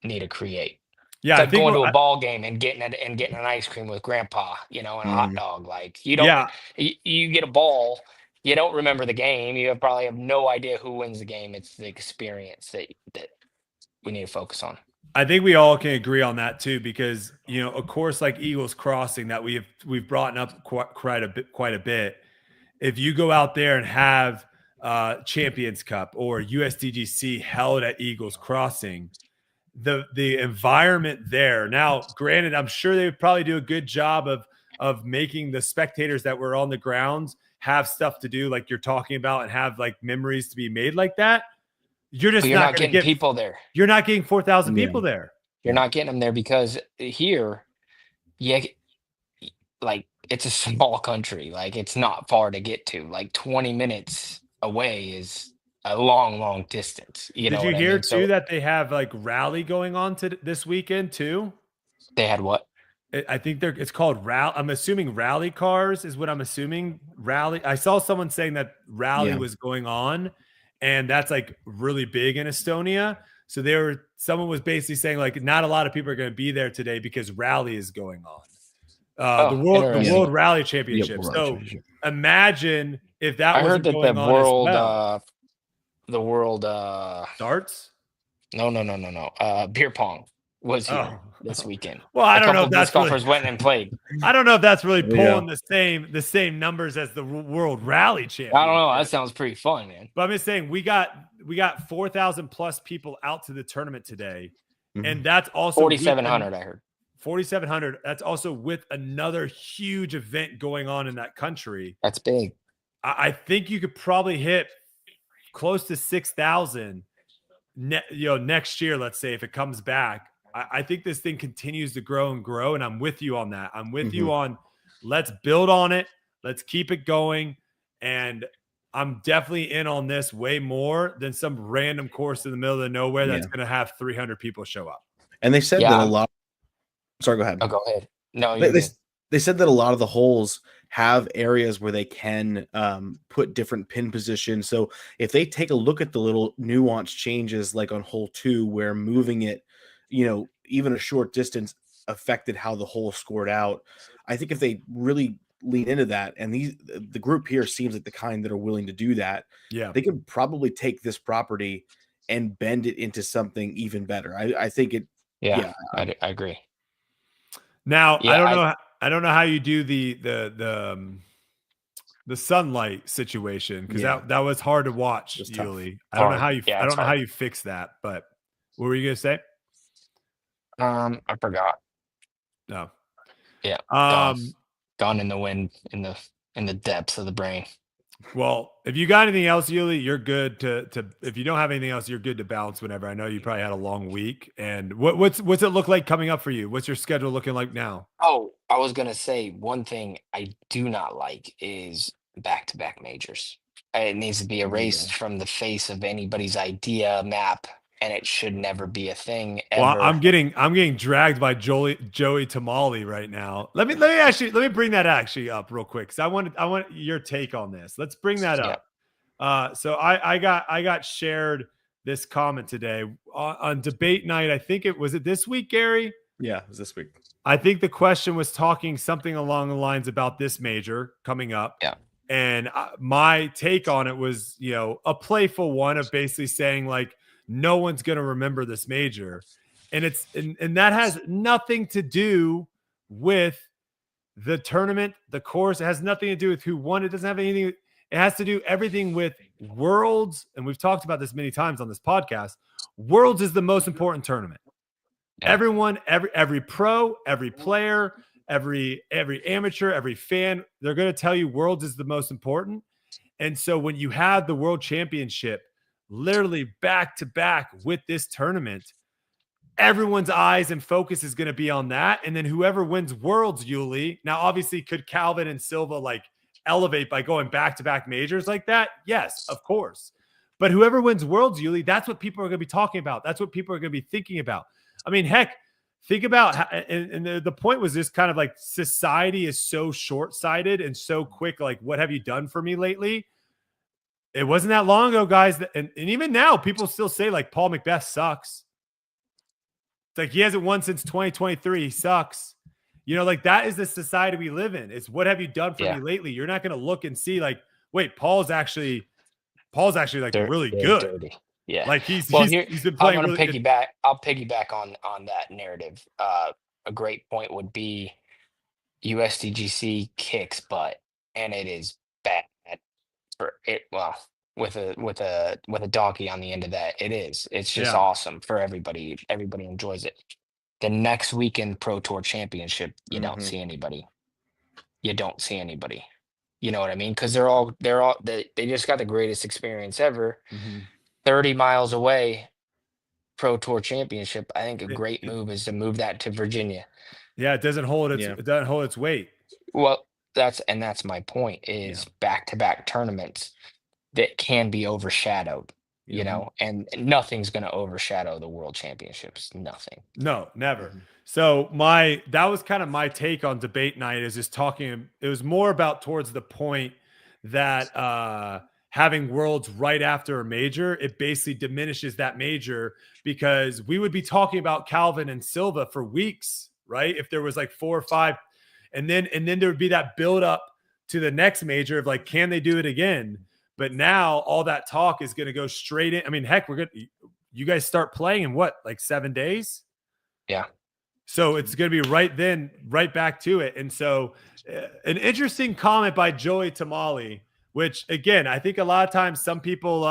to create. Yeah, It's I like think going what to a ball game and getting an ice cream with grandpa, and a hot Mm. dog. Like, you don't yeah, you get a ball, you don't remember the game. Probably have no idea who wins the game. It's the experience that we need to focus on. I think we all can agree on that too, because a course like Eagles Crossing that we've brought up quite a bit. If you go out there and have Champions Cup or USDGC held at Eagles Crossing, the environment there. Now, granted, I'm sure they would probably do a good job of making the spectators that were on the grounds have stuff to do, like you're talking about, and have like memories to be made like that. You're just But you're not going to getting get people there. You're not getting 4,000 Yeah. people there. You're not getting them there because here, yeah, like, it's a small country. Like, it's not far to get to. Like, 20 minutes away is a long, long distance. You Did know you what I hear mean? too So that they have like rally going on this weekend too? they had what? I think it's called rally. I'm assuming rally cars is what I'm assuming. Rally. I saw someone saying that rally Yeah. was going on, and that's like really big in Estonia. So someone was basically saying like not a lot of people are going to be there today because rally is going on. The interesting. World Rally Yep, Championship. World So Championship. imagine if that I heard wasn't that going on as well. the world Darts. no, beer pong was here Oh. this weekend. Well, I A don't know couple if that's disc golfers went and played. I don't know if that's really Yeah. pulling the same numbers as the World Rally Championship. I don't know. That sounds pretty fun, man. But I'm just saying we got 4,000 plus people out to the tournament today, Mhm. and that's also 4,700, I heard. 4,700. That's also with another huge event going on in that country. That's big. I think you could probably hit close to 6,000. Next year, let's say, if it comes back. I think this thing continues to grow and grow, and I'm with you on that. I'm with you on let's build on it. Let's keep it going. And I'm definitely in on this way more than some random course in the middle of nowhere that's going to have 300 people show up. And they said that a lot. Sorry, go ahead. Oh, go ahead. No, they said that a lot of the holes have areas where they can put different pin positions. So if they take a look at the little nuanced changes, like on hole 2, where moving it, even a short distance affected how the hole scored out. I think if they really lean into that, and the group here seems like the kind that are willing to do that, they could probably take this property and bend it into something even better. I think it. Yeah, I agree. Now, I don't know how you do the sunlight situation, because that was hard to watch, Yuli. I don't know how you fix that, but what were you gonna say? I forgot. No. Yeah. Gone in the wind, in the depths of the brain. Well, if you got anything else, Yuli, you're good to if you don't have anything else, you're good to bounce whenever. I know you probably had a long week. And what's it look like coming up for you? What's your schedule looking like now? Oh, I was gonna say, one thing I do not like is back-to-back majors. It needs to be erased from the face of anybody's idea map, and it should never be a thing ever. Well, I'm getting dragged by Joey Tamale right now. Let me bring that actually up real quick, because I want your take on this. Let's bring that up. So I got shared this comment today on debate night. I think it was this week, Gary. Yeah, it was this week. I think the question was talking something along the lines about this major coming up. Yeah. And my take on it was, a playful one of basically saying like, no one's going to remember this major. And and that has nothing to do with the tournament, the course. It has nothing to do with who won. It doesn't have anything. It has to do everything with Worlds. And we've talked about this many times on this podcast. Worlds is the most important tournament. Yeah. Everyone, every pro, every player, every amateur, every fan, they're going to tell you Worlds is the most important. And so when you have the World Championship literally back to back with this tournament, everyone's eyes and focus is going to be on that. And then whoever wins Worlds, Yuli, now obviously could Calvin and Silva like elevate by going back to back majors like that? Yes, of course. But whoever wins Worlds, Yuli, that's what people are going to be talking about. That's what people are going to be thinking about. I mean, heck, think about how, and the point was just kind of like society is so short-sighted and so quick. Like, what have you done for me lately? It wasn't that long ago, guys. And even now, people still say like Paul McBeth sucks. It's like he hasn't won since 2023. He sucks. You know, like that is the society we live in. It's what have you done for me lately? You're not going to look and see like, wait, Paul's actually like really good. Dirty. Yeah. Like he's been playing. I'm going to piggyback. I'll piggyback on that narrative. A great point would be USDGC kicks butt, and it is bad for it. Well, with a donkey on the end of that, it is. It's just awesome for everybody. Everybody enjoys it. The next weekend Pro Tour Championship, you don't see anybody. You don't see anybody. You know what I mean? Because they just got the greatest experience ever. 30 miles away, Pro Tour Championship. I think a great move is to move that to Virginia. Yeah, it doesn't hold its weight. Well, that's my point is back-to-back tournaments that can be overshadowed. You know, and nothing's going to overshadow the World Championships. Nothing. No, never. So that was kind of my take on debate night, is just talking. It was more about towards the point that having Worlds right after a major, it basically diminishes that major, because we would be talking about Calvin and Silva for weeks, right? If there was like 4 or 5, and then there would be that build up to the next major of like, can they do it again? But now all that talk is going to go straight in. I mean, heck, you guys start playing in what, like 7 days? Yeah. So it's going to be right back to it. And so an interesting comment by Joey Tamale, which again, I think a lot of times some people,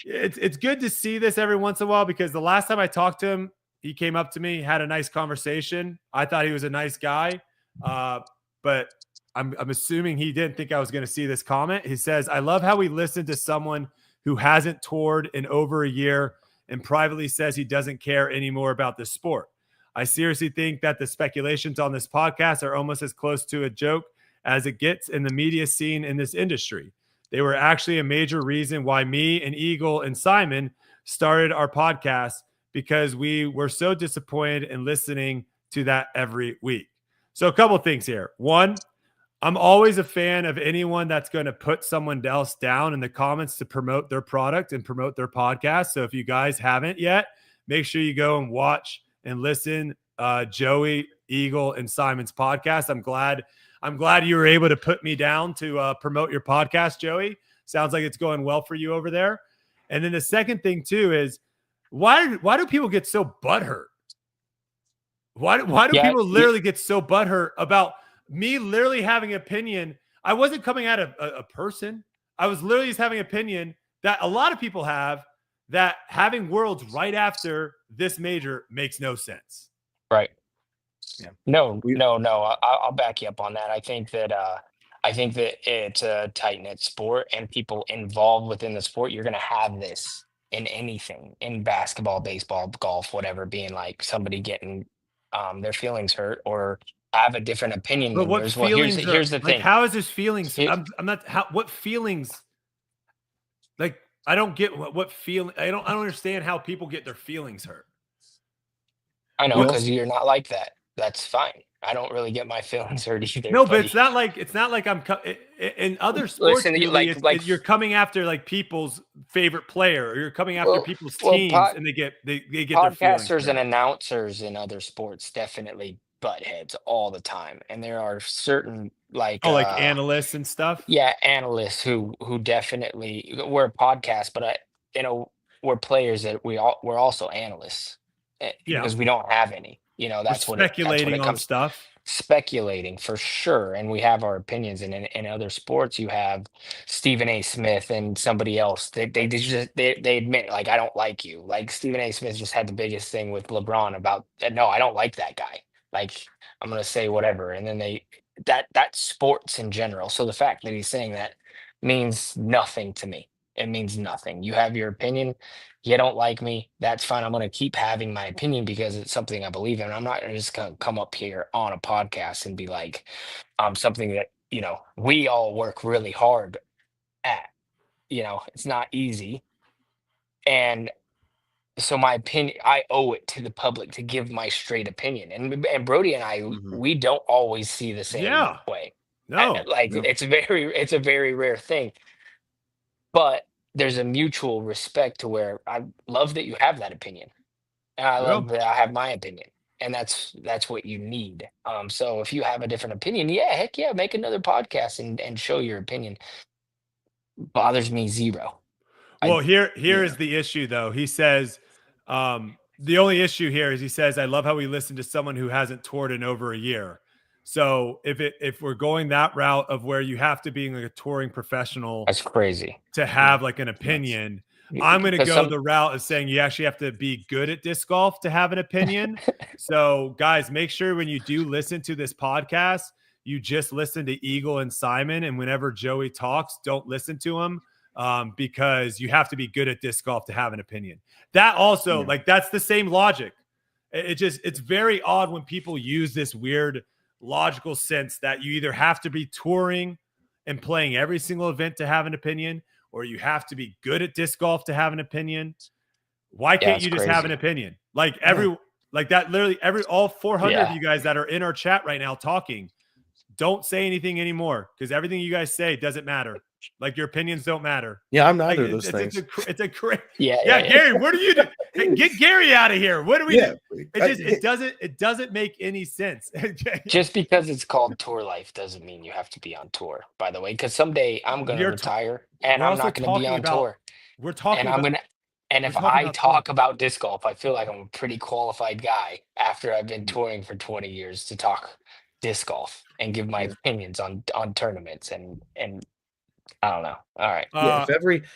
it's good to see this every once in a while, because the last time I talked to him, he came up to me, had a nice conversation. I thought he was a nice guy. But I'm assuming he didn't think I was going to see this comment. He says, I love how we listen to someone who hasn't toured in over a year and privately says he doesn't care anymore about this sport. I seriously think that the speculations on this podcast are almost as close to a joke as it gets in the media scene in this industry. They were actually a major reason why me and Eagle and Simon started our podcast, because we were so disappointed in listening to that every week. So a couple of things here. One, I'm always a fan of anyone that's going to put someone else down in the comments to promote their product and promote their podcast. So if you guys haven't yet, make sure you go and watch and listen Joey, Eagle, and Simon's podcast. I'm glad you were able to put me down to promote your podcast, Joey. Sounds like it's going well for you over there. And then the second thing too is, why do people get so butthurt? Why do people literally get so butthurt about me literally having an opinion? I wasn't coming at a person. I was literally just having an opinion that a lot of people have, that having Worlds right after this major makes no sense. Right. Yeah. No. I'll back you up on that. I think that it's a tight-knit sport, and people involved within the sport, you're going to have this in anything, in basketball, baseball, golf, whatever, being like somebody getting their feelings hurt or have a different opinion than yours. Well, here's the thing. How is this feelings? I'm not. What feelings? Like, I don't get what feeling. I don't understand how people get their feelings hurt. I know, because you're not like that. That's fine. I don't really get my feelings hurt either. No, but it's not like I'm in other sports. Listen, you're coming after like people's favorite player, or you're coming after people's teams, and they get their feelings podcasters hurt. And announcers in other sports definitely butt heads all the time, and there are certain like analysts and stuff. Yeah, analysts who definitely we're a podcast, but we're players that we're also analysts Yeah. because we don't have any. You know, We're that's what speculating it on comes stuff. speculating for sure, and we have our opinions. And in other sports, you have Stephen A. Smith and somebody else. They admit like I don't like you. Like Stephen A. Smith just had the biggest thing with LeBron about no, I don't like that guy. Like I'm gonna say whatever, and then that's sports in general. So the fact that he's saying that means nothing to me. It means nothing. You have your opinion. You don't like me, that's fine. I'm going to keep having my opinion because it's something I believe in. I'm not just going to come up here on a podcast and be like, something that, you know, we all work really hard at. You know, it's not easy. And so my opinion, I owe it to the public to give my straight opinion. And Brody and I, Mhm. we don't always see the same Yeah. way. No. Like No. it's a very rare thing. But there's a mutual respect to where I love that you have that opinion. And I Yeah. love that I have my opinion. And that's what you need. So if you have a different opinion, yeah, heck yeah, make another podcast and show your opinion. Bothers me zero. I Well, here Yeah. is the issue though. He says the only issue here is he says, I love how we listen to someone who hasn't toured in over a year. So if we're going that route of where you have to be like a touring professional That's crazy. to Yeah. have like an It's nuts. opinion, I'm going to Because go the route of saying you actually have to be good at disc golf to have an opinion. So, guys, make sure when you do listen to this podcast, you just listen to Eagle and Simon. And whenever Joey talks, don't listen to him because you have to be good at disc golf to have an opinion. That also, Yeah. like, that's the same logic. It's very odd when people use this weird logical sense that you either have to be touring and playing every single event to have an opinion, or you have to be good at disc golf to have an opinion. Why yeah, can't it's you just have an crazy. opinion? Like like that, literally all 400 of Yeah. you guys that are in our chat right now talking, don't say anything anymore because everything you guys say doesn't matter. Like your opinions don't matter. Yeah, I'm Like neither of those things. it's a great. Yeah, Yeah, yeah. Gary, what are you doing? Hey, get Gary out of here. What are we Yeah. doing? It doesn't make any sense. Just because it's called tour life doesn't mean you have to be on tour, by the way. Because someday I'm gonna We're retire and we're I'm also not gonna be talking on about tour. we're And talking I'm about gonna and we're if talking I about talk about disc golf, I feel like I'm a pretty qualified guy after I've been Mm. touring for 20 years to talk disc golf and give my Yeah. opinions on tournaments and I don't know. All right. Yeah,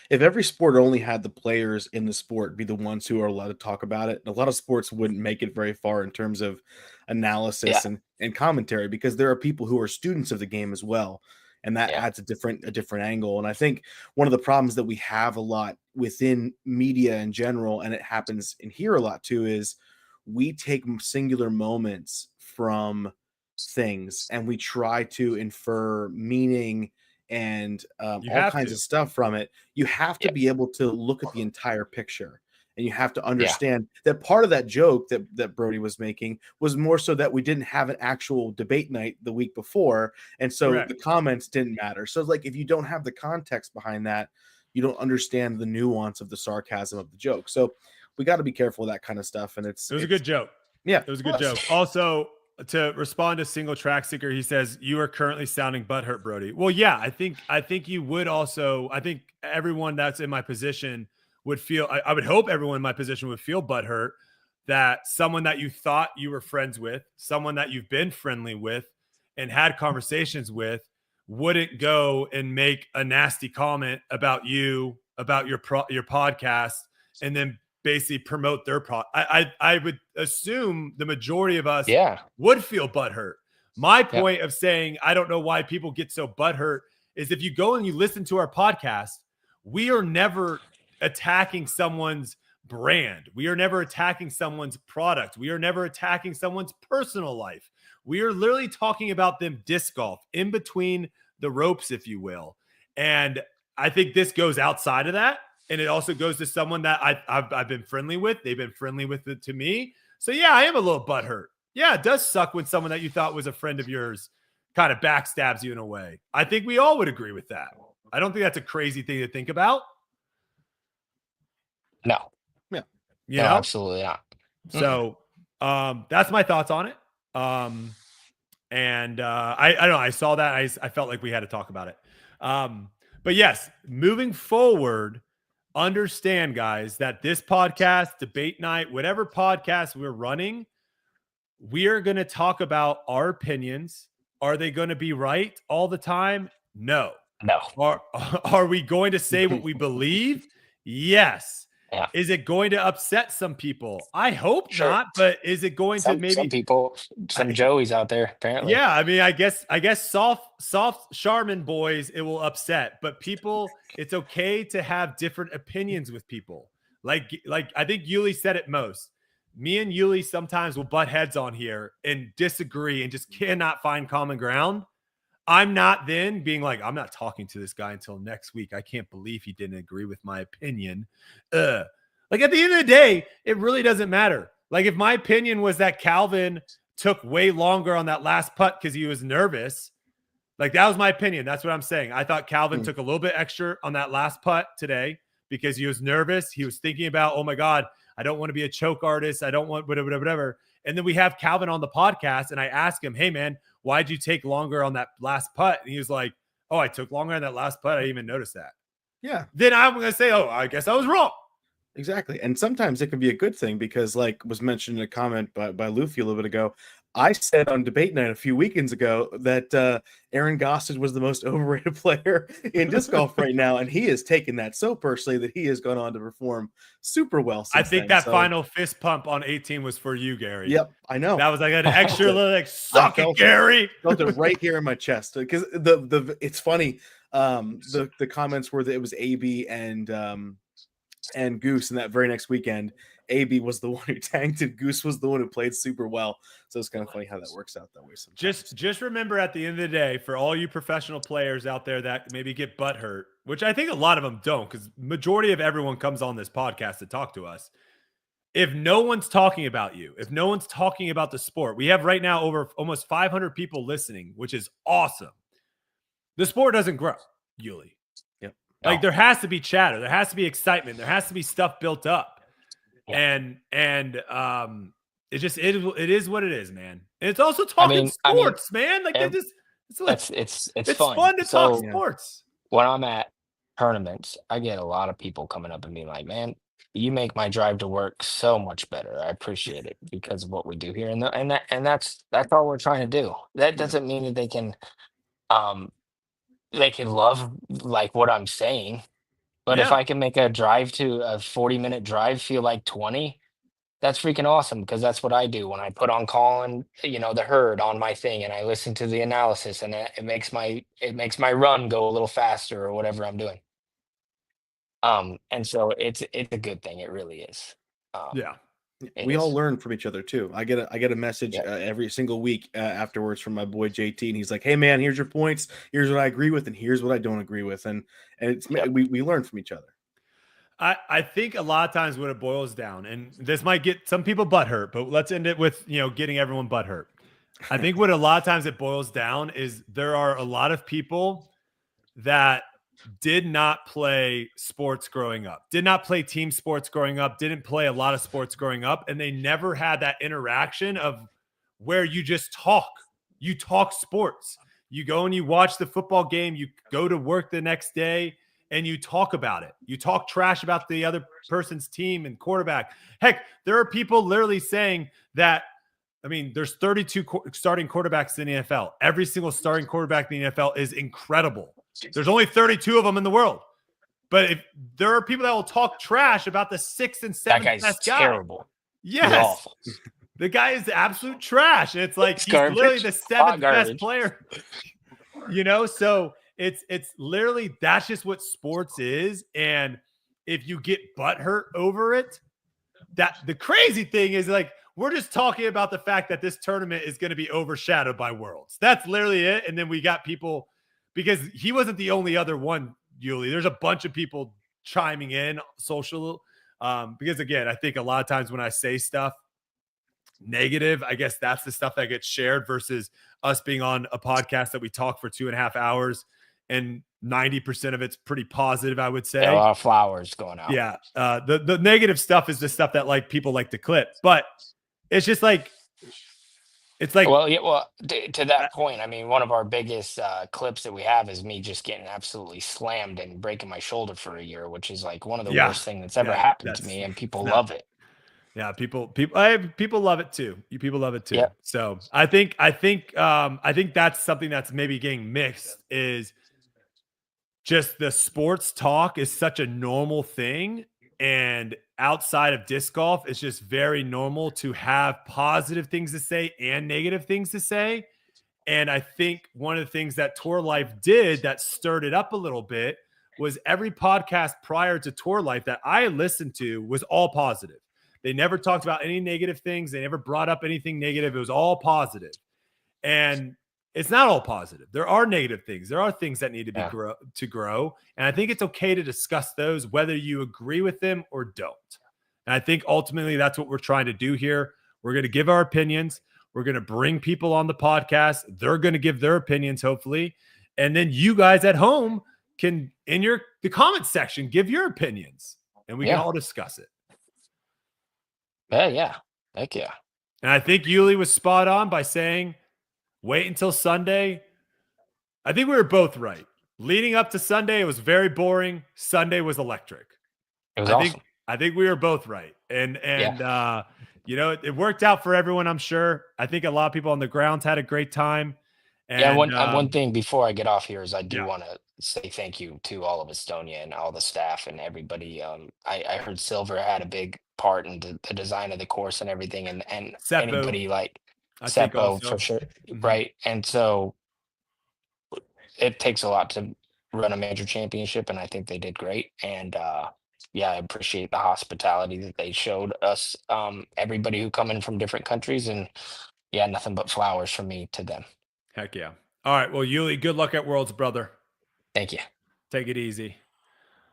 if every sport only had the players in the sport be the ones who are allowed to talk about it, a lot of sports wouldn't make it very far in terms of Yeah. analysis and commentary because there are people who are students of the game as well, and that Yeah. adds a different angle. And I think one of the problems that we have a lot within media in general, and it happens in here a lot too, is we take singular moments from things and we try to infer meaning and you all have kinds to. of stuff from it. You have to Yeah. be able to look at the entire picture, and you have to Yeah. understand that part of that joke that Brody was making was more so that we didn't have an actual debate night the week before, and so Correct. the comments didn't matter. So like if you don't have the context behind that, you don't understand the nuance of the sarcasm of the joke. So we got to be careful of that kind of stuff. And It was a good joke. yeah, It was a good joke. Also, to respond to Single Track Seeker, he says you are currently sounding butthurt, Brody. Well, yeah, I think you would also. I think everyone that's in my position would feel. I would hope everyone in my position would feel butthurt that someone that you thought you were friends with, someone that you've been friendly with, and had conversations with, wouldn't go and make a nasty comment about you, about your podcast, and then basically promote their product. I would assume the majority of us Yeah. would feel butthurt. My Yep. point of saying I don't know why people get so butthurt is if you go and you listen to our podcast, we are never attacking someone's brand. We are never attacking someone's product. We are never attacking someone's personal life. We are literally talking about them disc golf in between the ropes, if you will. And I think this goes outside of that. And it also goes to someone that I've been friendly with. They've been friendly with it to me. So yeah, I am a little butthurt. Yeah, it does suck when someone that you thought was a friend of yours kind of backstabs you in a way. I think we all would agree with that. I don't think that's a crazy thing to think about. No. Yeah. You No, know? absolutely not. So that's my thoughts on it. And I don't know. I saw that. I felt like we had to talk about it. But yes, moving forward, understand, guys, that this podcast, debate night, whatever podcast we're running, we are going to talk about our opinions. Are they going to be right all the time? No. No. Are we going to say what we believe? Yes. Yeah. Is it going to upset some people? I hope Sure. not, but is it going to maybe some people, some Joeys out there apparently? Yeah, I mean, I guess soft Charmin boys it will upset, but people, it's okay to have different opinions with people. Like I think Yuli said it most. Me and Yuli sometimes will butt heads on here and disagree and just cannot find common ground. I'm not then being like, I'm not talking to this guy until next week. I can't believe he didn't agree with my opinion. Like at the end of the day, it really doesn't matter. Like if my opinion was that Calvin took way longer on that last putt because he was nervous, like that was my opinion. That's what I'm saying. I thought Calvin took a little bit extra on that last putt today because he was nervous. He was thinking about, oh my God, I don't want to be a choke artist. I don't want whatever. And then we have Calvin on the podcast and I ask him, hey man, why'd you take longer on that last putt? And he was like, oh, I took longer on that last putt. I didn't even notice that. Yeah. Then I'm going to say, oh, I guess I was wrong. Exactly. And sometimes it can be a good thing because, like was mentioned in a comment by Luffy a little bit ago, I said on debate night a few weekends ago that Aaron Gossage was the most overrated player in disc golf right now. And he has taken that so personally that he has gone on to perform super well. I think that final fist pump on 18 was for you, Gary. Yep, I know. That was like an extra little like, suck it, Gary. Felt it right here in my chest because it's funny. The comments were that it was AB and Goose in that very next weekend. AB was the one who tanked and Goose was the one who played super well. So it's kind of funny how that works out that way sometimes. Just remember at the end of the day, for all you professional players out there that maybe get butt hurt, which I think a lot of them don't, because majority of everyone comes on this podcast to talk to us. If no one's talking about you, if no one's talking about the sport, we have right now over almost 500 people listening, which is awesome. The sport doesn't grow, Yuli. Yep. Like there has to be chatter, there has to be excitement, there has to be stuff built up. And it is what it is, man. And it's also talking sports, man. Like it's fun to talk sports. When I'm at tournaments, I get a lot of people coming up and being like, "Man, you make my drive to work so much better. I appreciate it because of what we do here." And that's all we're trying to do. That doesn't mean that they can love like what I'm saying. But if I can make a 40-minute drive feel like 20, that's freaking awesome because that's what I do when I put on Colin, the herd on my thing and I listen to the analysis and it makes my run go a little faster or whatever I'm doing. And so it's a good thing. It really is. We all learn from each other too. I get a message every single week afterwards from my boy JT, and he's like, "Hey man, here's your points. Here's what I agree with, and here's what I don't agree with." And we learn from each other. I think a lot of times what it boils down, and this might get some people butt hurt, but let's end it with getting everyone butt hurt. I think what a lot of times it boils down is there are a lot of people that did not play sports growing up, did not play team sports growing up, didn't play a lot of sports growing up, and they never had that interaction of where you just talk. You talk sports. You go and you watch the football game. You go to work the next day and you talk about it. You talk trash about the other person's team and quarterback. Heck, there are people literally saying that, there's 32 starting quarterbacks in the NFL. Every single starting quarterback in the NFL is incredible. There's only 32 of them in the world. But if there are people that will talk trash about the 6th and 7th best guy. Terrible. Yes. The guy is absolute trash. And it's like he's literally the 7th best player. So it's literally that's just what sports is. And if you get butthurt over it, that the crazy thing is like we're just talking about the fact that this tournament is going to be overshadowed by Worlds. That's literally it. And then we got people. Because he wasn't the only other one, Yuli. There's a bunch of people chiming in social. Because, again, I think a lot of times when I say stuff negative, I guess that's the stuff that gets shared versus us being on a podcast that we talk for 2.5 hours and 90% of it's pretty positive, I would say. A lot of flowers going out. Yeah. The negative stuff is the stuff that people like to clip. But it's just like It's like, Well, yeah, well, to that point, I mean, one of our biggest clips that we have is me just getting absolutely slammed and breaking my shoulder for a year, which is like one of the yeah, worst things that's ever yeah, happened to that's me, and people no. love it. Yeah, people people love it too. You people love it too. Yep. So I think that's something that's maybe getting mixed is just the sports talk is such a normal thing. And outside of disc golf, it's just very normal to have positive things to say and negative things to say. And I think one of the things that Tour Life did that stirred it up a little bit was every podcast prior to Tour Life that I listened to was all positive. They never talked about any negative things. They never brought up anything negative. It was all positive. And it's not all positive. There are negative things. There are things that need to be Yeah. grow. And I think it's okay to discuss those, whether you agree with them or don't. And I think ultimately that's what we're trying to do here. We're going to give our opinions. We're going to bring people on the podcast. They're going to give their opinions, hopefully. And then you guys at home can, in the comment section, give your opinions and we can Yeah. all discuss it. Yeah. Heck yeah. And I think Yuli was spot on by saying, wait until Sunday. I think we were both right. Leading up to Sunday, it was very boring. Sunday was electric. It was I awesome. think I think we were both right. And Yeah. it worked out for everyone, I'm sure. I think a lot of people on the grounds had a great time. Yeah, And one thing before I get off here is I do yeah, want to say thank you to all of Estonia and all the staff and everybody. I heard Silver had a big part in the design of the course and everything, and Seppo, anybody like I think Seppo for also. sure, Mhm. right? And so it takes a lot to run a major championship, and I think they did great. And yeah, I appreciate the hospitality that they showed us, everybody who come in from different countries, and yeah, nothing but flowers from me to them. Heck yeah. All right. Well, Yuli, good luck at Worlds, brother. Thank you. Take it easy.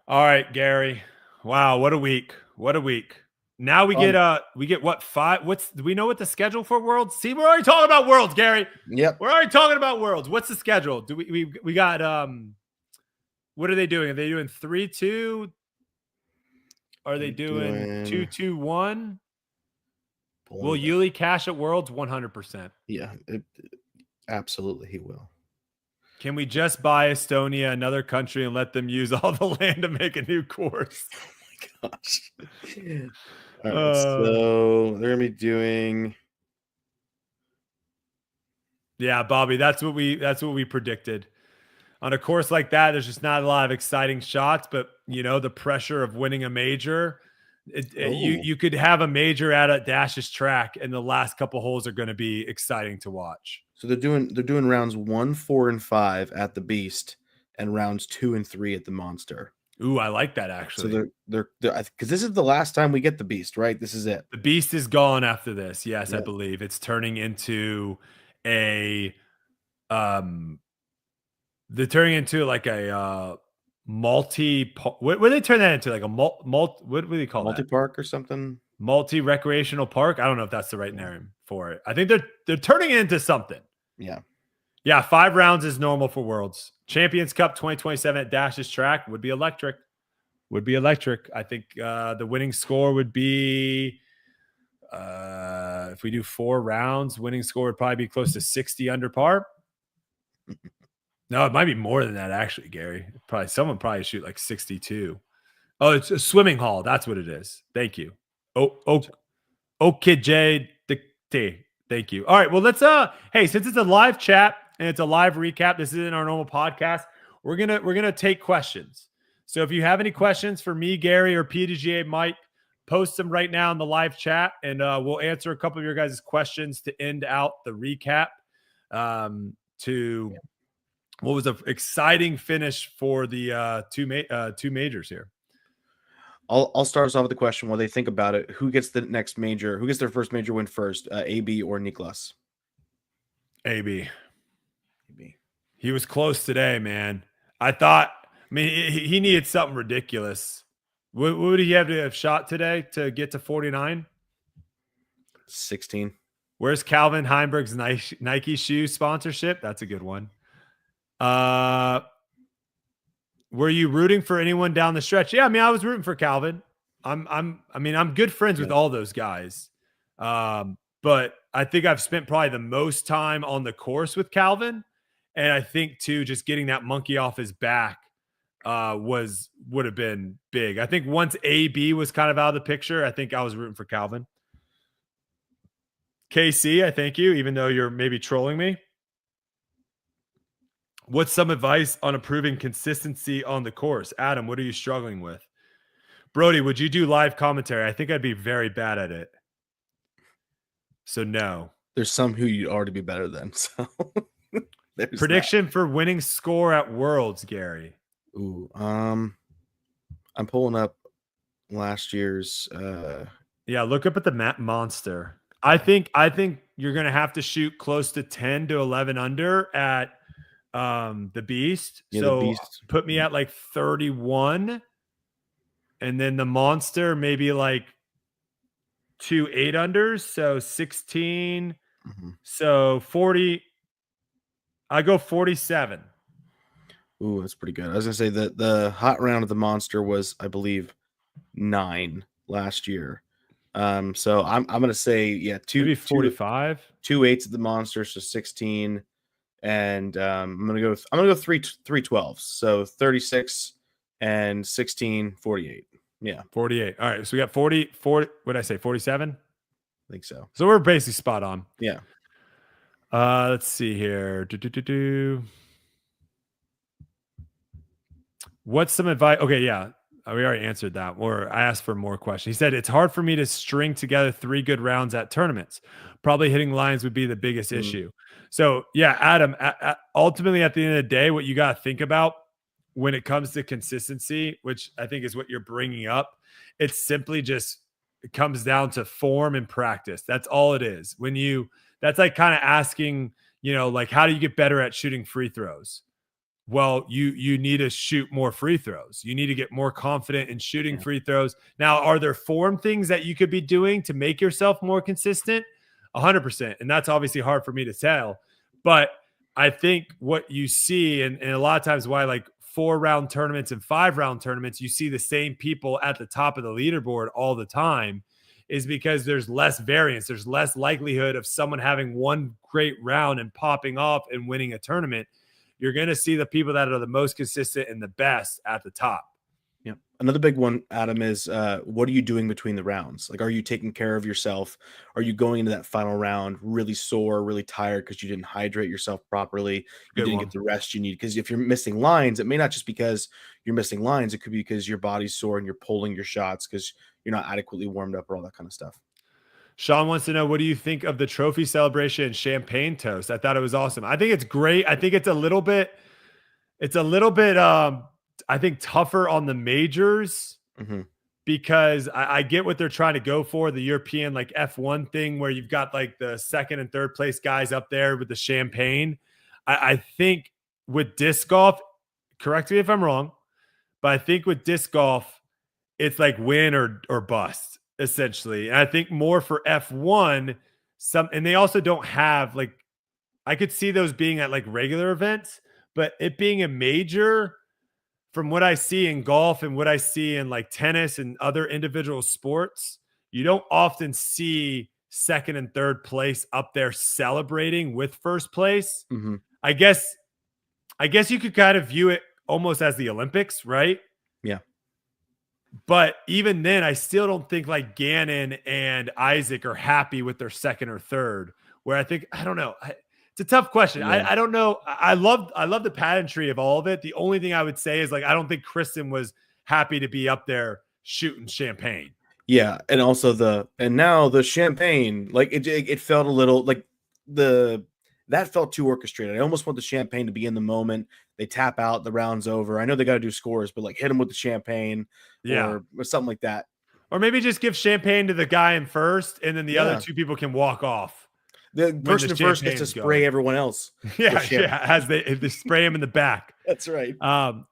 All right, Gary. Wow, what a week. What a week. Now we get what, 5? Do we know what the schedule for Worlds? See, we're already talking about Worlds, Gary. Yep. We're already talking about Worlds. What's the schedule? Do we got what are they doing? Are they doing 3-2? Are they doing 2-2-1? Will Yuli cash at Worlds? 100%. Yeah, absolutely he will. Can we just buy Estonia, another country, and let them use all the land to make a new course? Oh my gosh. All right, so they're gonna be doing. Yeah, Bobby, that's what we predicted. On a course like that, there's just not a lot of exciting shots, but the pressure of winning a major, you could have a major at a Dash's track, and the last couple holes are going to be exciting to watch. So they're doing rounds 1, 4, and 5 at the Beast, and rounds 2 and 3 at the Monster. Ooh, I like that actually. So they're because this is the last time we get the Beast, right? This is it. The Beast is gone after this. Yes, Yeah. I believe it's turning into a they're turning into like a multi. What do they turn that into? Like a what do they call that? Multi-park or something? Multi-recreational park. I don't know if that's the right name for it. I think they're turning it into something. Yeah. Yeah, 5 rounds is normal for Worlds. Champions Cup 2027 at Dash's track would be electric. I think the winning score would be if we do 4 rounds, winning score would probably be close to 60 under par. No, it might be more than that actually, Gary. Someone probably shoot like 62. Oh, it's a swimming hall. That's what it is. Thank you. Kid J. Thank you. All right. Well, let's hey, since it's a live chat and it's a live recap, this isn't our normal podcast. We're gonna take questions. So if you have any questions for me, Gary, or PDGA Mike, post them right now in the live chat, and we'll answer a couple of your guys' questions to end out the recap. To what was an exciting finish for the two majors here. I'll start us off with the question while they think about it. Who gets the next major? Who gets their first major win first? AB or Niklas? AB. He was close today, man. He needed something ridiculous. What would he have to have shot today to get to 49? 16. Where's Calvin Heimberg's Nike shoe sponsorship? That's a good one. Were you rooting for anyone down the stretch? Yeah, I was rooting for Calvin. I'm good friends with all those guys. But I think I've spent probably the most time on the course with Calvin. And I think too, just getting that monkey off his back would have been big. I think once AB was kind of out of the picture, I think I was rooting for Calvin. KC, I thank you, even though you're maybe trolling me. What's some advice on improving consistency on the course? Adam, what are you struggling with? Brody, would you do live commentary? I think I'd be very bad at it. So no. There's some who you'd already be better than. So there's prediction for winning score at Worlds, Gary. Ooh, I'm pulling up last year's. Yeah, look up at the map monster. I think you're gonna have to shoot close to 10 to 11 under at the Beast. Yeah, so the Beast. Put me at like 31, and then the Monster maybe like 2 8 unders, so 16. Mm-hmm. So 40. I go 47. Ooh, that's pretty good. I was gonna say that the hot round of the Monster was, I believe, 9 last year. So I'm gonna say Maybe 45. 2 8s at the Monster, so 16, and I'm gonna go 3 12s, so 36 and 16, 48. Yeah, 48. All right, so we got 40. What did I say? 47. I think so. So we're basically spot on. Yeah. Let's see here. What's some advice? Okay, yeah. We already answered that. Or I asked for more questions. He said, it's hard for me to string together 3 good rounds at tournaments. Probably hitting lines would be the biggest issue. So, yeah, Adam, ultimately at the end of the day, what you got to think about when it comes to consistency, which I think is what you're bringing up, it's simply just, it comes down to form and practice. That's all it is. That's like kind of asking, like, how do you get better at shooting free throws? Well, you need to shoot more free throws. You need to get more confident in shooting free throws. Now, are there form things that you could be doing to make yourself more consistent? 100%. And that's obviously hard for me to tell. But I think what you see, and a lot of times why like 4-round tournaments and 5-round tournaments, you see the same people at the top of the leaderboard all the time, is because there's less variance. There's less likelihood of someone having one great round and popping off and winning a tournament. You're going to see the people that are the most consistent and the best at the top. Yeah. Another big one, Adam, is what are you doing between the rounds? Like, are you taking care of yourself? Are you going into that final round really sore, really tired because you didn't hydrate yourself properly? You didn't get the rest you need. Because if you're missing lines, it may not just because you're missing lines. It could be because your body's sore and you're pulling your shots because you're not adequately warmed up or all that kind of stuff. Sean wants to know, what do you think of the trophy celebration and champagne toast? I thought it was awesome. I think it's great. I think it's a little bit, I think tougher on the majors because I get what they're trying to go for, the European like F1 thing where you've got like the second and third place guys up there with the champagne. I think with disc golf, correct me if I'm wrong, but I think with disc golf, it's like win or bust. Essentially. And I think more for F1, and they also don't have like, I could see those being at like regular events, but it being a major, from what I see in golf and what I see in like tennis and other individual sports, you don't often see second and third place up there celebrating with first place. I guess you could kind of view it almost as the Olympics, right? Yeah. But even then, I still don't think like Gannon and Isaac are happy with their second or third. Where I think, I don't know. It's a tough question. Yeah. I don't know. I love the pageantry of all of it. The only thing I would say is like I don't think Kristen was happy to be up there shooting champagne. Yeah, and also now the champagne, like it felt a little like that felt too orchestrated. I almost want the champagne to be in the moment. They tap out, the round's over. I know they got to do scores, but like hit them with the champagne, or something like that. Or maybe just give champagne to the guy in first, and then the other 2 people can walk off. The person in first gets to spray everyone else. As they spray him in the back. That's right.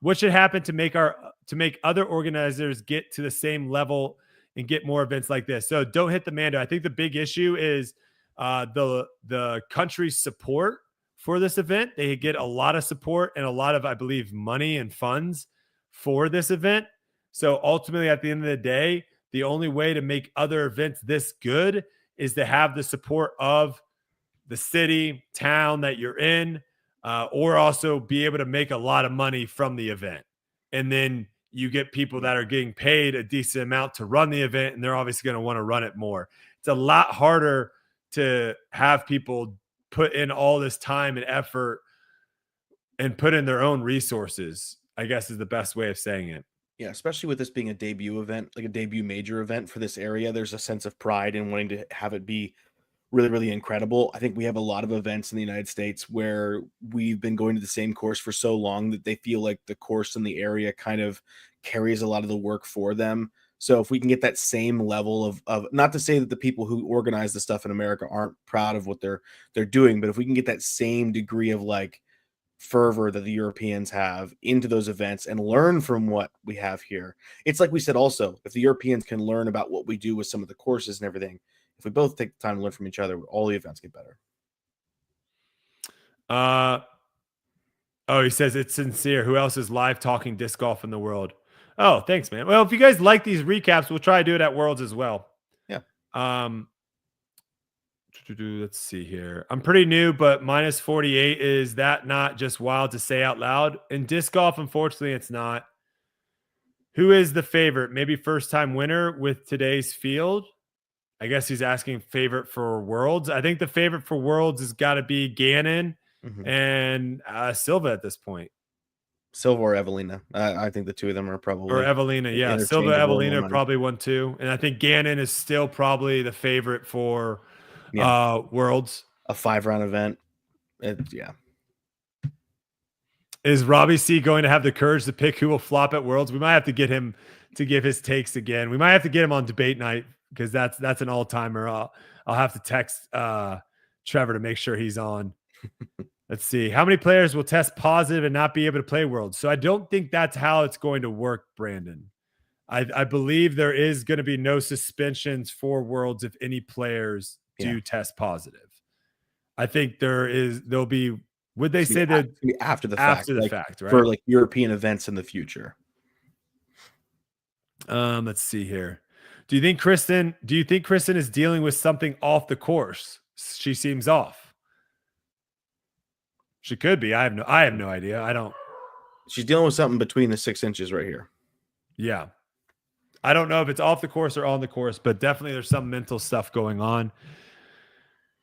What should happen to make other organizers get to the same level and get more events like this? So don't hit the Mando. I think the big issue is the country's support for this event. They get a lot of support and a lot of, I believe, money and funds for this event. So ultimately, at the end of the day, the only way to make other events this good is to have the support of the city, town that you're in, or also be able to make a lot of money from the event. And then you get people that are getting paid a decent amount to run the event, and they're obviously going to want to run it more. It's a lot harder to have people put in all this time and effort and put in their own resources, I guess is the best way of saying it. Yeah, especially with this being a debut event, like a debut major event for this area, there's a sense of pride in wanting to have it be really, really incredible. I think we have a lot of events in the United States where we've been going to the same course for so long that they feel like the course in the area kind of carries a lot of the work for them. So if we can get that same level of not to say that the people who organize the stuff in America aren't proud of what they're doing, but if we can get that same degree of like fervor that the Europeans have into those events and learn from what we have here. It's like we said also, if the Europeans can learn about what we do with some of the courses and everything, if we both take the time to learn from each other, all the events get better. Oh, he says it's sincere. Who else is live talking disc golf in the world? Oh, thanks, man. Well, if you guys like these recaps, we'll try to do it at Worlds as well. Yeah. Let's see here. I'm pretty new, but minus 48, is that not just wild to say out loud? In disc golf, unfortunately, it's not. Who is the favorite? Maybe first time winner with today's field? I guess he's asking favorite for Worlds. I think the favorite for Worlds has got to be Gannon and Silva at this point. Silva or Evelina. I think the two of them are probably. Or Evelina, yeah. Silva, Evelina probably won too. And I think Gannon is still probably the favorite for Worlds. A 5-round event. Yeah. Is Robbie C going to have the courage to pick who will flop at Worlds? We might have to get him to give his takes again. We might have to get him on debate night because that's an all-timer. I'll have to text Trevor to make sure he's on. Let's see. How many players will test positive and not be able to play Worlds? So I don't think that's how it's going to work, Brandon. I believe there is going to be no suspensions for Worlds if any players do test positive. I think there'll be, would they say that after the fact, right? For like European events in the future. Let's see here. Do you think Kristen is dealing with something off the course? She seems off. She could be. I have no idea. I don't. She's dealing with something between the 6 inches right here. Yeah. I don't know if it's off the course or on the course, but definitely there's some mental stuff going on.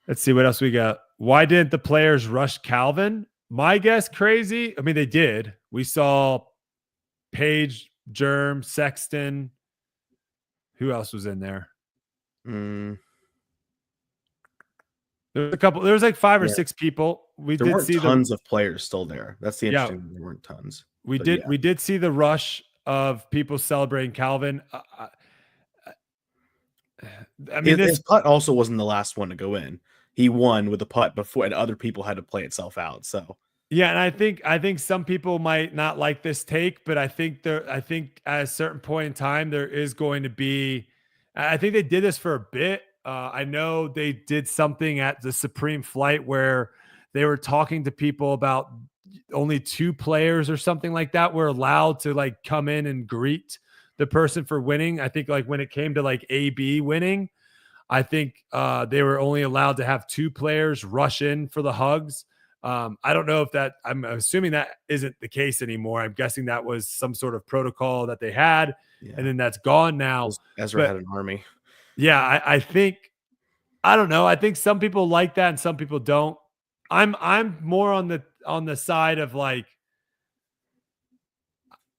Let's see what else we got. Why didn't the players rush Calvin? My guess, crazy. I mean, they did. We saw Page, Germ, Sexton. Who else was in there? There was like 5 or 6 people. There did see tons of players still there. That's the interesting thing. There weren't tons. We did see the rush of people celebrating Calvin. I mean, his putt also wasn't the last one to go in. He won with a putt before, and other people had to play itself out. So yeah, and I think some people might not like this take, but I think at a certain point in time there is going to be. I think they did this for a bit. I know they did something at the Supreme Flight where they were talking to people about only 2 players or something like that were allowed to like come in and greet the person for winning. I think like when it came to like AB winning, I think they were only allowed to have 2 players rush in for the hugs. I don't know if I'm assuming that isn't the case anymore. I'm guessing that was some sort of protocol that they had, and then that's gone now. Ezra had an army. Yeah, I think, I don't know. I think some people like that and some people don't. I'm more on the side of like,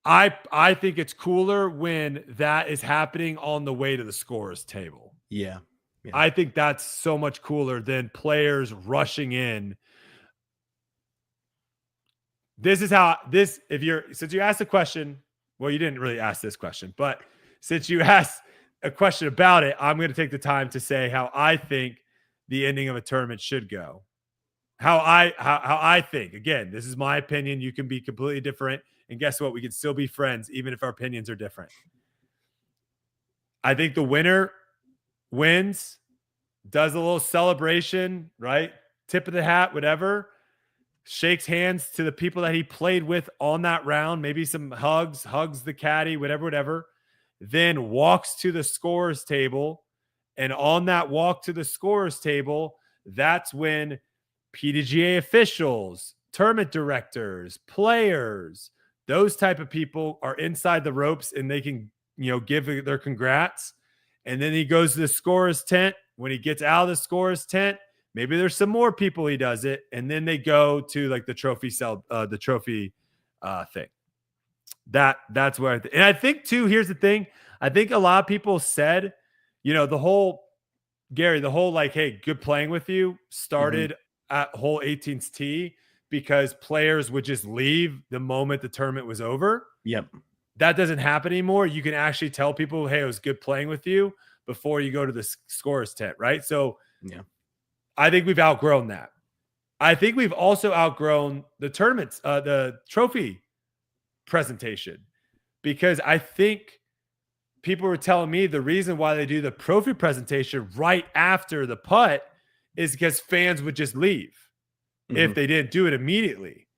I think it's cooler when that is happening on the way to the scorers table. Yeah. I think that's so much cooler than players rushing in. Since you asked a question, well, you didn't really ask this question, but since you asked a question about it, I'm going to take the time to say how I think the ending of a tournament should go. How I think. Again, this is my opinion. You can be completely different. And guess what? We can still be friends, even if our opinions are different. I think the winner wins, does a little celebration, right? Tip of the hat, whatever. Shakes hands to the people that he played with on that round. Maybe some hugs the caddy, whatever. Then walks to the scorers table And on that walk to the scorer's table, that's when PDGA officials, tournament directors, players, those type of people are inside the ropes and they can, give their congrats. And then he goes to the scorer's tent. When he gets out of the scorer's tent, maybe there's some more people he does it. And then they go to like the trophy thing. That's where and I think too, here's the thing. I think a lot of people said, the whole like, hey, good playing with you started at hole 18's tee because players would just leave the moment the tournament was over. Yep. That doesn't happen anymore. You can actually tell people, hey, it was good playing with you before you go to the scorer's tent, right? So yeah, I think we've outgrown that. I think we've also outgrown the tournaments, the trophy presentation, because I think people were telling me the reason why they do the trophy presentation right after the putt is because fans would just leave if they didn't do it immediately.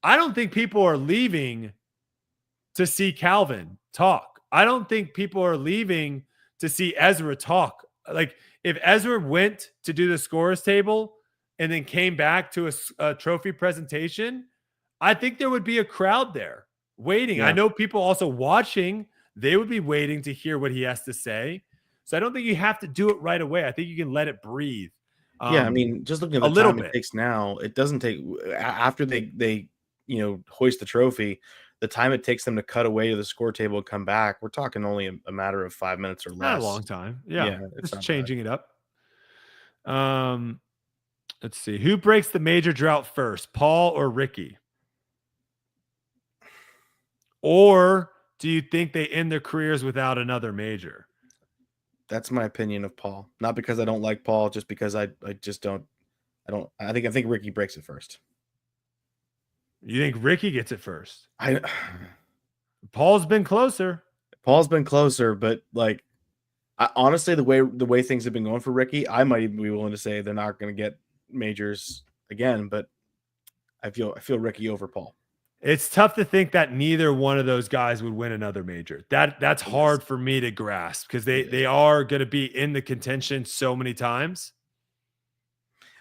I don't think people are leaving to see Calvin talk. I don't think people are leaving to see Ezra talk. Like if Ezra went to do the scorer's table and then came back to a trophy presentation, I think there would be a crowd there waiting. Yeah. I know people also watching, they would be waiting to hear what he has to say. So I don't think you have to do it right away. I think you can let it breathe. Yeah, I mean, just looking at the time it takes now, it doesn't take after they hoist the trophy, the time it takes them to cut away to the score table and come back, we're talking only a matter of 5 minutes or less. Not a long time. Yeah, it's changing it up. Let's see. Who breaks the major drought first, Paul or Ricky? Or do you think they end their careers without another major? That's my opinion of Paul. Not because I don't like Paul, just because I just don't. I think Ricky breaks it first. You think Ricky gets it first? Paul's been closer. But like, honestly, the way things have been going for Ricky, I might even be willing to say they're not going to get majors again. But I feel Ricky over Paul. It's tough to think that neither one of those guys would win another major. That's hard for me to grasp because they are going to be in the contention so many times.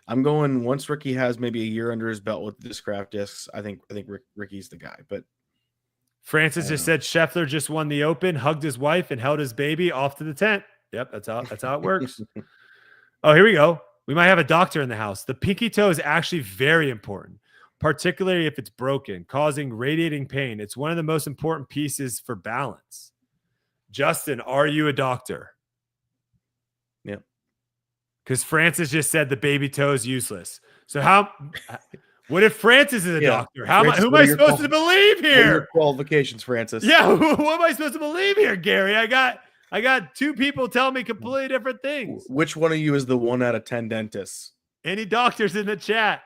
I'm going once Ricky has maybe a year under his belt with Discraft discs. I think Ricky's the guy. But Francis just said Scheffler just won the Open, hugged his wife, and held his baby off to the tent. Yep, that's how it works. Oh, here we go. We might have a doctor in the house. The pinky toe is actually very important, particularly if it's broken, causing radiating pain. It's one of the most important pieces for balance. Justin, are you a doctor? Yeah. Because Francis just said the baby toe is useless. So what if Francis is a doctor? Who am I supposed to believe here? What are your qualifications, Francis? Yeah, what am I supposed to believe here, Gary? I got two people telling me completely different things. Which one of you is the 1 out of 10 dentists? Any doctors in the chat?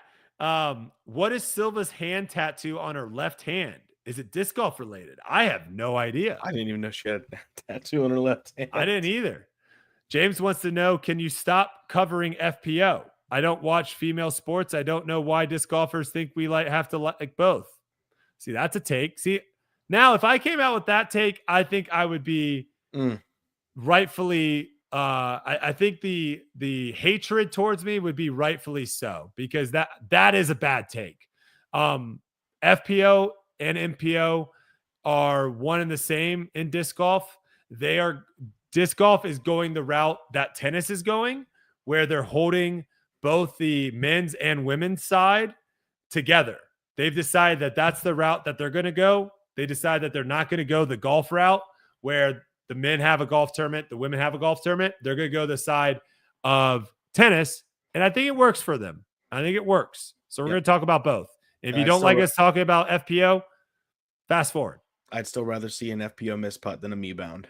What is Silva's hand tattoo on her left hand? Is it disc golf related? I have no idea. I didn't even know she had a tattoo on her left hand. I didn't either. James wants to know, can you stop covering FPO? I don't watch female sports. I don't know why disc golfers think we have to like both. See, that's a take. See, now if I came out with that take, I think I would be rightfully I think the hatred towards me would be rightfully so, because that is a bad take. FPO and MPO are one and the same in disc golf. Disc golf is going the route that tennis is going, where they're holding both the men's and women's side together. They've decided that that's the route that they're going to go. They decide that they're not going to go the golf route where the men have a golf tournament, the women have a golf tournament. They're going to go the side of tennis. And I think it works for them. I think it works. So we're going to talk about both. If you don't like us talking about FPO, fast forward. I'd still rather see an FPO miss putt than a me bound.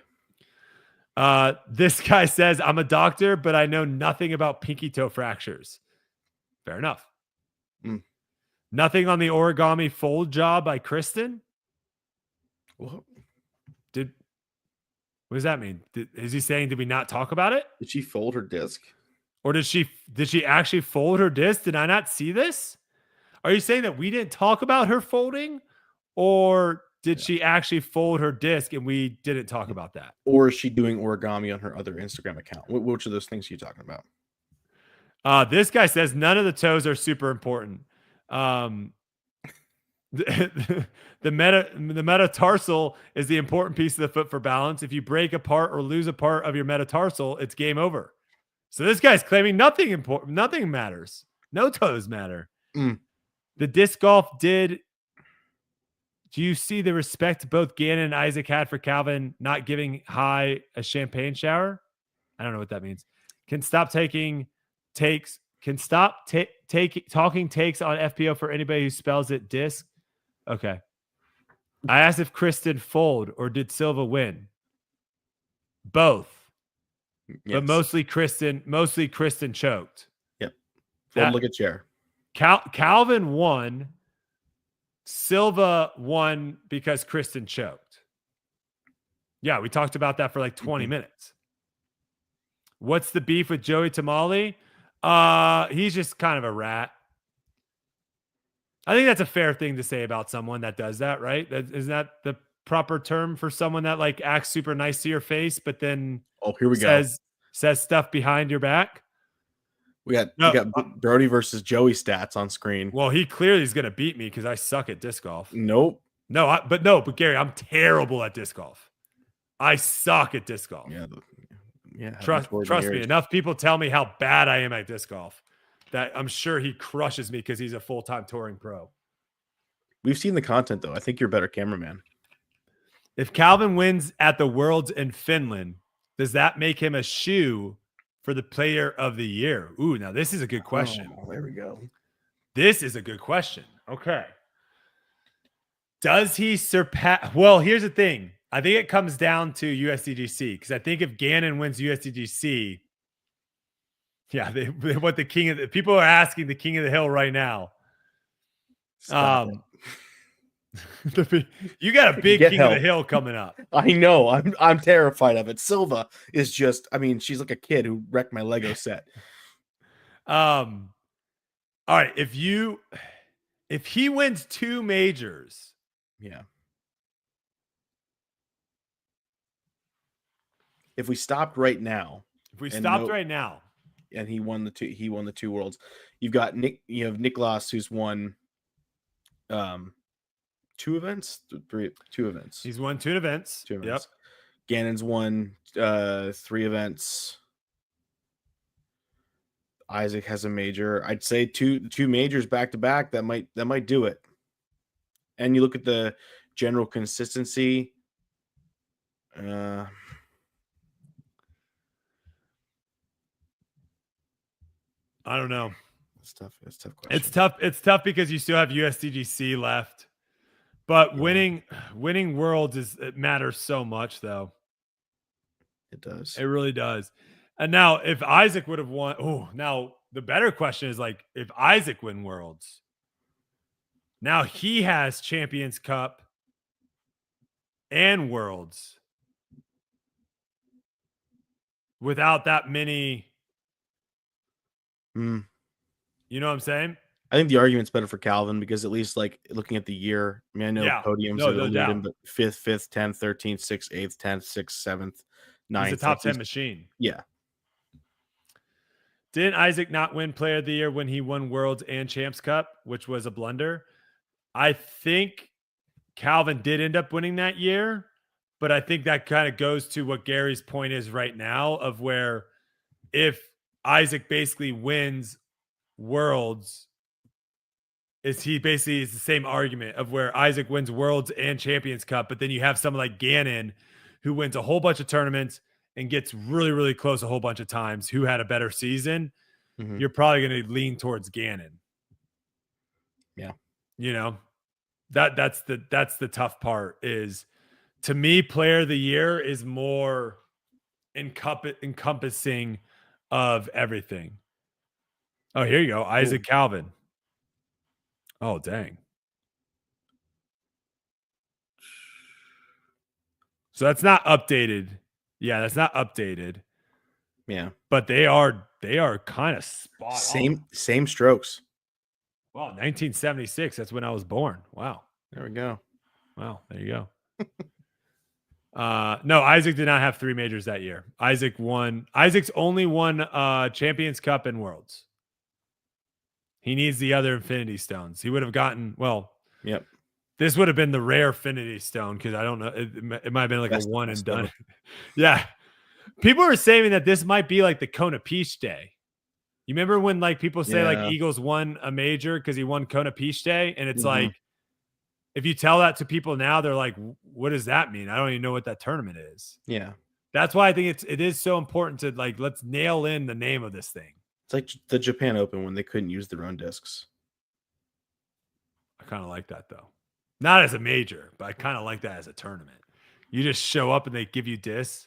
This guy says, I'm a doctor, but I know nothing about pinky toe fractures. Fair enough. Nothing on the origami fold job by Kristen. What does that mean? Is he saying, did we not talk about it? Did she fold her disc? Or did she actually fold her disc? Did I not see this? Are you saying that we didn't talk about her folding? Or did she actually fold her disc and we didn't talk about that? Or is she doing origami on her other Instagram account? Which of those things are you talking about? This guy says none of the toes are super important. The metatarsal is the important piece of the foot for balance. If you break a part or lose a part of your metatarsal, it's game over. So this guy's claiming nothing important, nothing matters. No toes matter. The disc golf did. Do you see the respect both Gannon and Isaac had for Calvin not giving High a champagne shower? I don't know what that means. Can stop taking takes. Can stop talking takes on FPO for anybody who spells it disc. Okay. I asked if Kristen fold or did Silva win? Both. Yes. But mostly Kristen choked. Yep. Fold like a chair. Calvin won. Silva won because Kristen choked. Yeah, we talked about that for like 20 minutes. What's the beef with Joey Tamale? He's just kind of a rat. I think that's a fair thing to say about someone that does that, right? Isn't that the proper term for someone that like acts super nice to your face, but then says stuff behind your back? We got Brody versus Joey stats on screen. Well, he clearly is going to beat me because I suck at disc golf. Nope. But Gary, I'm terrible at disc golf. I suck at disc golf. Yeah. Trust me. Enough people tell me how bad I am at disc golf that I'm sure he crushes me because he's a full-time touring pro. We've seen the content though. I think you're a better cameraman. If Calvin wins at the Worlds in Finland, does that make him a shoe for the player of the year? Ooh, now this is a good question. Oh, there we go. This is a good question. Okay. Does he surpass? Well, here's the thing. I think it comes down to USDGC because I think if Gannon wins USDGC, they want the king of the people are asking the king of the hill right now. You got a big king of the hill coming up. I know. I'm terrified of it. Silva is just, she's like a kid who wrecked my Lego set. All right. If he wins 2 majors. Yeah. If we stopped right now. And he won the 2 worlds. You've got Niklas who's won 2 events, 2 events. He's won 2 events. 2 events. Yep. Gannon's won 3 events. Isaac has a major. I'd say two majors back to back. That might do it. And you look at the general consistency. I don't know. It's tough. It's a tough question. It's tough because you still have USDGC left. But winning worlds it matters so much, though. It does. It really does. And now, if Isaac would have won, now the better question is like if Isaac win worlds, now he has Champions Cup and worlds without that many. You know what I'm saying? I think the argument's better for Calvin because at least like looking at the year, I know podiums but 5th, 10th, 13th, 6th, 8th, 10th, 6th, 7th, 9th. He's a top 10 machine. Yeah. Didn't Isaac not win Player of the Year when he won Worlds and Champs Cup, which was a blunder? I think Calvin did end up winning that year, but I think that kind of goes to what Gary's point is right now of where if Isaac basically wins Worlds, is the same argument of where Isaac wins Worlds and Champions Cup, but then you have someone like Gannon who wins a whole bunch of tournaments and gets really, really close a whole bunch of times, who had a better season. You're probably going to lean towards Gannon. Yeah. That's the tough part is, to me, Player of the Year is more encompassing of everything. Oh, here you go. Isaac Calvin. Oh, dang. So that's not updated. Yeah, that's not updated. Yeah. But they are kind of spot on. Same strokes. Wow, 1976. That's when I was born. Wow. There we go. Well, there you go. No, Isaac did not have 3 majors that year. Isaac's only won Champions Cup and Worlds. He needs the other Infinity Stones. He would have gotten, well, Yep. This would have been the rare Infinity Stone because I don't know. It might have been like Best a one and stone. done. Yeah. People are saying that this might be like the Kona Peach Day. You remember when like people say like Yeah. Eagles won a major because he won Kona Peach Day? And it's Mhm. like, if you tell that to people now, they're like, what does that mean? I don't even know what that tournament is. Yeah. That's why I think it is so important to like, let's nail in the name of this thing. It's like the Japan Open when they couldn't use their own discs. I kind of like that though. Not as a major, but I kind of like that as a tournament. You just show up and they give you discs.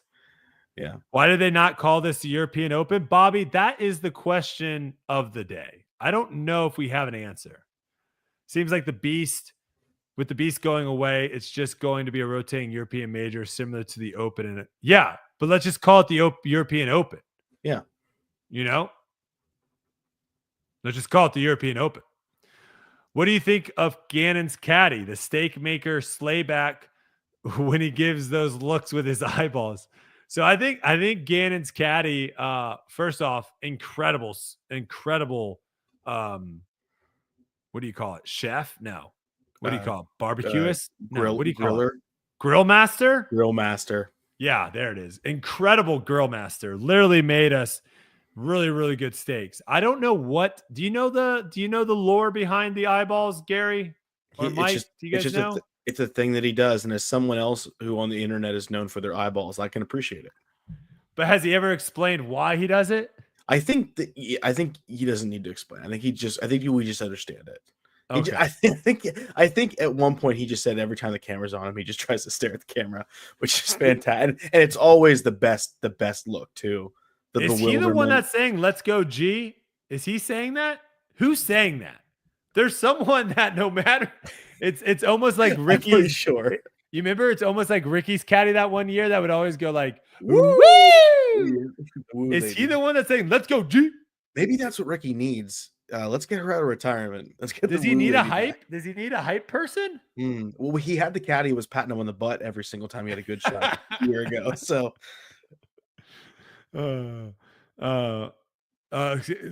Yeah. Why did they not call this the European Open? Bobby, that is the question of the day. I don't know if we have an answer. Seems like with the Beast going away, it's just going to be a rotating European major similar to the Open. And yeah, but let's just call it the European Open. Yeah. You know? Let's just call it the European Open. What do you think of Gannon's caddy, the steak maker Slayback, when he gives those looks with his eyeballs? So I think Gannon's caddy, first off, incredible. What do you call it? Chef? No. What do you call it? Barbecuist? No. What do you call it? Grill master? Grill master. Yeah, there it is. Incredible grill master. Literally made us really, really good steaks. I don't know what. Do you know the lore behind the eyeballs, Gary? Or Mike? Do you guys know? It's a thing that he does, and as someone else who on the internet is known for their eyeballs, I can appreciate it. But has he ever explained why he does it? I think he doesn't need to explain. I think we just understand it. Okay. I think at one point he just said every time the camera's on him, he just tries to stare at the camera, which is fantastic, and it's always the best look too. Is he the one that's saying "Let's go, G"? Is he saying that? Who's saying that? There's someone that no matter. It's almost like Ricky's. I'm pretty sure. You remember? It's almost like Ricky's caddy that one year that would always go like, "Woo!" Is he the one that's saying "Let's go, G"? Maybe that's what Ricky needs. Let's get her out of retirement. Let's get. Does he need a hype? Back. Does he need a hype person? Well, he had the caddy who was patting him on the butt every single time he had a good shot a year ago. So,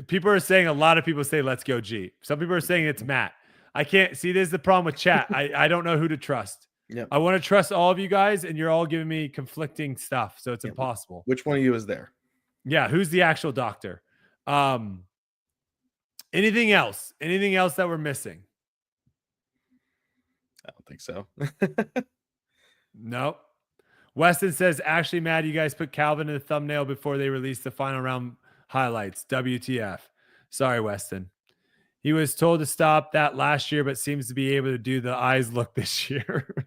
people are saying a lot of people say "Let's go, G." Some people are saying it's Matt. I can't see. This is the problem with chat. I don't know who to trust. Yep. I want to trust all of you guys, and you're all giving me conflicting stuff, so it's impossible. Which one of you is there? Yeah, who's the actual doctor? Anything else? Anything else that we're missing? I don't think so. No. Weston says, actually, Matt, you guys put Calvin in the thumbnail before they released the final round highlights. WTF. Sorry, Weston. He was told to stop that last year, but seems to be able to do the eyes look this year.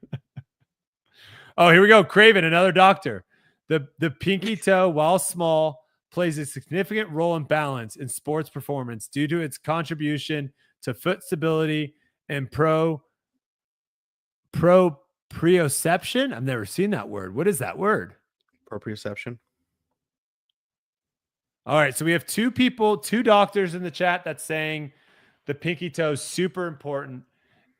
Oh, here we go. Craven, another doctor. The pinky toe, while small, plays a significant role in balance in sports performance due to its contribution to foot stability and proprioception. I've never seen that word. What is that word? Proprioception. All right. So we have two doctors in the chat that's saying the pinky toe is super important.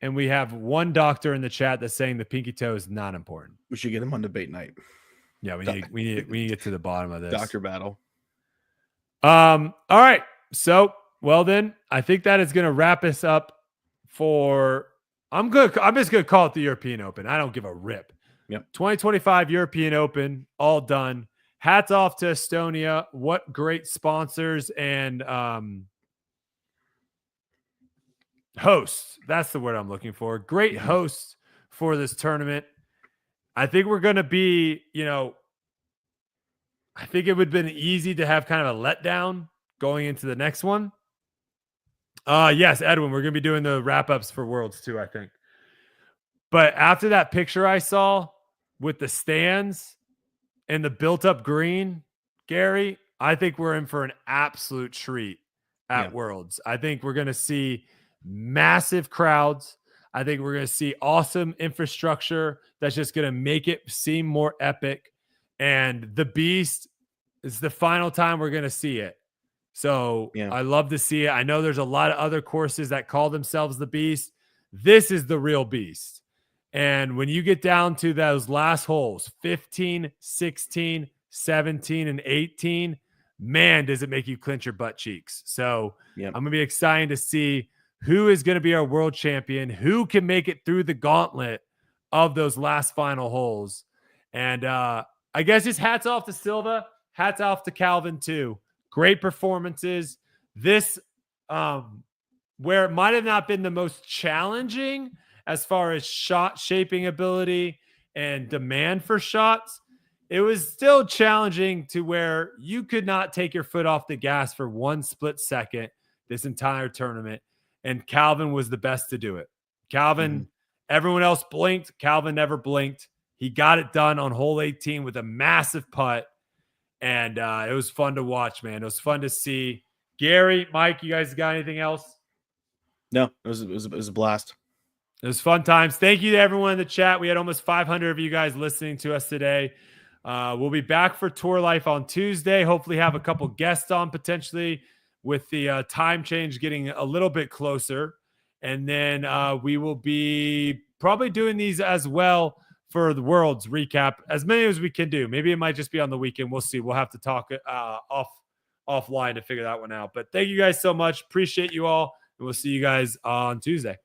And we have one doctor in the chat that's saying the pinky toe is not important. We should get him on debate night. Yeah, we need to get to the bottom of this. Doctor battle. All right. So, well then, I think that is going to wrap us up for I'm just going to call it the European Open. I don't give a rip. Yep. 2025 European Open, all done. Hats off to Estonia. What great sponsors and hosts. That's the word I'm looking for. Great hosts for this tournament. I think we're going to be, I think it would have been easy to have kind of a letdown going into the next one. Yes, Edwin, we're going to be doing the wrap-ups for Worlds too, I think. But after that picture I saw with the stands and the built-up green, Gary, I think we're in for an absolute treat at Worlds. I think we're going to see massive crowds. I think we're going to see awesome infrastructure that's just going to make it seem more epic. And the Beast is the final time we're going to see it. So I love to see it. I know there's a lot of other courses that call themselves the Beast. This is the real Beast. And when you get down to those last holes, 15, 16, 17, and 18, man, does it make you clench your butt cheeks. So Yep. I'm going to be excited to see who is going to be our world champion, who can make it through the gauntlet of those last final holes. And I guess just hats off to Silva, hats off to Calvin too. Great performances. This, where it might have not been the most challenging as far as shot shaping ability and demand for shots, it was still challenging to where you could not take your foot off the gas for one split second this entire tournament. And Calvin was the best to do it. Calvin, everyone else blinked. Calvin never blinked. He got it done on hole 18 with a massive putt. And it was fun to watch, man. It was fun to see. Gary, Mike, you guys got anything else? No, it was a blast. It was fun times. Thank you to everyone in the chat. We had almost 500 of you guys listening to us today. We'll be back for Tour Life on Tuesday. Hopefully have a couple guests on potentially with the time change getting a little bit closer. And then we will be probably doing these as well for the Worlds recap, as many as we can do. Maybe it might just be on the weekend. We'll see. We'll have to talk offline to figure that one out. But thank you guys so much. Appreciate you all. And we'll see you guys on Tuesday.